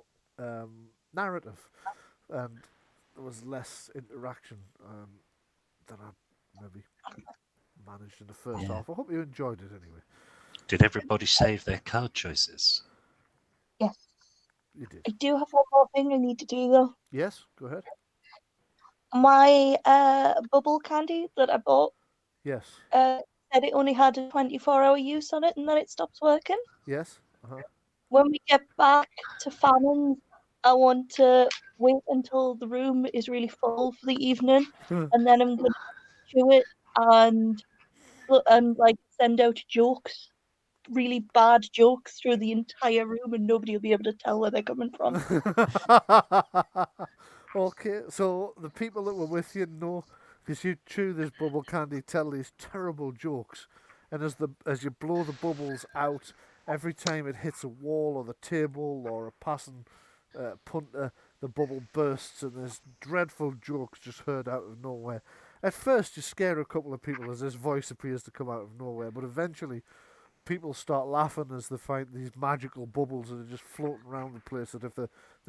narrative, and there was less interaction than I maybe managed in the first Yeah. half. I hope you enjoyed it anyway. Did everybody save their card choices? Yes. You did. I do have one more thing I need to do though. Yes, go ahead. My bubble candy that I bought Yes. said it only had a 24-hour use on it and then it stops working. Yes. Uh-huh. When we get back to Fallon's, I want to wait until the room is really full for the evening, and then I'm going to chew it and like send out jokes, really bad jokes through the entire room, and nobody will be able to tell where they're coming from. Okay, so the people that were with you know, because you chew this bubble candy, tell these terrible jokes, and as you blow the bubbles out, every time it hits a wall or the table or a passing punter, the bubble bursts, and there's dreadful jokes just heard out of nowhere. At first, you scare a couple of people as this voice appears to come out of nowhere, but eventually people start laughing as they find these magical bubbles that are just floating around the place, that if they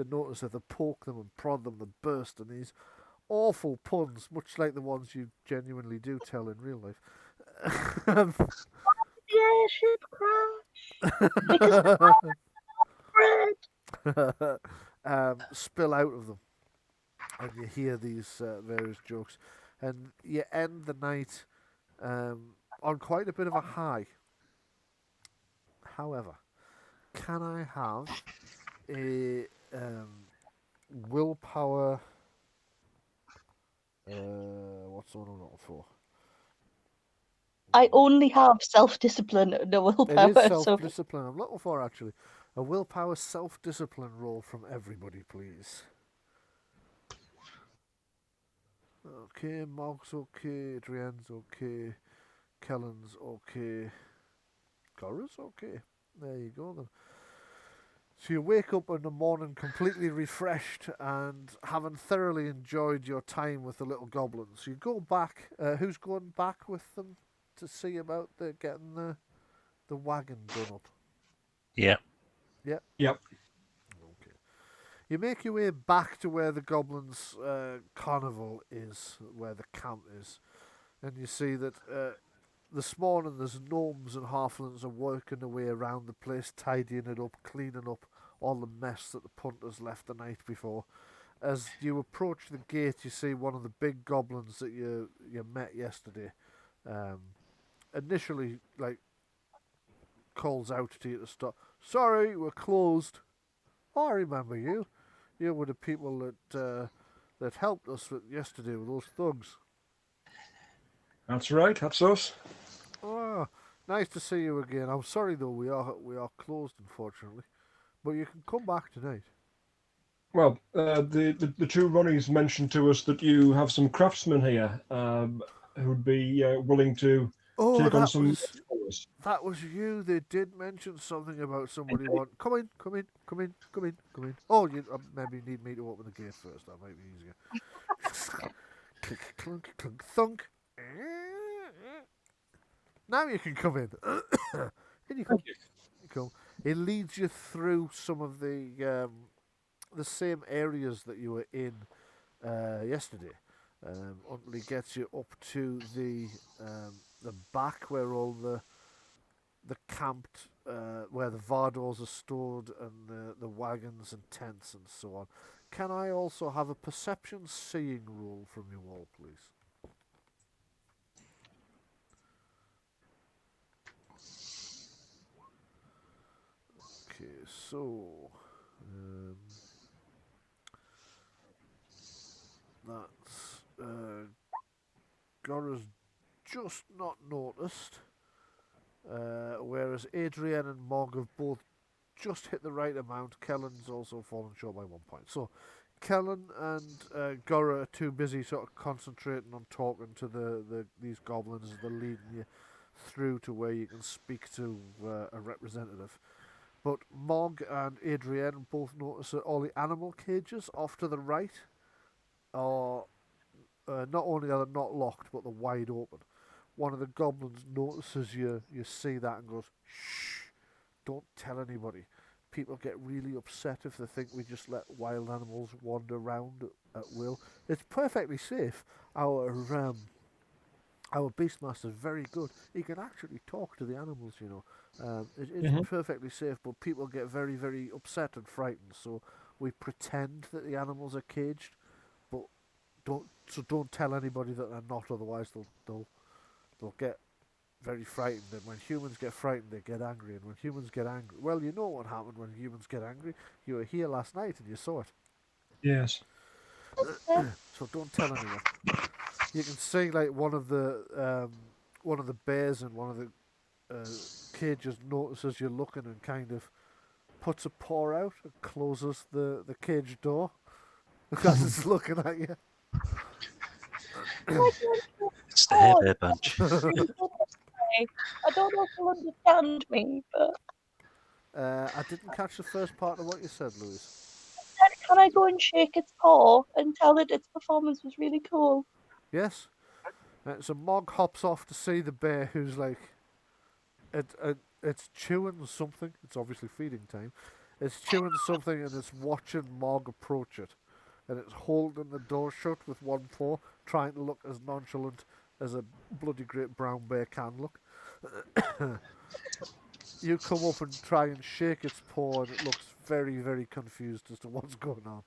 notice that they poke them and prod them, they burst, and these awful puns, much like the ones you genuinely do tell in real life. Yeah, ship crash. Because bread. Spill out of them, and you hear these various jokes, and you end the night on quite a bit of a high. However, can I have a willpower? What's the one I'm looking for? I only have self-discipline, no It willpower. is So self-discipline. I'm looking for actually a willpower self-discipline roll from everybody, please. Okay, Mog's okay, Adrienne's okay, Kellen's okay, Gora's okay. There you go then. So you wake up in the morning completely refreshed and having thoroughly enjoyed your time with the little goblins. You go back. Who's going back with them to see about getting the wagon done up? Yeah. Yeah. Yep. Okay. You make your way back to where the goblins' carnival is, where the camp is, and you see that this morning there's gnomes and halflings are working their way around the place, tidying it up, cleaning up all the mess that the punters left the night before. As you approach the gate, you see one of the big goblins that you met yesterday. Initially, like, calls out to you to stop. Sorry, we're closed. Oh, I remember you. You were the people that helped us yesterday with those thugs. That's right. That's us. Oh, nice to see you again. I'm sorry though, we are closed unfortunately, but you can come back tonight. Well, the two Ronnies mentioned to us that you have some craftsmen here who'd be willing to Oh, take on that some was work for us. that was you. They did mention something about somebody want. Come in, come in, come in, come in, come in. Oh, you maybe need me to open the gate first. That might be easier. Click, clunk, clunk, thunk. Now you can come in. In you come. Thank you. You come. It leads you through some of the same areas that you were in yesterday. Until he gets you up to the back where all the camped where the Vardos are stored and the wagons and tents and so on. Can I also have a perception seeing roll from you all, please? Okay, so that's Gora's just not noticed, whereas Adrienne and Mog have both just hit the right amount. Kellen's also fallen short by 1 point. So Kellen and Gora are too busy sort of concentrating on talking to these goblins as they're leading you through to where you can speak to a representative. But Mog and Adrienne both notice that all the animal cages off to the right are not only are they not locked, but they're wide open. One of the goblins notices you see that and goes, "Shh! Don't tell anybody." People get really upset if they think we just let wild animals wander around at will. It's perfectly safe. Our beastmaster's very good. He can actually talk to the animals, you know. It's perfectly safe, but people get very, very upset and frightened. So we pretend that the animals are caged, but don't tell anybody that they're not. Otherwise, they'll get very frightened. And when humans get frightened, they get angry. And when humans get angry, well, you know what happened when humans get angry. You were here last night and you saw it. Yes. So don't tell anyone. You can see like one of the bears in one of the cages notices you're looking and kind of puts a paw out and closes the cage door because it's looking at you. It's the Hair Bear Bunch. I don't know if you'll understand me, but I didn't catch the first part of what you said, Louise. can I go and shake its paw and tell it its performance was really cool? Yes. So Mog hops off to see the bear, who's like, it's chewing something. It's obviously feeding time. It's chewing something and it's watching Mog approach it, and it's holding the door shut with one paw, trying to look as nonchalant as a bloody great brown bear can look. You come up and try and shake its paw, and it looks very, very confused as to what's going on.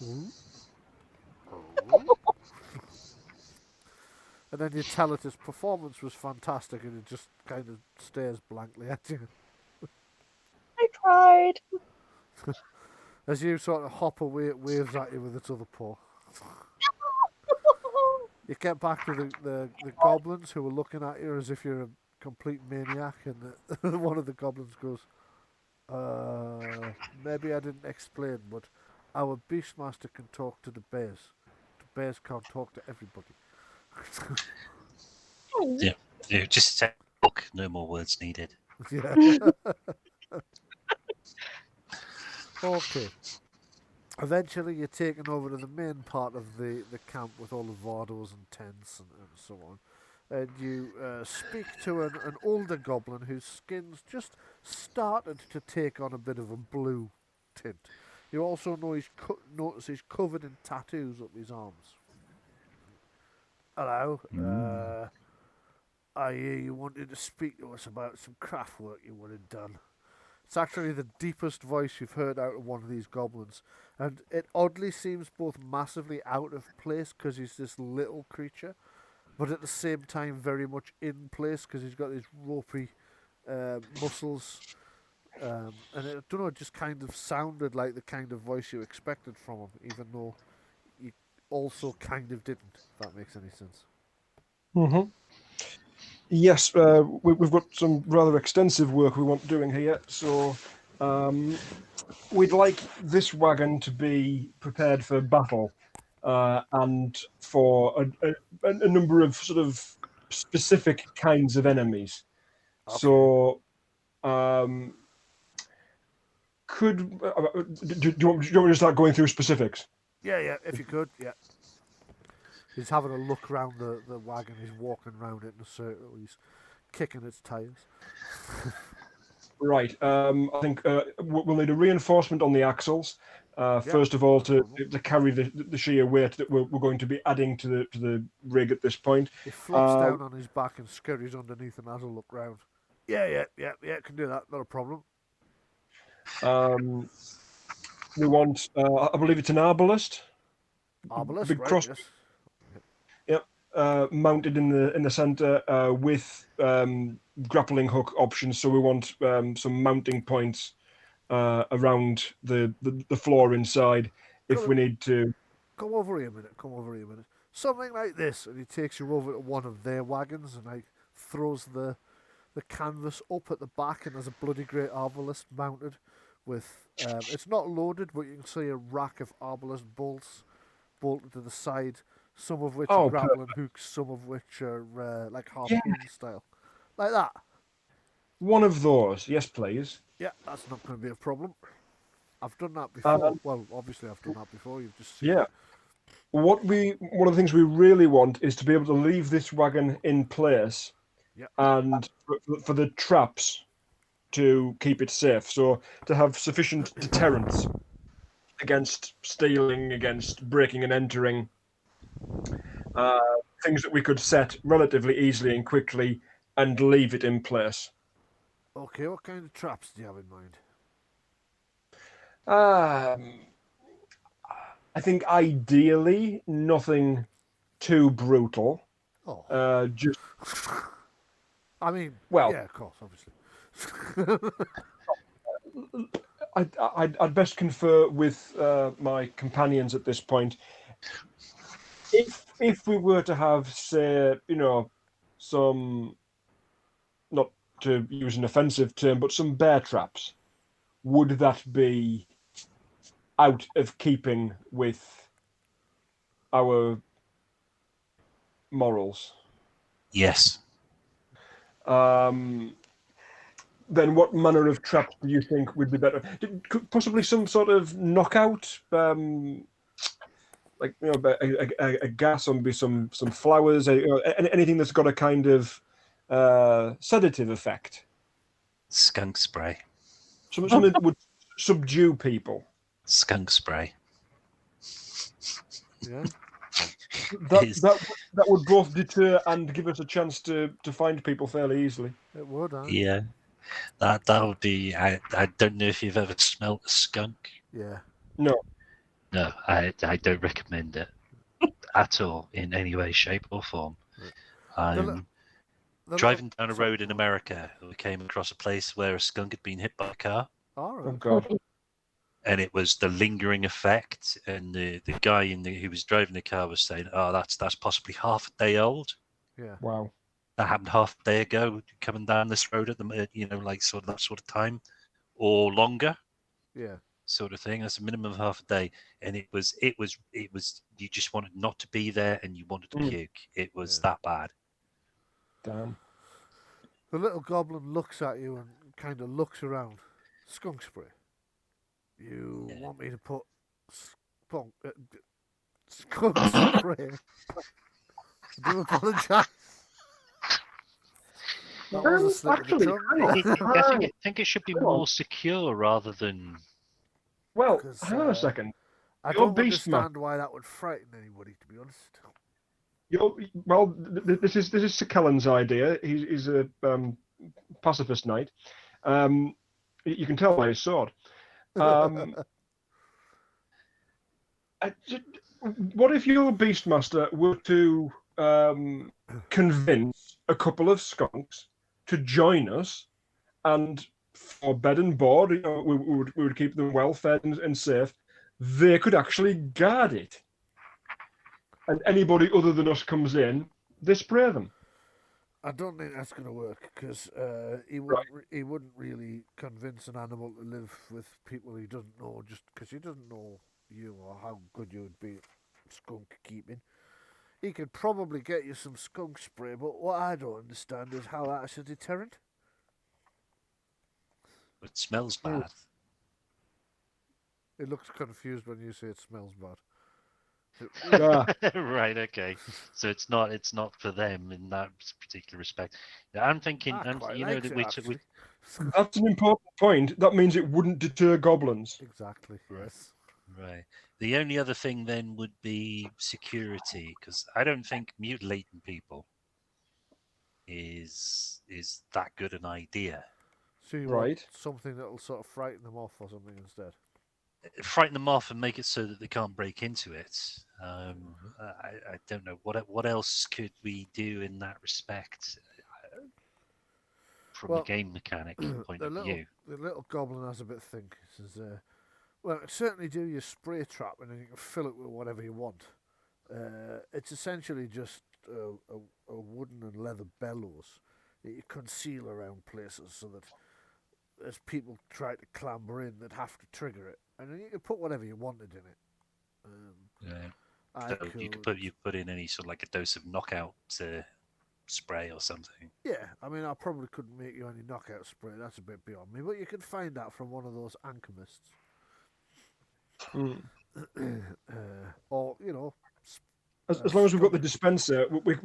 Ooh. Oh. And then you tell it its performance was fantastic, and it just kind of stares blankly at you. I tried. As you sort of hop away, it waves at you with its other paw. You get back to the goblins who are looking at you as if you're a complete maniac, and one of the goblins goes, maybe I didn't explain, but our beastmaster can talk to the bears. The bears can't talk to everybody. Yeah, just say, look, no more words needed. Yeah. Okay. Eventually, you're taken over to the main part of the camp with all the Vardos and tents and so on. And you speak to an older goblin whose skin's just started to take on a bit of a blue tint. You also know notice he's covered in tattoos up his arms. Hello. I hear you wanted to speak to us about some craft work you would have done. It's actually the deepest voice you've heard out of one of these goblins, and it oddly seems both massively out of place because he's this little creature, but at the same time very much in place because he's got these ropey muscles And I don't know, it just kind of sounded like the kind of voice you expected from him, even though you also kind of didn't. If that makes any sense. Mm-hmm. Yes, we've got some rather extensive work we want doing here, so we'd like this wagon to be prepared for battle and for a number of sort of specific kinds of enemies. Okay. So, do you want me to start going through specifics? Yeah, if you could, yeah. He's having a look round the wagon. He's walking around it in a circle. He's kicking its tires. Right. I think we'll need a reinforcement on the axles. First of all, to carry the sheer weight that we're going to be adding to the rig at this point. He flops down on his back and scurries underneath and has a look round. Yeah, can do that. Not a problem. We want, I believe it's an arbalest. Arbalest, big right? cross. Yes. Yep. Mounted in the center with grappling hook options. So we want some mounting points around the floor inside if we need to. Come over here a minute. Something like this, and he takes you over to one of their wagons and like throws the canvas up at the back, and there's a bloody great arbalest mounted with. It's not loaded, but you can see a rack of arbalest bolts bolted to the side. Some of which are grappling hooks, some of which are like harpoon style, like that. One of those, yes, please. Yeah, that's not going to be a problem. I've done that before. Well, obviously I've done that before. You've just seen. Yeah. One of the things we really want is to be able to leave this wagon in place, and for the traps to keep it safe. So to have sufficient deterrence against stealing, against breaking and entering, things that we could set relatively easily and quickly and leave it in place. Okay, what kind of traps do you have in mind? I think ideally nothing too brutal. Just. I mean, well, yeah, of course, obviously. I'd best confer with my companions at this point. If we were to have, say, some, not to use an offensive term, but some bear traps, would that be out of keeping with our morals? Yes. Then what manner of traps do you think would be better? Possibly some sort of knockout, like a gas, or maybe some flowers, anything that's got a kind of sedative effect. Skunk spray. Something that would subdue people. Skunk spray. Yeah. That would both deter and give us a chance to find people fairly easily. It would, huh? Yeah. That would be. I don't know if you've ever smelt a skunk. Yeah. No, I don't recommend it at all in any way, shape, or form. Driving down a road in America, we came across a place where a skunk had been hit by a car. All right. oh God. And it was the lingering effect. And the guy who was driving the car was saying, "Oh, that's possibly half a day old." Yeah. Wow. That happened half a day ago, coming down this road at the like sort of that sort of time, or longer. Yeah. Sort of thing. That's a minimum of half a day, and it was. You just wanted not to be there, and you wanted to puke. It was that bad. Damn. The little goblin looks at you and kind of looks around. Skunk spray. You want me to put skunk spray? I do apologise. That was a slip of the tongue. I think it should be more secure rather than. Well, hang on a second. I don't understand why that would frighten anybody, to be honest. This is Sir Kellen's idea. He's a pacifist knight. You can tell by his sword. What if your Beastmaster were to convince a couple of skunks to join us and for bed and board. We would keep them well fed and safe. They could actually guard it, and anybody other than us comes in, they spray them. I don't think that's going to work because he wouldn't really convince an animal to live with people he doesn't know just because he doesn't know you or how good you would be at skunk keeping. He could probably get you some skunk spray, but what I don't understand is how that's a deterrent. It smells bad. It looks confused when you say it smells bad. Right, okay. So it's not for them in that particular respect. I'm thinking, I and quite you know likes that it, we actually. That's an important point. That means it wouldn't deter goblins. Exactly, yes. right. The only other thing then would be security, because I don't think mutilating people is that good an idea. So you want Right. something that'll sort of frighten them off or something instead. Frighten them off and make it so that they can't break into it. I don't know what else could we do in that respect from a game mechanic point of view. The little goblin has a bit of think. He says, well, certainly do your spray trap and then you can fill it with whatever you want. It's essentially just a wooden and leather bellows that you conceal around places so that as people try to clamber in, they'd have to trigger it. And then you can put whatever you wanted in it. Yeah. So you could put in any sort of like a dose of knockout spray or something. Yeah, I mean, I probably couldn't make you any knockout spray. That's a bit beyond me. But you can find that from one of those alchemists. Or, you know... As long as we've got the dispenser, we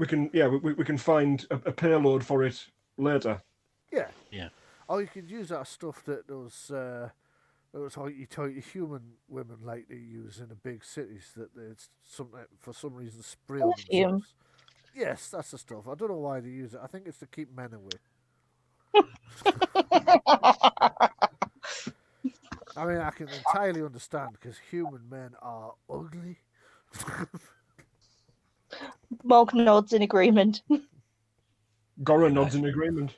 can find a payload for it later. Yeah. Yeah. Or you could use that stuff that those hoity-toity human women like to use in the big cities that they for some reason spray on themselves. Yes, that's the stuff. I don't know why they use it. I think it's to keep men away. I mean, I can entirely understand because human men are ugly. Mog nods in agreement. Gora nods in agreement.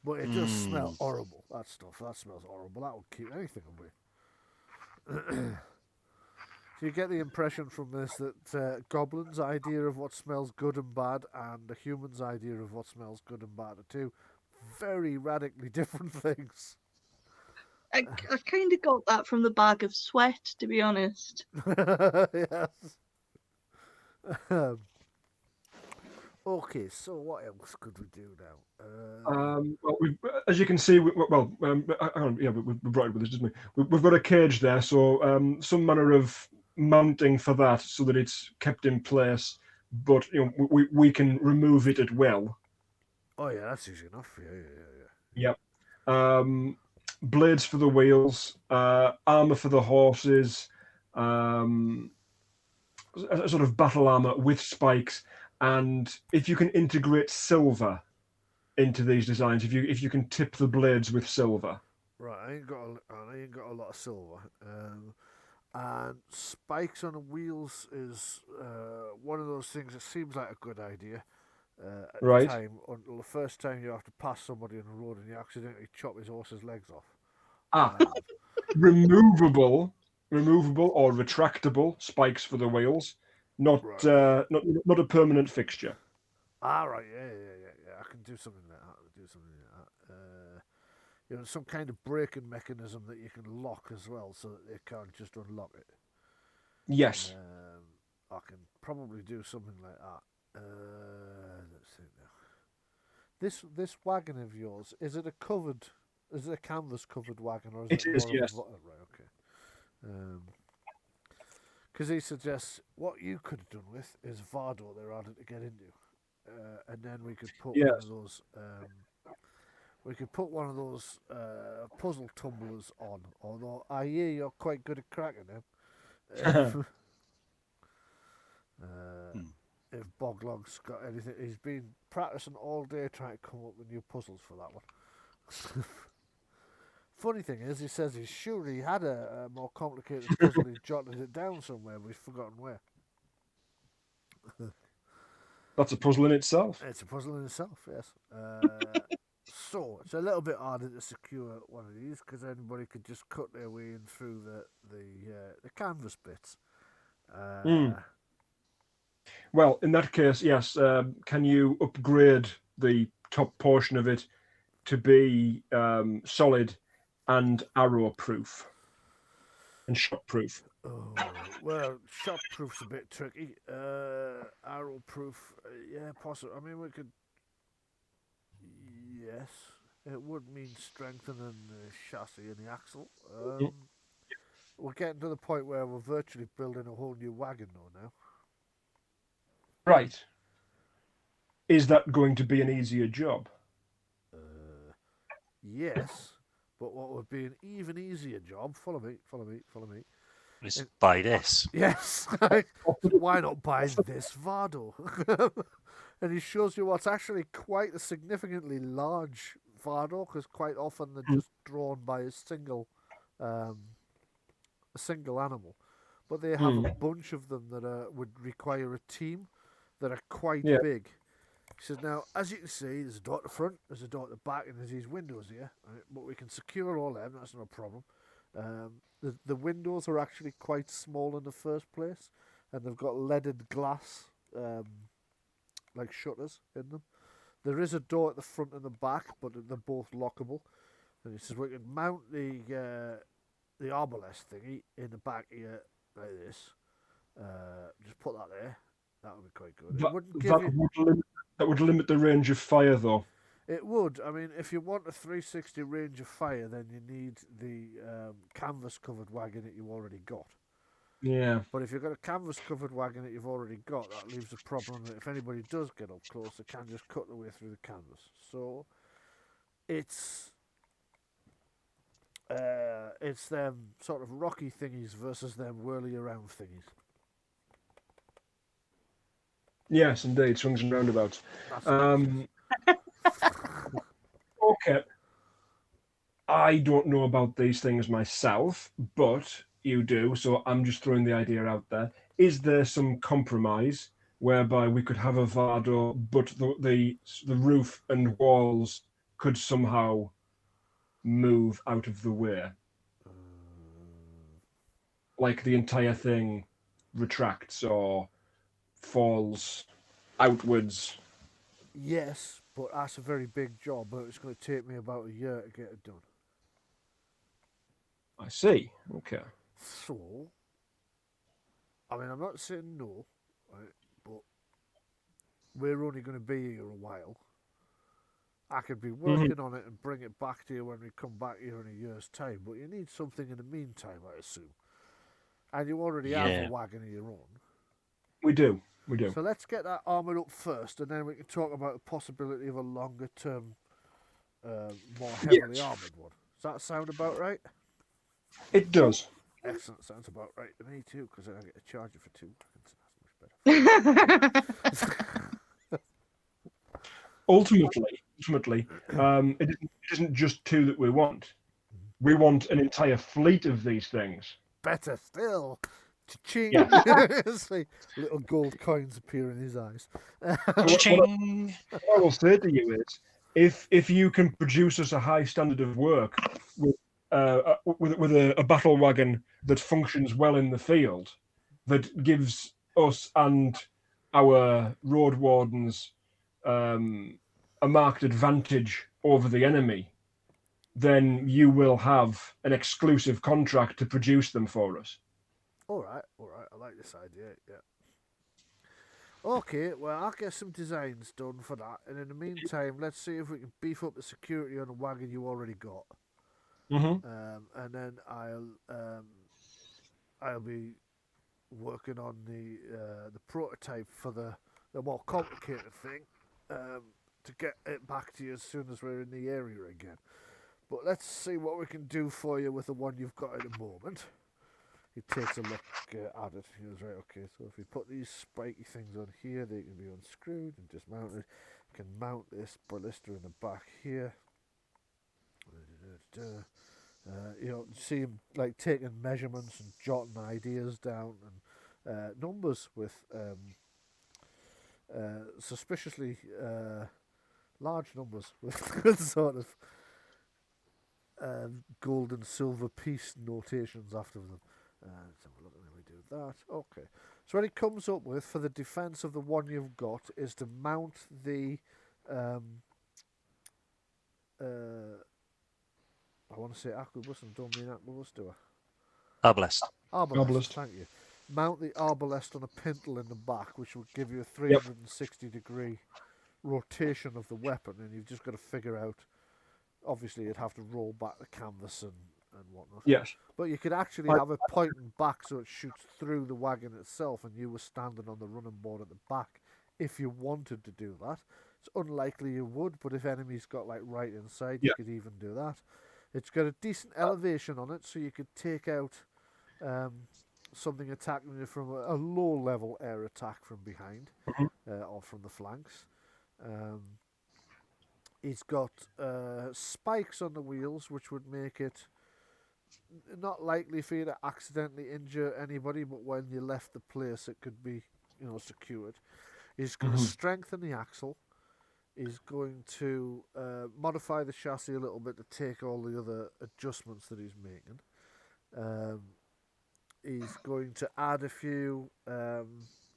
But it does smell horrible, that stuff. That smells horrible. That would keep anything away. So you get the impression from this that Goblin's idea of what smells good and bad and the human's idea of what smells good and bad are two very radically different things. I kind of got that from the bag of sweat, to be honest. Yes. Okay, so what else could we do now? Well, as you can see, we brought it with us, didn't we? We've got a cage there, so some manner of mounting for that, so that it's kept in place. But we can remove it at will. Oh yeah, that's easy enough. Yeah. Yep. Blades for the wheels, armor for the horses, a sort of battle armor with spikes. And if you can integrate silver into these designs, if you can tip the blades with silver. Right, I ain't got a lot of silver. And spikes on the wheels is one of those things that seems like a good idea at the time, until the first time you have to pass somebody on the road and you accidentally chop his horse's legs off. Removable or retractable spikes for the wheels. Not a permanent fixture. Right, yeah. I can do something like that. Some kind of braking mechanism that you can lock as well, so that they can't just unlock it. Yes. I can probably do something like that. Let's see now. This wagon of yours, is it a canvas covered wagon, or is it is, more yes. Right, okay. Because he suggests what you could have done with is Vardo they're harder to get into, and then we could put one of those. We could put one of those puzzle tumblers on. Although I hear you're quite good at cracking them. If Boglog's got anything, he's been practicing all day trying to come up with new puzzles for that one. Funny thing is, he says he's sure he had a more complicated puzzle. He jotted it down somewhere, but he's forgotten where. That's a puzzle in itself. It's a puzzle in itself, yes. So it's a little bit harder to secure one of these because anybody could just cut their way in through the canvas bits. Well, in that case, yes. Can you upgrade the top portion of it to be solid and arrow proof and shot proof? Oh, well, shot proof's a bit tricky. Arrow proof, yeah, possible. I mean, we could. Yes, it would mean strengthening the chassis and the axle. We're getting to the point where we're virtually building a whole new wagon though now. Right. Is that going to be an easier job? Yes, but what would be an even easier job? Follow me, follow me, follow me. Just buy this. Yes, why not buy this Vardo? And he shows you what's actually quite a significantly large Vardo, because quite often they're just drawn by a single animal. But they have a bunch of them that would require a team that are quite big. He says, now, as you can see, there's a door at the front, there's a door at the back, and there's these windows here. Right? But we can secure all them, that's not a problem. The windows are actually quite small in the first place, and they've got leaded glass, like shutters in them. There is a door at the front and the back, but they're both lockable. And he says, we can mount the arbalest thingy in the back here, like this. Just put that there. That would be quite good. That would limit the range of fire, though. It would. I mean, if you want a 360 range of fire, then you need the canvas-covered wagon that you've already got. Yeah. But if you've got a canvas-covered wagon that you've already got, that leaves a problem that if anybody does get up close, they can just cut their way through the canvas. So it's them sort of rocky thingies versus them whirly around thingies. Yes, indeed, swings and roundabouts. Okay. I don't know about these things myself, but you do, so I'm just throwing the idea out there. Is there some compromise whereby we could have a Vardo, but the roof and walls could somehow move out of the way? Like the entire thing retracts or falls outwards. Yes, but that's a very big job, but it's going to take me about a year to get it done. I see. Okay. So, I mean, I'm not saying no, right, but we're only going to be here a while. I could be working on it and bring it back to you when we come back here in a year's time, but you need something in the meantime, I assume. And you already have a wagon of your own. We do. So let's get that armoured up first, and then we can talk about the possibility of a longer term, more heavily armoured one. Does that sound about right? It does. Excellent, sounds about right to me too, because I get a charger for 2 wagons. That's much better. Ultimately, it isn't just 2 that we want. We want an entire fleet of these things. Better still. Cha-ching. Yeah. See, little gold coins appear in his eyes. Ching. What I will say to you is, if you can produce us a high standard of work with a battle wagon that functions well in the field, that gives us and our road wardens a marked advantage over the enemy, then you will have an exclusive contract to produce them for us. All right. I like this idea. Yeah. Okay. Well, I'll get some designs done for that, and in the meantime, let's see if we can beef up the security on the wagon you already got. And then I'll be working on the prototype for the more complicated thing to get it back to you as soon as we're in the area again. But let's see what we can do for you with the one you've got at the moment. He takes a look at it. He goes, right, okay, so if we put these spiky things on here, they can be unscrewed and dismounted. You can mount this ballista in the back here. See him like taking measurements and jotting ideas down and numbers with suspiciously large numbers with sort of gold and silver piece notations after them. Let's have a look at how we do that. Okay. So what he comes up with for the defense of the one you've got is to mount the I want to say arquebus and don't mean arquebus, do I? Arbalest. Arbalest, thank you. Mount the arbalest on a pintle in the back, which would give you a Yep. 360-degree rotation of the weapon, and you've just got to figure out. Obviously, you'd have to roll back the canvas and whatnot. Yes. But you could actually have it pointing back so it shoots through the wagon itself, and you were standing on the running board at the back. If you wanted to do that, it's unlikely you would. But if enemies got like right inside, you could even do that. It's got a decent elevation on it, so you could take out something attacking you from a low-level air attack from behind or from the flanks. He's got spikes on the wheels, which would make it not likely for you to accidentally injure anybody, but when you left the place, it could be, secured. He's going to strengthen the axle. He's going to modify the chassis a little bit to take all the other adjustments that he's making. He's going to add a few,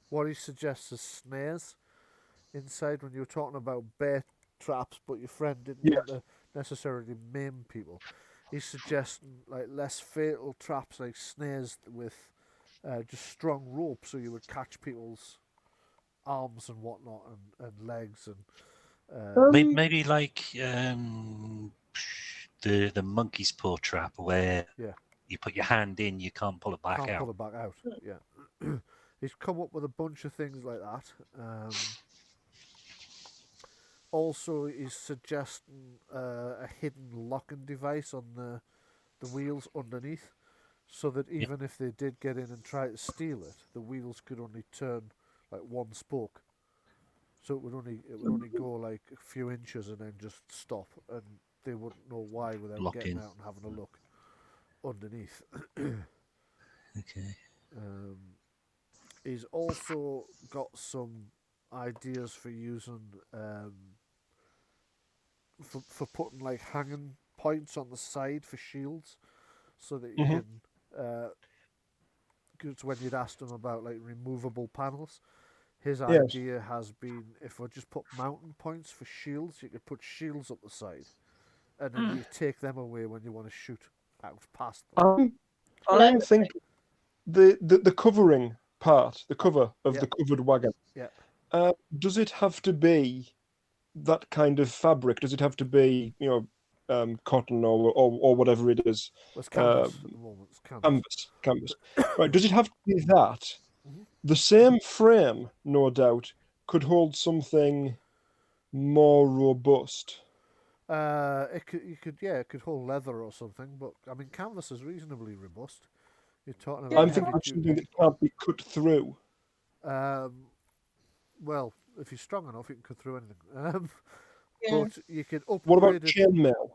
what he suggests as snares inside when you were talking about bear traps, but your friend didn't want to necessarily maim people. He's suggesting like less fatal traps, like snares with just strong rope, so you would catch people's arms and whatnot, and legs, and Maybe like the monkey's paw trap, where you put your hand in, you can't pull it back out. Pull it back out. Yeah. He's come up with a bunch of things like that. Also, he's suggesting a hidden locking device on the wheels underneath, so that even if they did get in and try to steal it, the wheels could only turn like one spoke. So it would only go like a few inches and then just stop, and they wouldn't know why without getting out and having a look underneath. Okay. He's also got some ideas for using for putting like hanging points on the side for shields, so that you can. Because when you'd asked him about like removable panels, his idea has been if I just put mountain points for shields, you could put shields up the side, and then you take them away when you want to shoot out past them. I think the covering part, the cover of the covered wagon. Yeah. Does it have to be that kind of fabric? Does it have to be, cotton or whatever it is? Well, it's canvas at the moment. It's canvas. Right. Does it have to be that? The same frame, no doubt, could hold something more robust. It could hold leather or something, but I mean, canvas is reasonably robust. You're talking about. I'm thinking of something that can't be cut through. Well, if you're strong enough, you can cut through anything. But you could upgrade. What about chainmail?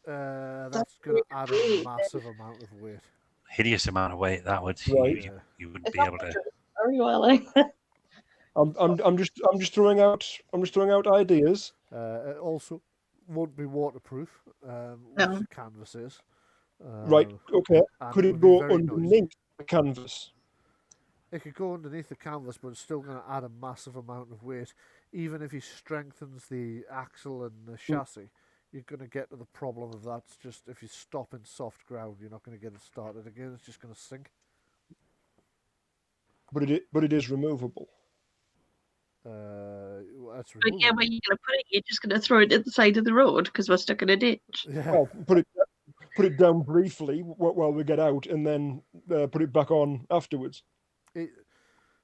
That's going to add a massive amount of weight. Hideous amount of weight that would. Right. You wouldn't be able to. Very well. I'm just throwing out ideas. It also won't be waterproof, which the canvas is. Right. Okay. Could it go underneath the canvas? It could go underneath the canvas, but it's still going to add a massive amount of weight. Even if he strengthens the axle and the chassis, you're going to get to the problem of that's just if you stop in soft ground, you're not going to get it started again. It's just going to sink. But it is removable. That's But yeah, where are you going to put it? You're just going to throw it at the side of the road because we're stuck in a ditch. Yeah. Well, put it down briefly while we get out, and then put it back on afterwards.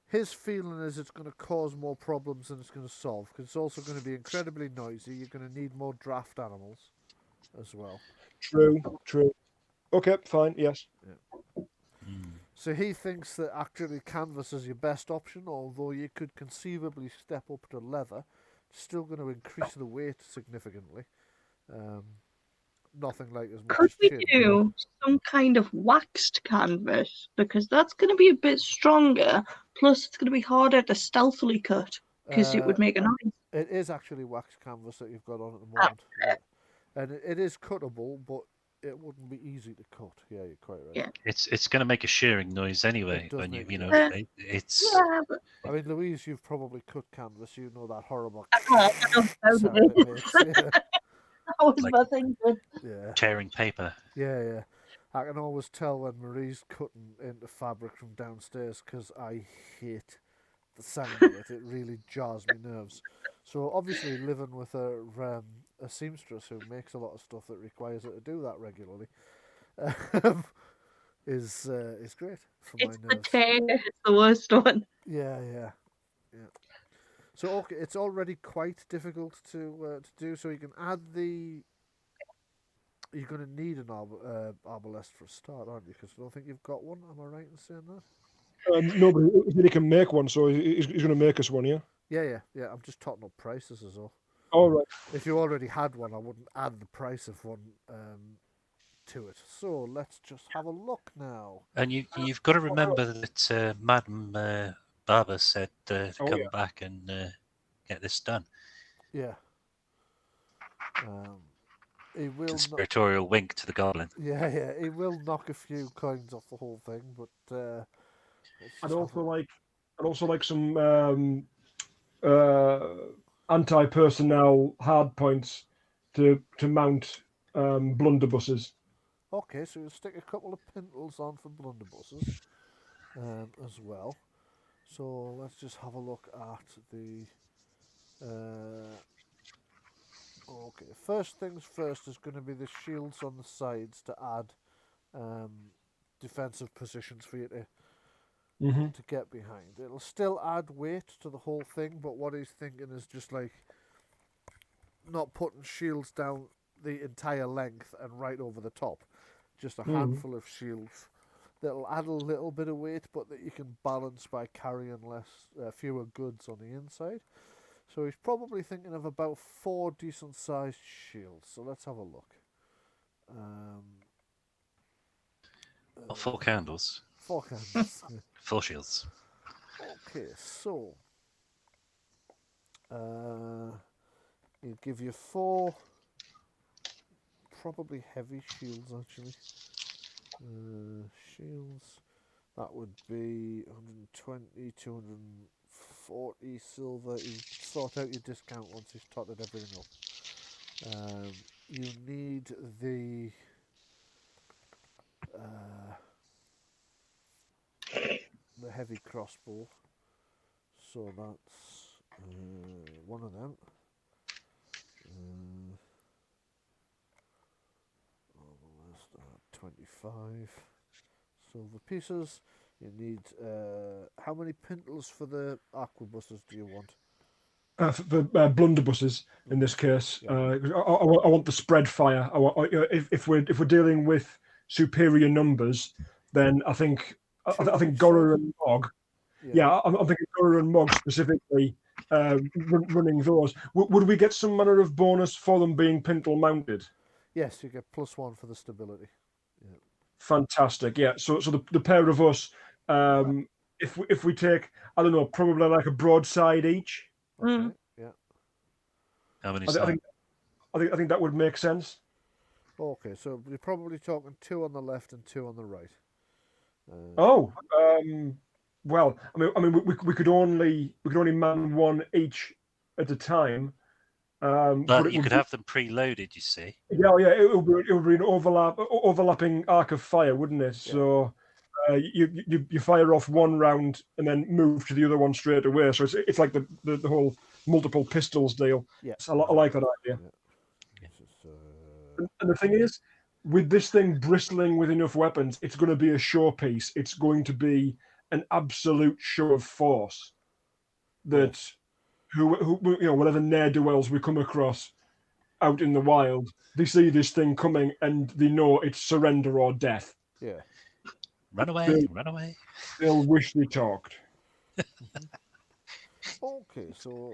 His feeling is it's going to cause more problems than it's going to solve, because it's also going to be incredibly noisy. You're going to need more draft animals as well. True. Okay, fine, yes. Yeah. So he thinks that actually canvas is your best option, although you could conceivably step up to leather. It's still going to increase the weight significantly. Nothing like as much Could as we chain. do some kind of waxed canvas? Because that's going to be a bit stronger. Plus, it's going to be harder to stealthily cut. because it would make a noise. It is actually wax canvas that you've got on at the Ah. moment. Yeah. And it is cuttable, but it wouldn't be easy to cut. Yeah, you're quite right. Yeah. It's going to make a shearing noise anyway does when you make you a know noise. it's Yeah, but I mean, Louise, you've probably cut canvas. You know that horrible I know how sound it it is. makes. Yeah, That was Like- my thinking. yeah, tearing paper. yeah. I can always tell when Marie's cutting into fabric from downstairs because I hate the sound of it. It really jars me nerves. So obviously, living with a seamstress who makes a lot of stuff that requires her to do that regularly um, is great for my it's the nerves. tear. It's the worst one. Yeah. So okay, it's already quite difficult to do. So you can add the. You're going to need an arbalest for a start, aren't you? Because I don't think you've got one. Am I right in saying that? No, but he said he can make one, so he's going to make us one, yeah? Yeah. I'm just totting up prices as well. All right. If you already had one, I wouldn't add the price of one to it. So let's just have a look now. And you've got to remember that Madam Barber said to Oh, come yeah. back and get this done. Yeah. He will. Conspiratorial wink to the goblin. Yeah. He will knock a few coins off the whole thing, but let's I'd just also like some anti-personnel hard points to mount blunderbusses. Okay, so we'll stick a couple of pintles on for blunderbusses as well. So let's just have a look at the. Okay, first things first is going to be the shields on the sides to add defensive positions for you to get behind. It'll still add weight to the whole thing, but what he's thinking is just like not putting shields down the entire length and right over the top. Just a handful of shields that'll add a little bit of weight, but that you can balance by carrying fewer goods on the inside. So he's probably thinking of about 4 decent sized shields. So let's have a look. Not 4 candles, 4 candles. 4 shields. Okay, so he'll give you 4 probably heavy shields actually. Shields, that would be 120, 240 silver. You sort out your discount once he's totted everything up. You need the heavy crossbow, so that's one of them. 25 silver pieces. You need how many pintles for the arquebuses do you want? For blunderbusses in this case. I want the spread fire. If we're dealing with superior numbers, then I think Gora and Mog. Yeah, I'm thinking Gora and Mog specifically running those. Would we get some manner of bonus for them being pintle mounted? Yes, you get +1 for the stability. Yeah. Fantastic. Yeah. So the pair of us, if we take, I don't know, probably like a broadside each. Okay. Yeah. How many? I think that would make sense. Okay, so you're probably talking 2 on the left and 2 on the right. Well, I mean, we could only man one each at a time. But you could have them preloaded, you see. Yeah, it would be an overlapping arc of fire, wouldn't it? Yeah. So you fire off one round and then move to the other one straight away. So it's like the whole multiple pistols deal. Yeah, I like that idea. Yeah. And the thing is, with this thing bristling with enough weapons, it's going to be a showpiece. It's going to be an absolute show of force that who whatever ne'er-do-wells we come across out in the wild, they see this thing coming and they know it's surrender or death. Yeah. Run away, run away. They'll wish they talked. Okay, so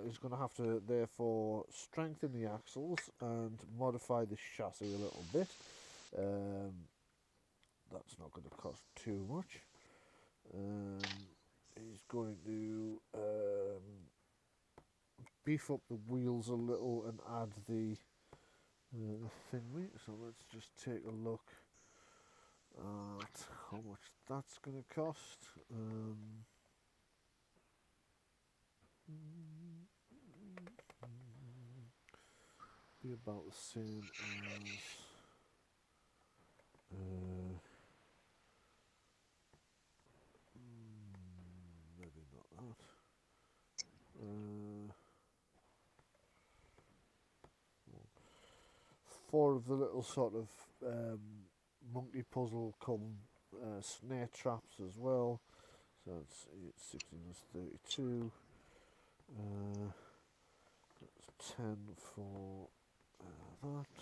he's going to have to therefore strengthen the axles and modify the chassis a little bit. That's not going to cost too much. He's going to beef up the wheels a little and add the thingy. So let's just take a look at how much that's going to cost. Be about the same as maybe not that. 4 of the little sort of monkey puzzle come snare traps as well. So it's 16 is 32. That's 10 for that.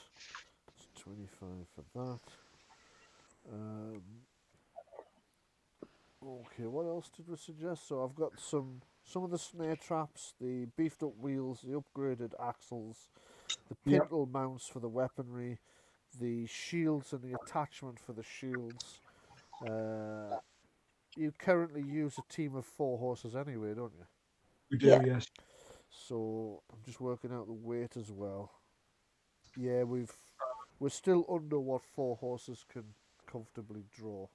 It's 25 for that. Okay, what else did we suggest? So I've got some of the snare traps, the beefed up wheels, the upgraded axles, the pintle mounts for the weaponry, the shields and the attachment for the shields. You currently use a team of 4 horses anyway, don't you? We do, Yeah. yes. So I'm just working out the weight as well. Yeah, we're still under what 4 horses can comfortably draw.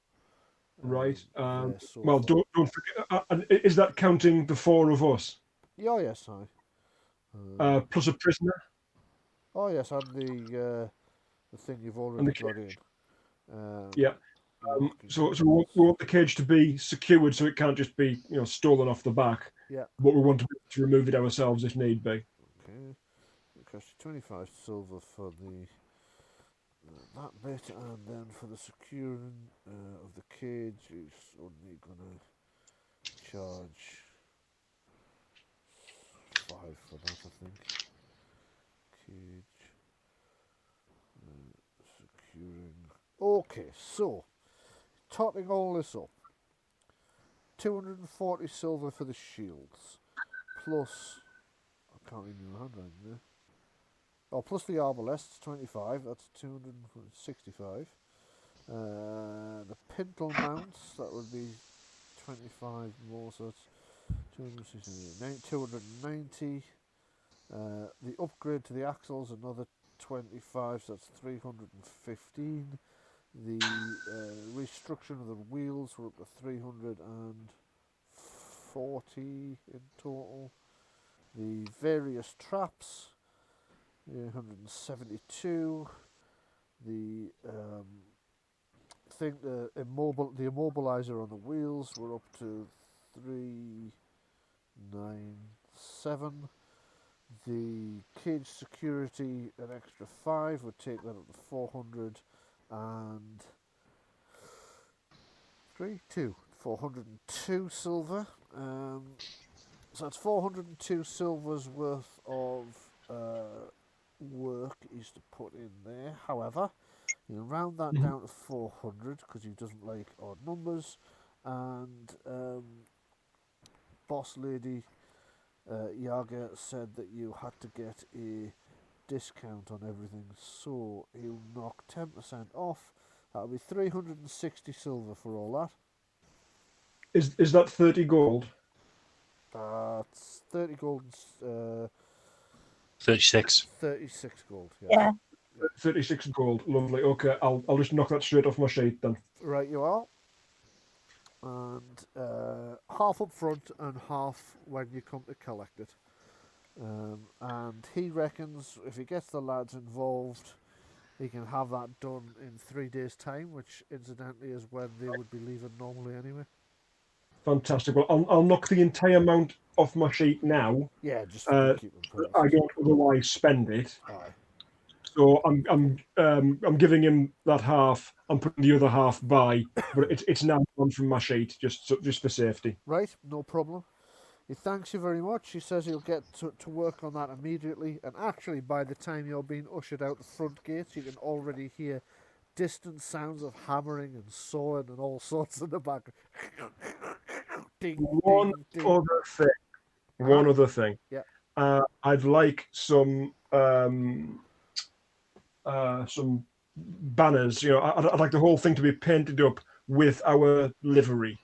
Right. There so Well, far. don't forget. And is that counting the 4 of us? Yeah, yes, I. Plus a prisoner Oh yes, and the thing you've and already the got cage. in. Yeah. Walking So we animals. want the cage to be secured, so it can't just be stolen off the back. Yeah. But we want to be able to remove it ourselves if need be. Okay. It costs you 25 silver for the that bit, and then for the securing of the cage, it's only gonna charge 5 for that, I think. Cage securing. Okay, so totting all this up, 240 silver for the shields, plus I can't read my handwriting there. Oh, plus the arbalests, 25. That's 265. The pintle mounts, that would be 25 more, so that's 290. The upgrade to the axles, another 25, so that's 315. The restructuring of the wheels, we're up to 340 in total. The various traps, 172. The the immobilizer on the wheels, we're up to 397. The cage security, an extra 5 would take that up to 402 silver. So that's 402 silver's worth of work is to put in there. However, you round that down to 400 because he doesn't like odd numbers, and boss lady Yaga said that you had to get a discount on everything, so he'll knock 10% off. That'll be 360 silver for all that. Is that 30 gold? That's 30 gold. 36. 36 gold. Yes. Yeah. 36 gold. Lovely. Okay, I'll just knock that straight off my sheet then. Right, you are. And half up front and half when you come to collect it. And he reckons if he gets the lads involved, he can have that done in 3 days' time, which incidentally is when they would be leaving normally anyway. Fantastic. Well, I'll knock the entire amount off my sheet now. Yeah, just for keeping I don't otherwise spend it. Aye. So I'm giving him that half. I'm putting the other half by, but it's now gone from my sheet just for safety. Right, no problem. He thanks you very much. He says he'll get to work on that immediately. And actually, by the time you're being ushered out the front gates, you can already hear distant sounds of hammering and sawing and all sorts in the back. Ding, One ding, ding. other thing. One other thing. Yeah. I'd like some banners. I'd like the whole thing to be painted up with our livery,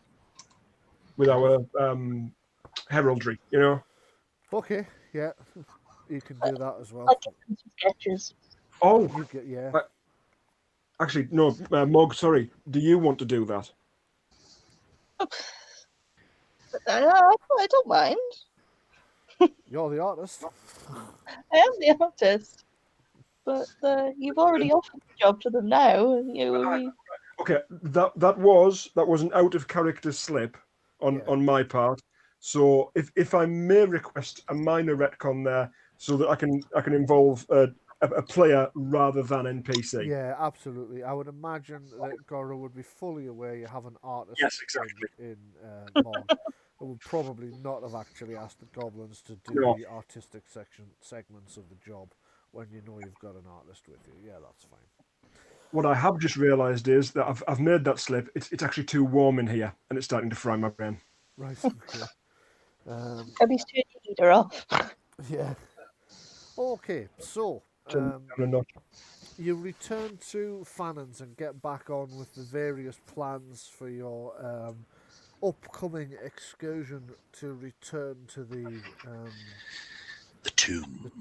with our heraldry. Okay, Yeah, you can do that as well. I'll get some sketches. Oh, You get yeah. actually, no, Mog. Sorry. Do you want to do that? I don't mind. You're the artist. I am the artist. But you've already offered the job to them now. Okay, that was an out of character slip on my part. So if I may request a minor retcon there, so that I can involve a player rather than NPC. Yeah, absolutely. I would imagine that Goro would be fully aware you have an artist Yes, exactly. in Mog. It would probably not have actually asked the goblins to do No. the artistic segments of the job when you know you've got an artist with you. Yeah, that's fine. What I have just realised is that I've made that slip. It's actually too warm in here, and it's starting to fry my brain. Right. Okay. Abby's turning the heater off. Yeah. Okay. So Turn down a notch. you return to Fannon's and get back on with the various plans for your upcoming excursion to return to the tomb.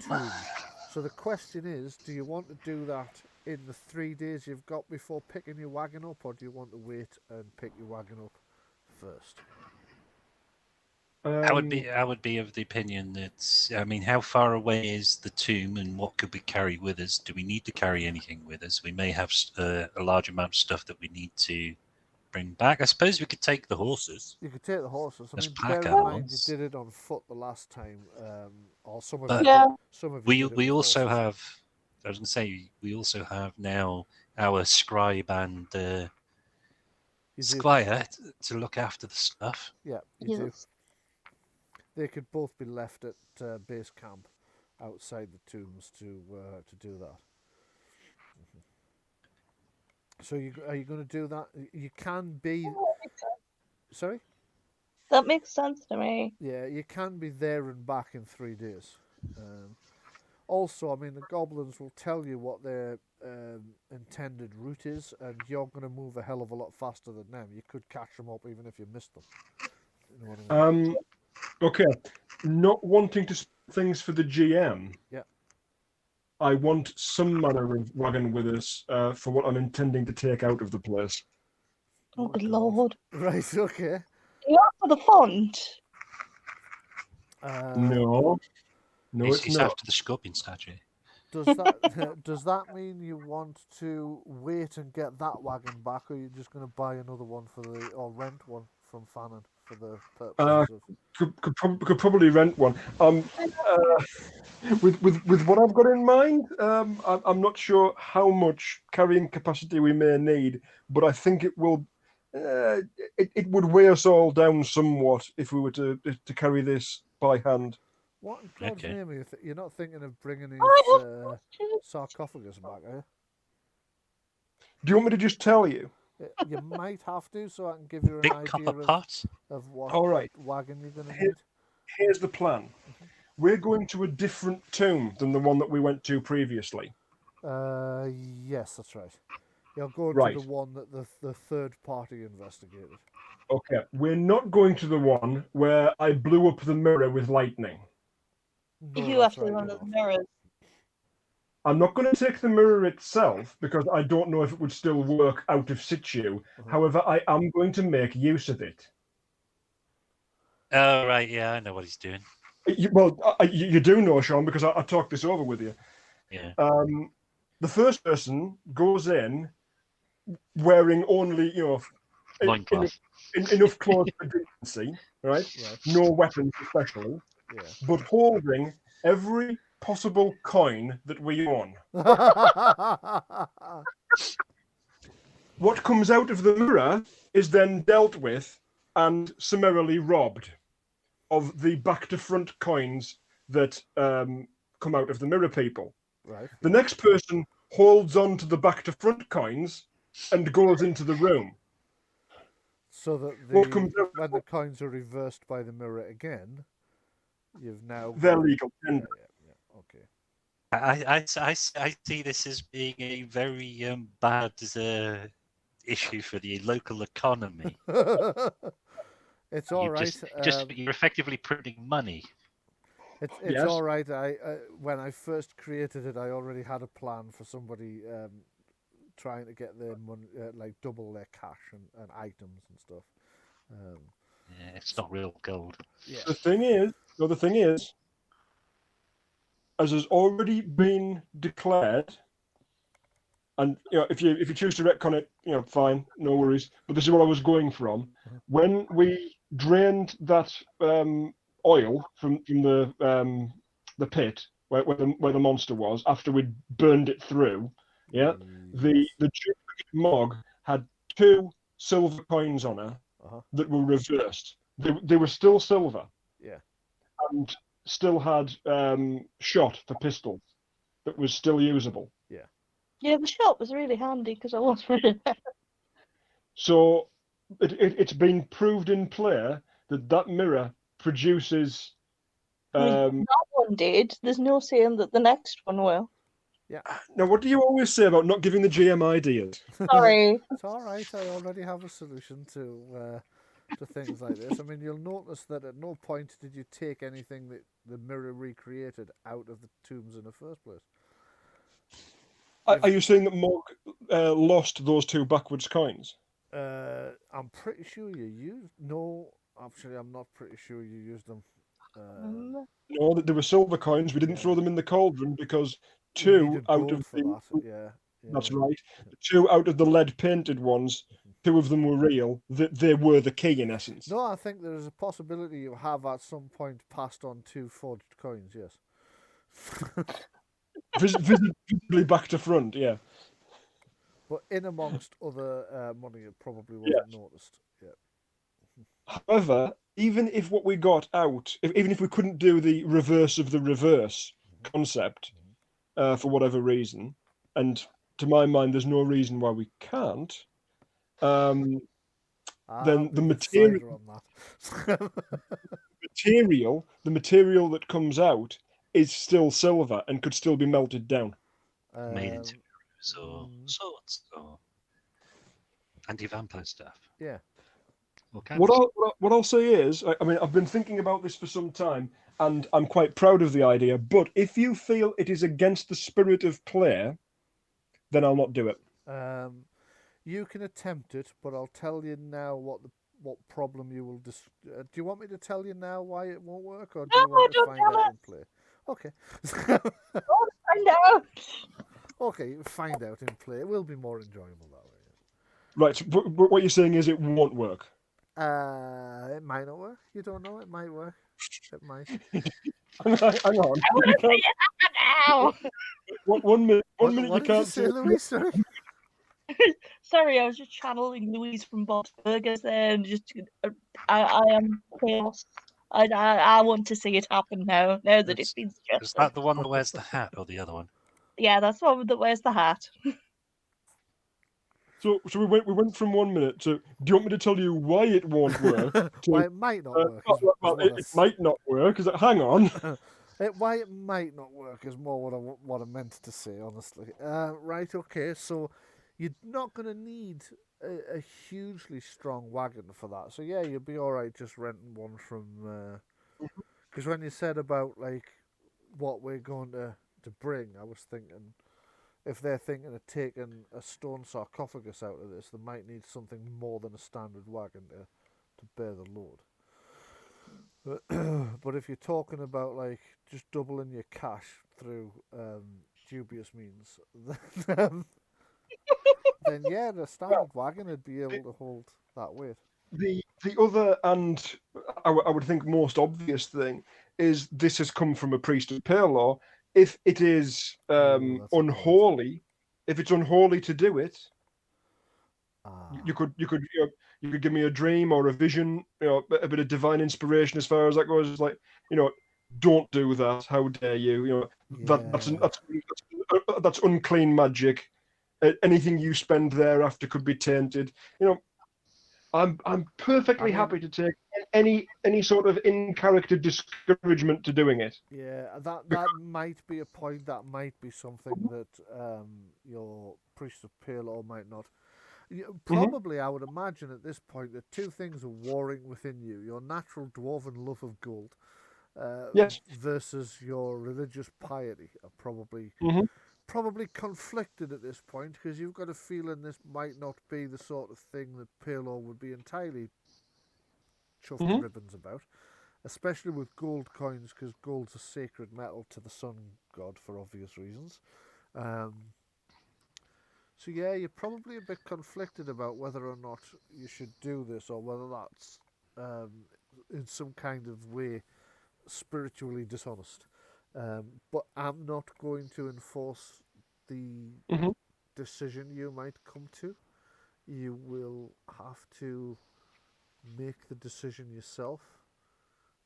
So the question is, do you want to do that in the 3 days you've got before picking your wagon up, or do you want to wait and pick your wagon up first? I would be of the opinion that, I mean, how far away is the tomb, and what could we carry with us? Do we need to carry anything with us? We may have a large amount of stuff that we need to bring back. I suppose we could take the horses. You could take the horses. I As mean, pack bear in mind animals. you did it on foot the last time, or some of But you. Yeah. Some of you. We also horses. have. I was going to say we also have now our scribe and You do. squire to look after the stuff. Yeah, you do. Yes. They could both be left at base camp outside the tombs to do that. So are you going to do that? You can be. Sorry. That makes sense to me. Yeah, you can be there and back in 3 days. Also, I mean, the goblins will tell you what their intended route is, and you're going to move a hell of a lot faster than them. You could catch them up even if you missed them. You know what I mean? Okay. Not wanting to spend things for the GM. Yeah. I want some manner of wagon with us for what I'm intending to take out of the place. Oh, good lord. Right, okay. You after the font? No, He's it's not. after the scorpion statue. Does that does that mean you want to wait and get that wagon back, or are you just going to buy another one or rent one from Fannon for the purposes of? Could probably rent one. With what I've got in mind, I'm not sure how much carrying capacity we may need, but I think it will. It would weigh us all down somewhat if we were to carry this by hand. What in God's Okay. name are you? You're not thinking of bringing his sarcophagus back, are you? Do you want me to just tell you? You might have to, so I can give you an Big idea copper pot. of what All right. wagon you're going to need. Here's the plan. We're going to a different tomb than the one that we went to previously. Yes, that's right. You're going Right. to the one that the third party investigated. Okay. We're not going to the one where I blew up the mirror with lightning. No, You that's have to right, run you're the not. mirrors. I'm not going to take the mirror itself because I don't know if it would still work out of situ. However, I am going to make use of it. Oh, right. Yeah, I know what he's doing. You do know, Sean, because I talked this over with you. Yeah. The first person goes in wearing only, Loincloth. enough clothes for decency, right? No weapons especially, Yeah. but holding every possible coin that we own. What comes out of the mirror is then dealt with and summarily robbed of the back-to-front coins that come out of the mirror people. Right. The next person holds on to the back-to-front coins and goes into the room. So that What comes out- when the coins are reversed by the mirror again, you've now They're got- legal tender. Yeah, okay. I see this as being a very bad issue for the local economy. It's all right. Just you're effectively printing money. It's Yes. all right. When I first created it, I already had a plan for somebody trying to get their money, like double their cash and items and stuff. Yeah, it's not real gold. Yeah. The thing is, as has already been declared, and if you choose to retcon it, fine, no worries. But this is what I was going from. When we drained that oil from the pit where the monster was after we'd burned it through, yeah, the duplicate Mog had 2 silver coins on her that were reversed. They were still silver. Yeah. And still had shot for pistols that was still usable. Yeah. Yeah, the shot was really handy because I was really. So it's been proved in play that mirror produces. I mean, that one did. There's no saying that the next one will. Now, what do you always say about not giving the GM ideas? Sorry. It's all right. I already have a solution to things like this. I mean, you'll notice that at no point did you take anything that the mirror recreated out of the tombs in the first place. Are you saying that Mog lost those 2 backwards coins? I'm pretty sure you used. No, actually, I'm not pretty sure you used them. No, that there were silver coins. We didn't throw them in the cauldron because 2 out of for the. that. Yeah. That's right. 2 out of the lead painted ones, 2 of them were real. They were the key in essence. No, I think there is a possibility you have at some point passed on 2 forged coins. Yes. Visibly back to front, yeah. But in amongst other money, it probably wasn't noticed. Yeah. However, even if what we got out, even if we couldn't do the reverse of the reverse concept for whatever reason, and to my mind, there's no reason why we can't. Then the material, the material that comes out is still silver and could still be melted down. Made into arrows or swords or anti-vampire stuff. Yeah. What I'll say is, I mean, I've been thinking about this for some time, and I'm quite proud of the idea. But if you feel it is against the spirit of play, then I'll not do it. You can attempt it, but I'll tell you now what problem you will. Do you want me to tell you now why it won't work, or do you want to find out in play? Okay. Find out. Okay, find out in play. It will be more enjoyable that way. Right. But what you're saying is it won't work. It might not work. You don't know. It might work. It might. Hang on. I want to see it happen now. 1 minute. What You did can't you say, Louise? Sorry. Sorry, I was just channeling Louise from Bob's Burgers there, and just I am chaos. I want to see it happen now. Now that it's been suggested. Is that the one that wears the hat or the other one? Yeah, that's the one that wears the hat. So we went from 1 minute to. Do you want me to tell you why it won't work? Why it might not work. It might not work. Hang on. Why it might not work is more what I meant to say, honestly. Right, okay, so you're not going to need a hugely strong wagon for that. So yeah, you'll be all right just renting one from. Because when you said about like what we're going to bring, I was thinking if they're thinking of taking a stone sarcophagus out of this, they might need something more than a standard wagon to bear the load. But if you're talking about like just doubling your cash through dubious means, then yeah, the standard wagon would be able to hold that weight. The other and I would think most obvious thing is this has come from a priest of pale law. If it is unholy, if it's unholy to do it, you could give me a dream or a vision, a bit of divine inspiration as far as that goes. It's like, don't do that. How dare you? That's unclean magic. Anything you spend thereafter could be tainted. I'm perfectly happy to take any sort of in-character discouragement to doing it. Yeah, that might be a point. That might be something that your priest of pale law might not. Probably, I would imagine at this point that 2 things are warring within you: your natural dwarven love of gold, Yes. versus your religious piety are probably Hmm. probably conflicted at this point, because you've got a feeling this might not be the sort of thing that Palor would be entirely chuffed to Hmm. ribbons about, especially with gold coins, because gold's a sacred metal to the sun god for obvious reasons. Um, so yeah, you're probably a bit conflicted about whether or not you should do this, or whether that's um, in some kind of way spiritually dishonest. But I'm not going to enforce the Hmm. decision you might come to. You will have to make the decision yourself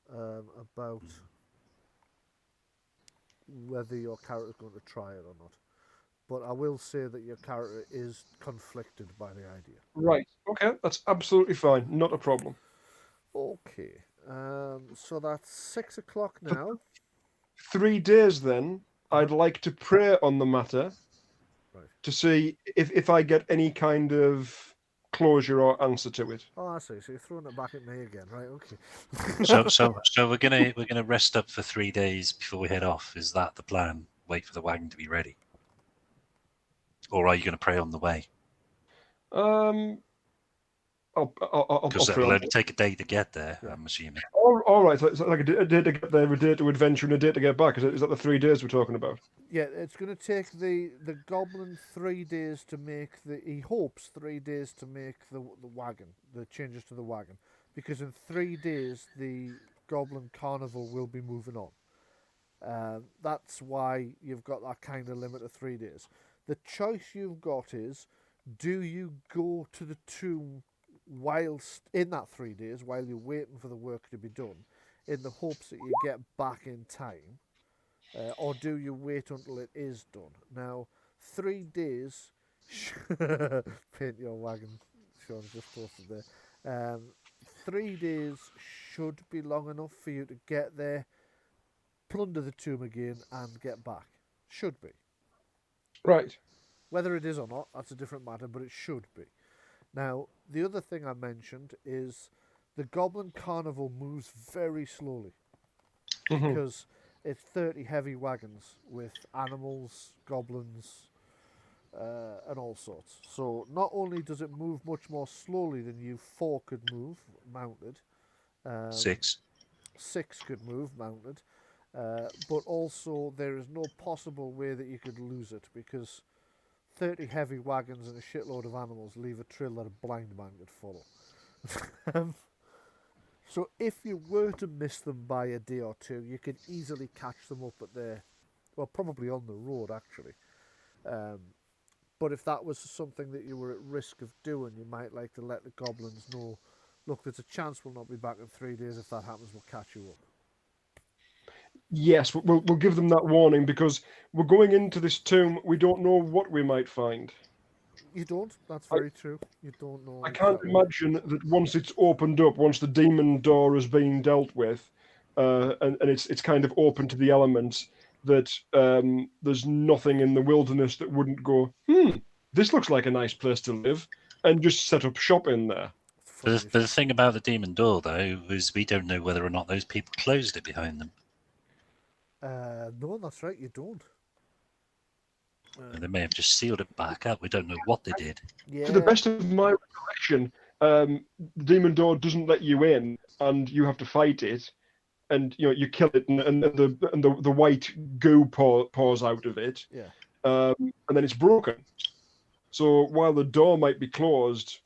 about whether your character is going to try it or not. But I will say that your character is conflicted by the idea. Right. Okay, that's absolutely fine. Not a problem. Okay, so that's 6 o'clock now. 3 days then. Uh-huh. I'd like to pray on the matter Right. to see if I get any kind of closure or answer to it. Oh, I see. So you're throwing it back at me again, right? Okay. So we're gonna rest up for 3 days before we head off. Is that the plan? Wait for the wagon to be ready, or are you going to pray on the way? Um, I'll Because pray it'll on. only take a day to get there. Yeah. I'm assuming. All right, so it's like a day to get there, a day to adventure, and a day to get back. Is that the 3 days we're talking about? Yeah, it's going to take the goblin 3 days to make the. He hopes 3 days to make the wagon, the changes to the wagon, because in 3 days the Goblin Carnival will be moving on. That's why you've got that kind of limit of 3 days. The choice you've got is: do you go to the tomb whilst in that 3 days, while you're waiting for the work to be done, in the hopes that you get back in time? Or do you wait until it is done? Now, 3 days. Paint your wagon. Sean just posted there. 3 days should be long enough for you to get there, plunder the tomb again, and get back. Should be. Right. Whether it is or not, that's a different matter, but it should be. Now, the other thing I mentioned is the Goblin Carnival moves very slowly, Mhm. because it's 30 heavy wagons with animals, goblins, and all sorts. So not only does it move much more slowly than you four could move mounted, 6. 6 could move mounted, but also there is no possible way that you could lose it, because 30 heavy wagons and a shitload of animals leave a trail that a blind man could follow. So if you were to miss them by a day or two, you could easily catch them up at their, well, probably on the road actually. But if that was something that you were at risk of doing, you might like to let the goblins know, look, there's a chance we'll not be back in 3 days. If that happens, we'll catch you up. Yes, we'll give them that warning because we're going into this tomb. We don't know what we might find. You don't? That's very true. You don't know. I can't exactly. imagine that once it's opened up, once the demon door has been dealt with, and it's kind of open to the elements, that there's nothing in the wilderness that wouldn't go, this looks like a nice place to live, and just set up shop in there. It's But funny the, you but the should- thing about the demon door, though, is we don't know whether or not those people closed it behind them. No, that's right. You don't. They may have just sealed it back up. We don't know what they did. Yeah. To the best of my recollection, the demon door doesn't let you in, and you have to fight it, and you kill it, and the white goo pours out of it, Yeah. and then it's broken. So while the door might be closed,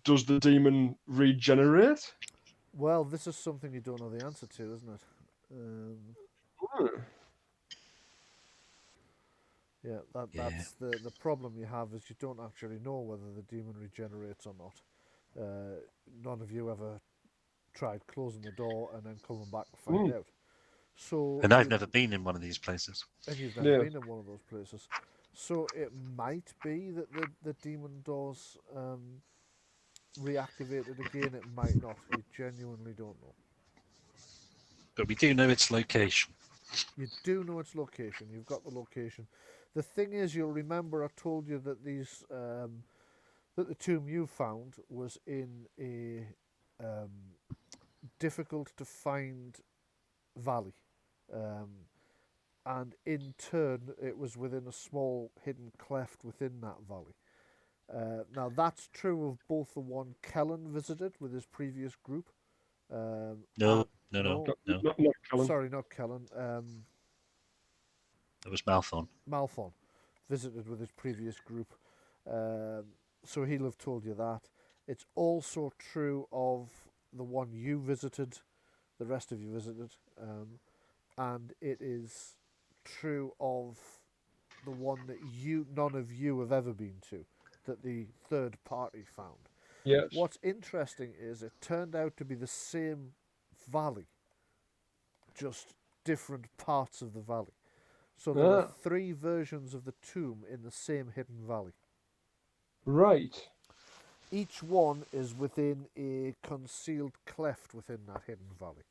does the demon regenerate? Well, this is something you don't know the answer to, isn't it? Yeah, that's the problem you have, is you don't actually know whether the demon regenerates or not. None of you ever tried closing the door and then coming back to find out. So And I've never been in one of these places. And you've never been in one of those places. So it might be that the demon doors reactivated again. It might not. You genuinely don't know. But we do know its location. You do know its location. You've got the location. The thing is, you'll remember I told you that these that the tomb you found was in a difficult to find valley. And in turn, it was within a small hidden cleft within that valley. Now, that's true of both the one Kellen visited with his previous group. No, and- no. Not Callum. Sorry, not Kellen. That was Malthon. Malthon visited with his previous group. So he'll have told you that. It's also true of the one you visited, the rest of you visited. And it is true of the one that none of you have ever been to, that the third party found. Yes. What's interesting is it turned out to be the same valley, just different parts of the valley. So there are 3 versions of the tomb in the same hidden valley. Right. Each one is within a concealed cleft within that hidden valley.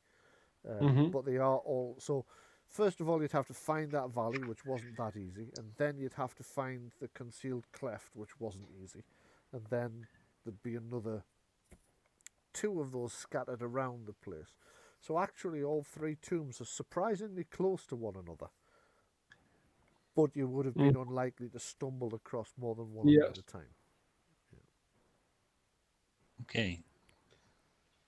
But they are all... So, first of all, you'd have to find that valley, which wasn't that easy. And then you'd have to find the concealed cleft, which wasn't easy. And then there'd be another 2 of those scattered around the place. So actually, all 3 tombs are surprisingly close to one another. But you would have been unlikely to stumble across more than one of them at a time. Okay.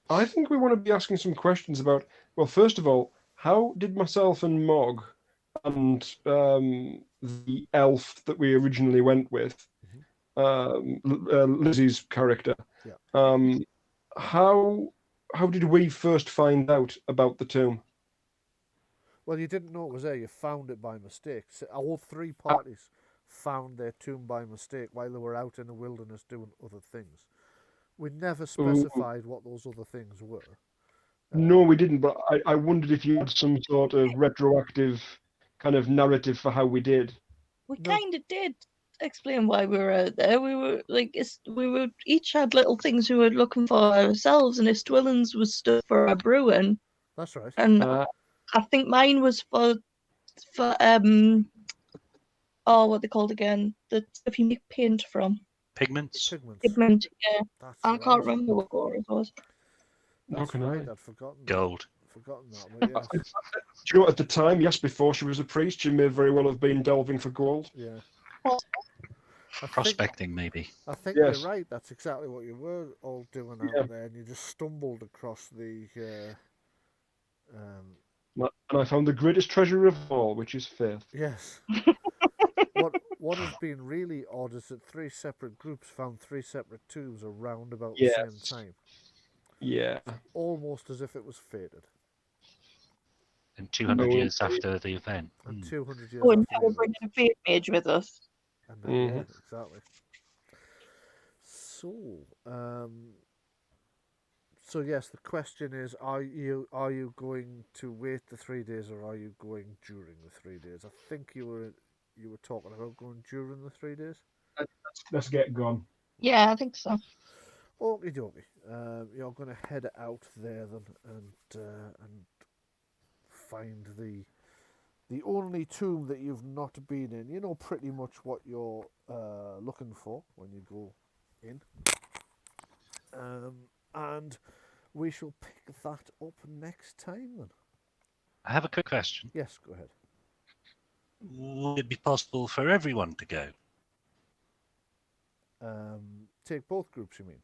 I think we want to be asking some questions about, well, first of all, how did myself and Mog and the elf that we originally went with, Lizzie's character, how did we first find out about the tomb? Well, you didn't know it was there. You found it by mistake. So all 3 parties found their tomb by mistake while they were out in the wilderness doing other things. We never specified what those other things were. No, we didn't, but I wondered if you had some sort of retroactive kind of narrative for how we did. We kind of did explain why we were out there. We were each had little things we were looking for ourselves, and Istwillens was stuff for our brewing. That's right. And I think mine was for what they called again, the stuff you make paint from. Pigments? Pigment, yeah. That's I right. can't remember what colour it was. That's right. I'd forgotten. Gold. Forgotten that. But yes. Do you know, at the time, yes, before she was a priest, she may very well have been delving for gold. Yeah. Prospecting, maybe. I think you're right. That's exactly what you were all doing out there, and you just stumbled across the. And I found the greatest treasure of all, which is faith. Yes. What has been really odd is that 3 separate groups found 3 separate tombs around about the same time. Yeah. Almost as if it was fated. And 200 years after the event. And 200 years Oh, after and now the we're event. bringing a fate mage with us. And then, yeah, exactly. So yes, the question is: Are you going to wait the 3 days, or are you going during the 3 days? I think you were talking about going during the 3 days. Let's get going. Yeah, I think so. Okie dokie. You're going to head out there then, and find the only tomb that you've not been in. You know pretty much what you're looking for when you go in. And we shall pick that up next time then. I have a quick question. Yes, go ahead. Would it be possible for everyone to go? Take both groups, you mean?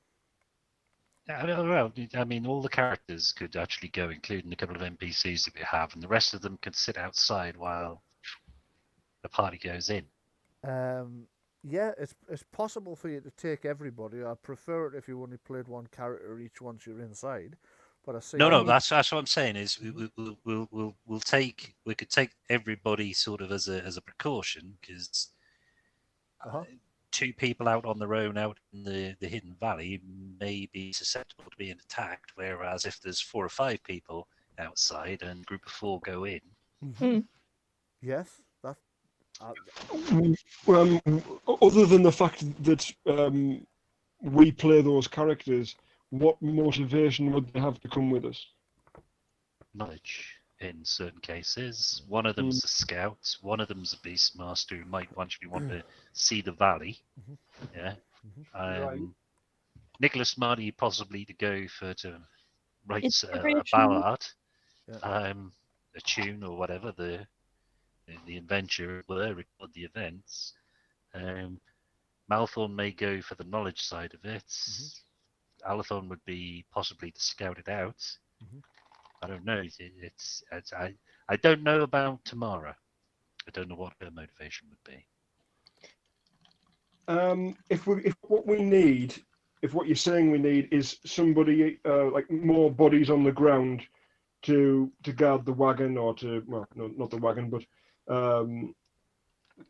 Well, I mean, all the characters could actually go, including a couple of NPCs that we have, and the rest of them could sit outside while the party goes in. Yeah, it's possible for you to take everybody. I'd prefer it if you only played one character each once you're inside. But I see. No, that's what I'm saying. Is we could take everybody sort of as a precaution, because 2 people out on their own out in the hidden valley may be susceptible to being attacked. Whereas if there's 4 or 5 people outside and a group of 4 go in, yes, that. Other than the fact that we play those characters, what motivation would they have to come with us? knowledge in certain cases. One of them's a scout, one of them's a beastmaster who might actually want to see the valley. Yeah. Right. Nicholas Marty possibly to go to write a Inspiration. ballad. Yeah. a tune or whatever the adventure were, record the events. Malthorn may go for the knowledge side of it. Alathorn would be possibly to scout it out. I don't know. I don't know about Tamara. I don't know what her motivation would be. If what you're saying we need is somebody like more bodies on the ground to guard the wagon, or to, well, no, not the wagon, but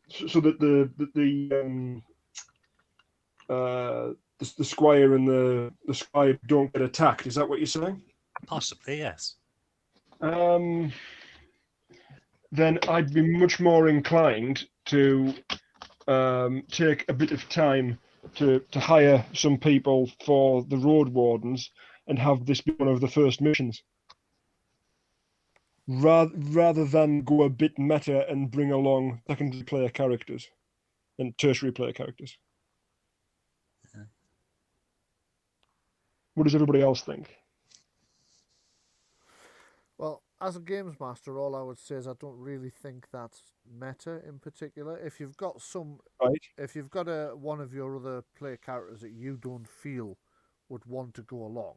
so that the squire and the scribe don't get attacked. Is that what you're saying? Possibly, yes. Then I'd be much more inclined to take a bit of time to hire some people for the road wardens and have this be one of the first missions, rather than go a bit meta and bring along secondary player characters and tertiary player characters. What does everybody else think? Well, as a games master, all I would say is I don't really think that's meta in particular. If you've got Right. if you've got one of your other player characters that you don't feel would want to go along,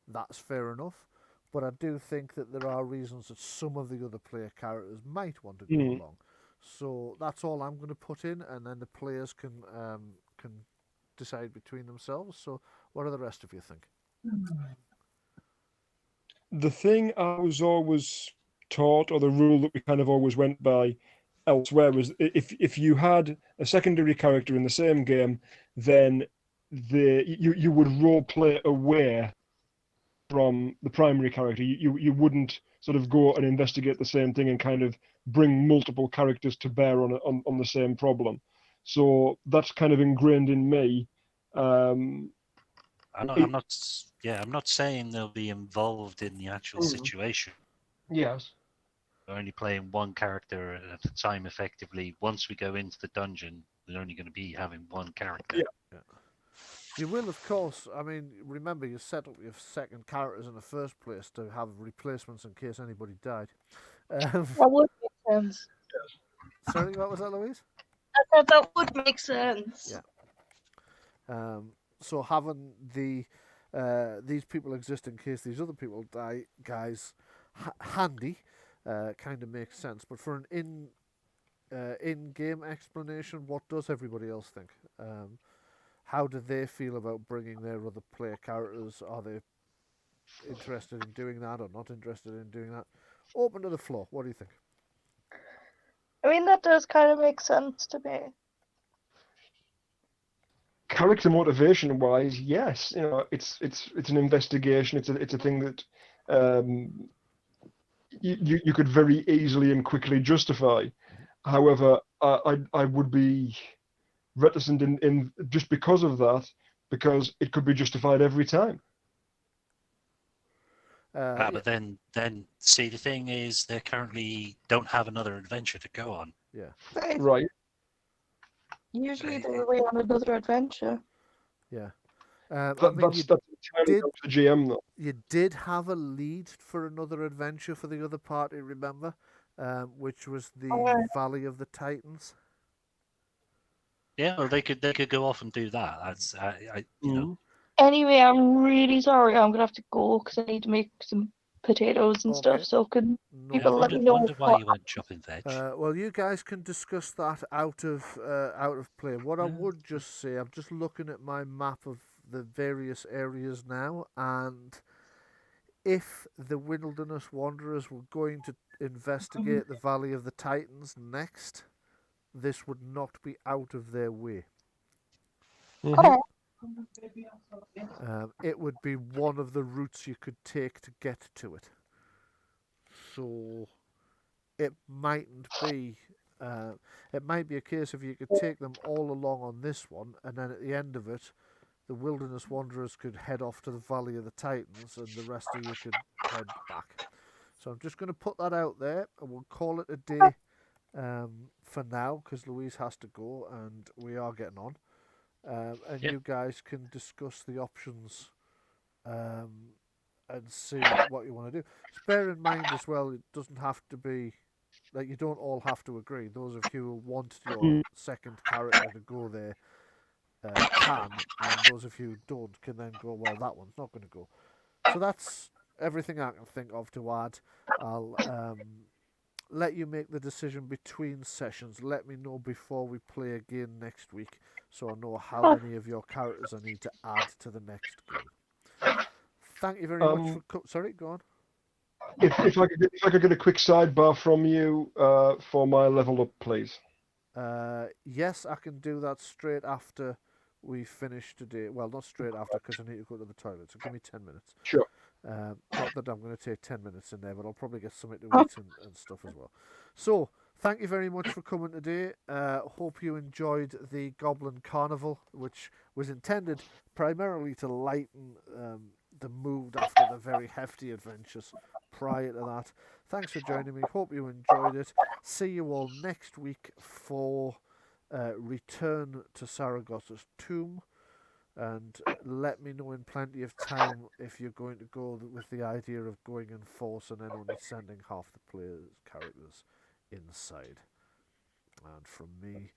that's fair enough. But I do think that there are reasons that some of the other player characters might want to go along. So that's all I'm going to put in, and then the players can decide between themselves. So what do the rest of you think? The thing I was always taught, or the rule that we kind of always went by elsewhere, was if you had a secondary character in the same game, then you would role play away from the primary character. You wouldn't sort of go and investigate the same thing and kind of bring multiple characters to bear on the same problem. So that's kind of ingrained in me. I'm not saying they'll be involved in the actual situation. Yes. We're only playing one character at a time effectively. Once we go into the dungeon, we're only going to be having one character. Yeah. You will, of course. I mean, remember, you set up your second characters in the first place to have replacements in case anybody died. That would make sense. Sorry, what was that, Louise? I said that would make sense. Yeah. So having these people exist in case these other people die, guys, handy, kind of makes sense. But for an in-game explanation, what does everybody else think? How do they feel about bringing their other player characters? Are they interested in doing that or not interested in doing that? Open to the floor. What do you think? I mean, that does kind of make sense to me. Character motivation wise, yes, it's an investigation. It's a thing that you could very easily and quickly justify. However, I would be reticent in just because of that, because it could be justified every time. But then see, the thing is, they currently don't have another adventure to go on. Yeah. Right. Usually they're away on another adventure. Yeah. That's entirely down to the GM, though. You did have a lead for another adventure for the other party, remember? Which was the Valley of the Titans. Yeah, well, they could go off and do that. That's you know. Anyway, I'm really sorry. I'm gonna have to go because I need to make some potatoes and stuff. So can people let me know? Wonder why you went chopping veg. Well, you guys can discuss that out of play. What I would just say, I'm just looking at my map of the various areas now, and if the Wilderness Wanderers were going to investigate the Valley of the Titans next, this would not be out of their way. It would be one of the routes you could take to get to it. So it mightn't be. It might be a case if you could take them all along on this one, and then at the end of it, the Wilderness Wanderers could head off to the Valley of the Titans, and the rest of you could head back. So I'm just going to put that out there, and we'll call it a day for now, because Louise has to go, and we are getting on. And you guys can discuss the options and see what you want to do. Just bear in mind as well, it doesn't have to be like you don't all have to agree. Those of you who want your second character to go there can, and those of you who don't can then go, well, that one's not going to go. So that's everything I can think of to add. I'll let you make the decision between sessions. Let me know before we play again next week, so I know how many of your characters I need to add to the next game. Thank you very much for. Sorry, go on. If I could get a quick sidebar from you for my level up, please. Yes, I can do that straight after we finish today. Well, not straight after because I need to go to the toilet. So give me 10 minutes. Sure. Not that I'm going to take 10 minutes in there, but I'll probably get something to eat and stuff as well. So, thank you very much for coming today. Hope you enjoyed the Goblin Carnival, which was intended primarily to lighten the mood after the very hefty adventures prior to that. Thanks for joining me. Hope you enjoyed it. See you all next week for Return to Saragossa's Tomb. And let me know in plenty of time if you're going to go with the idea of going in force and then only sending half the players' characters inside. And from me,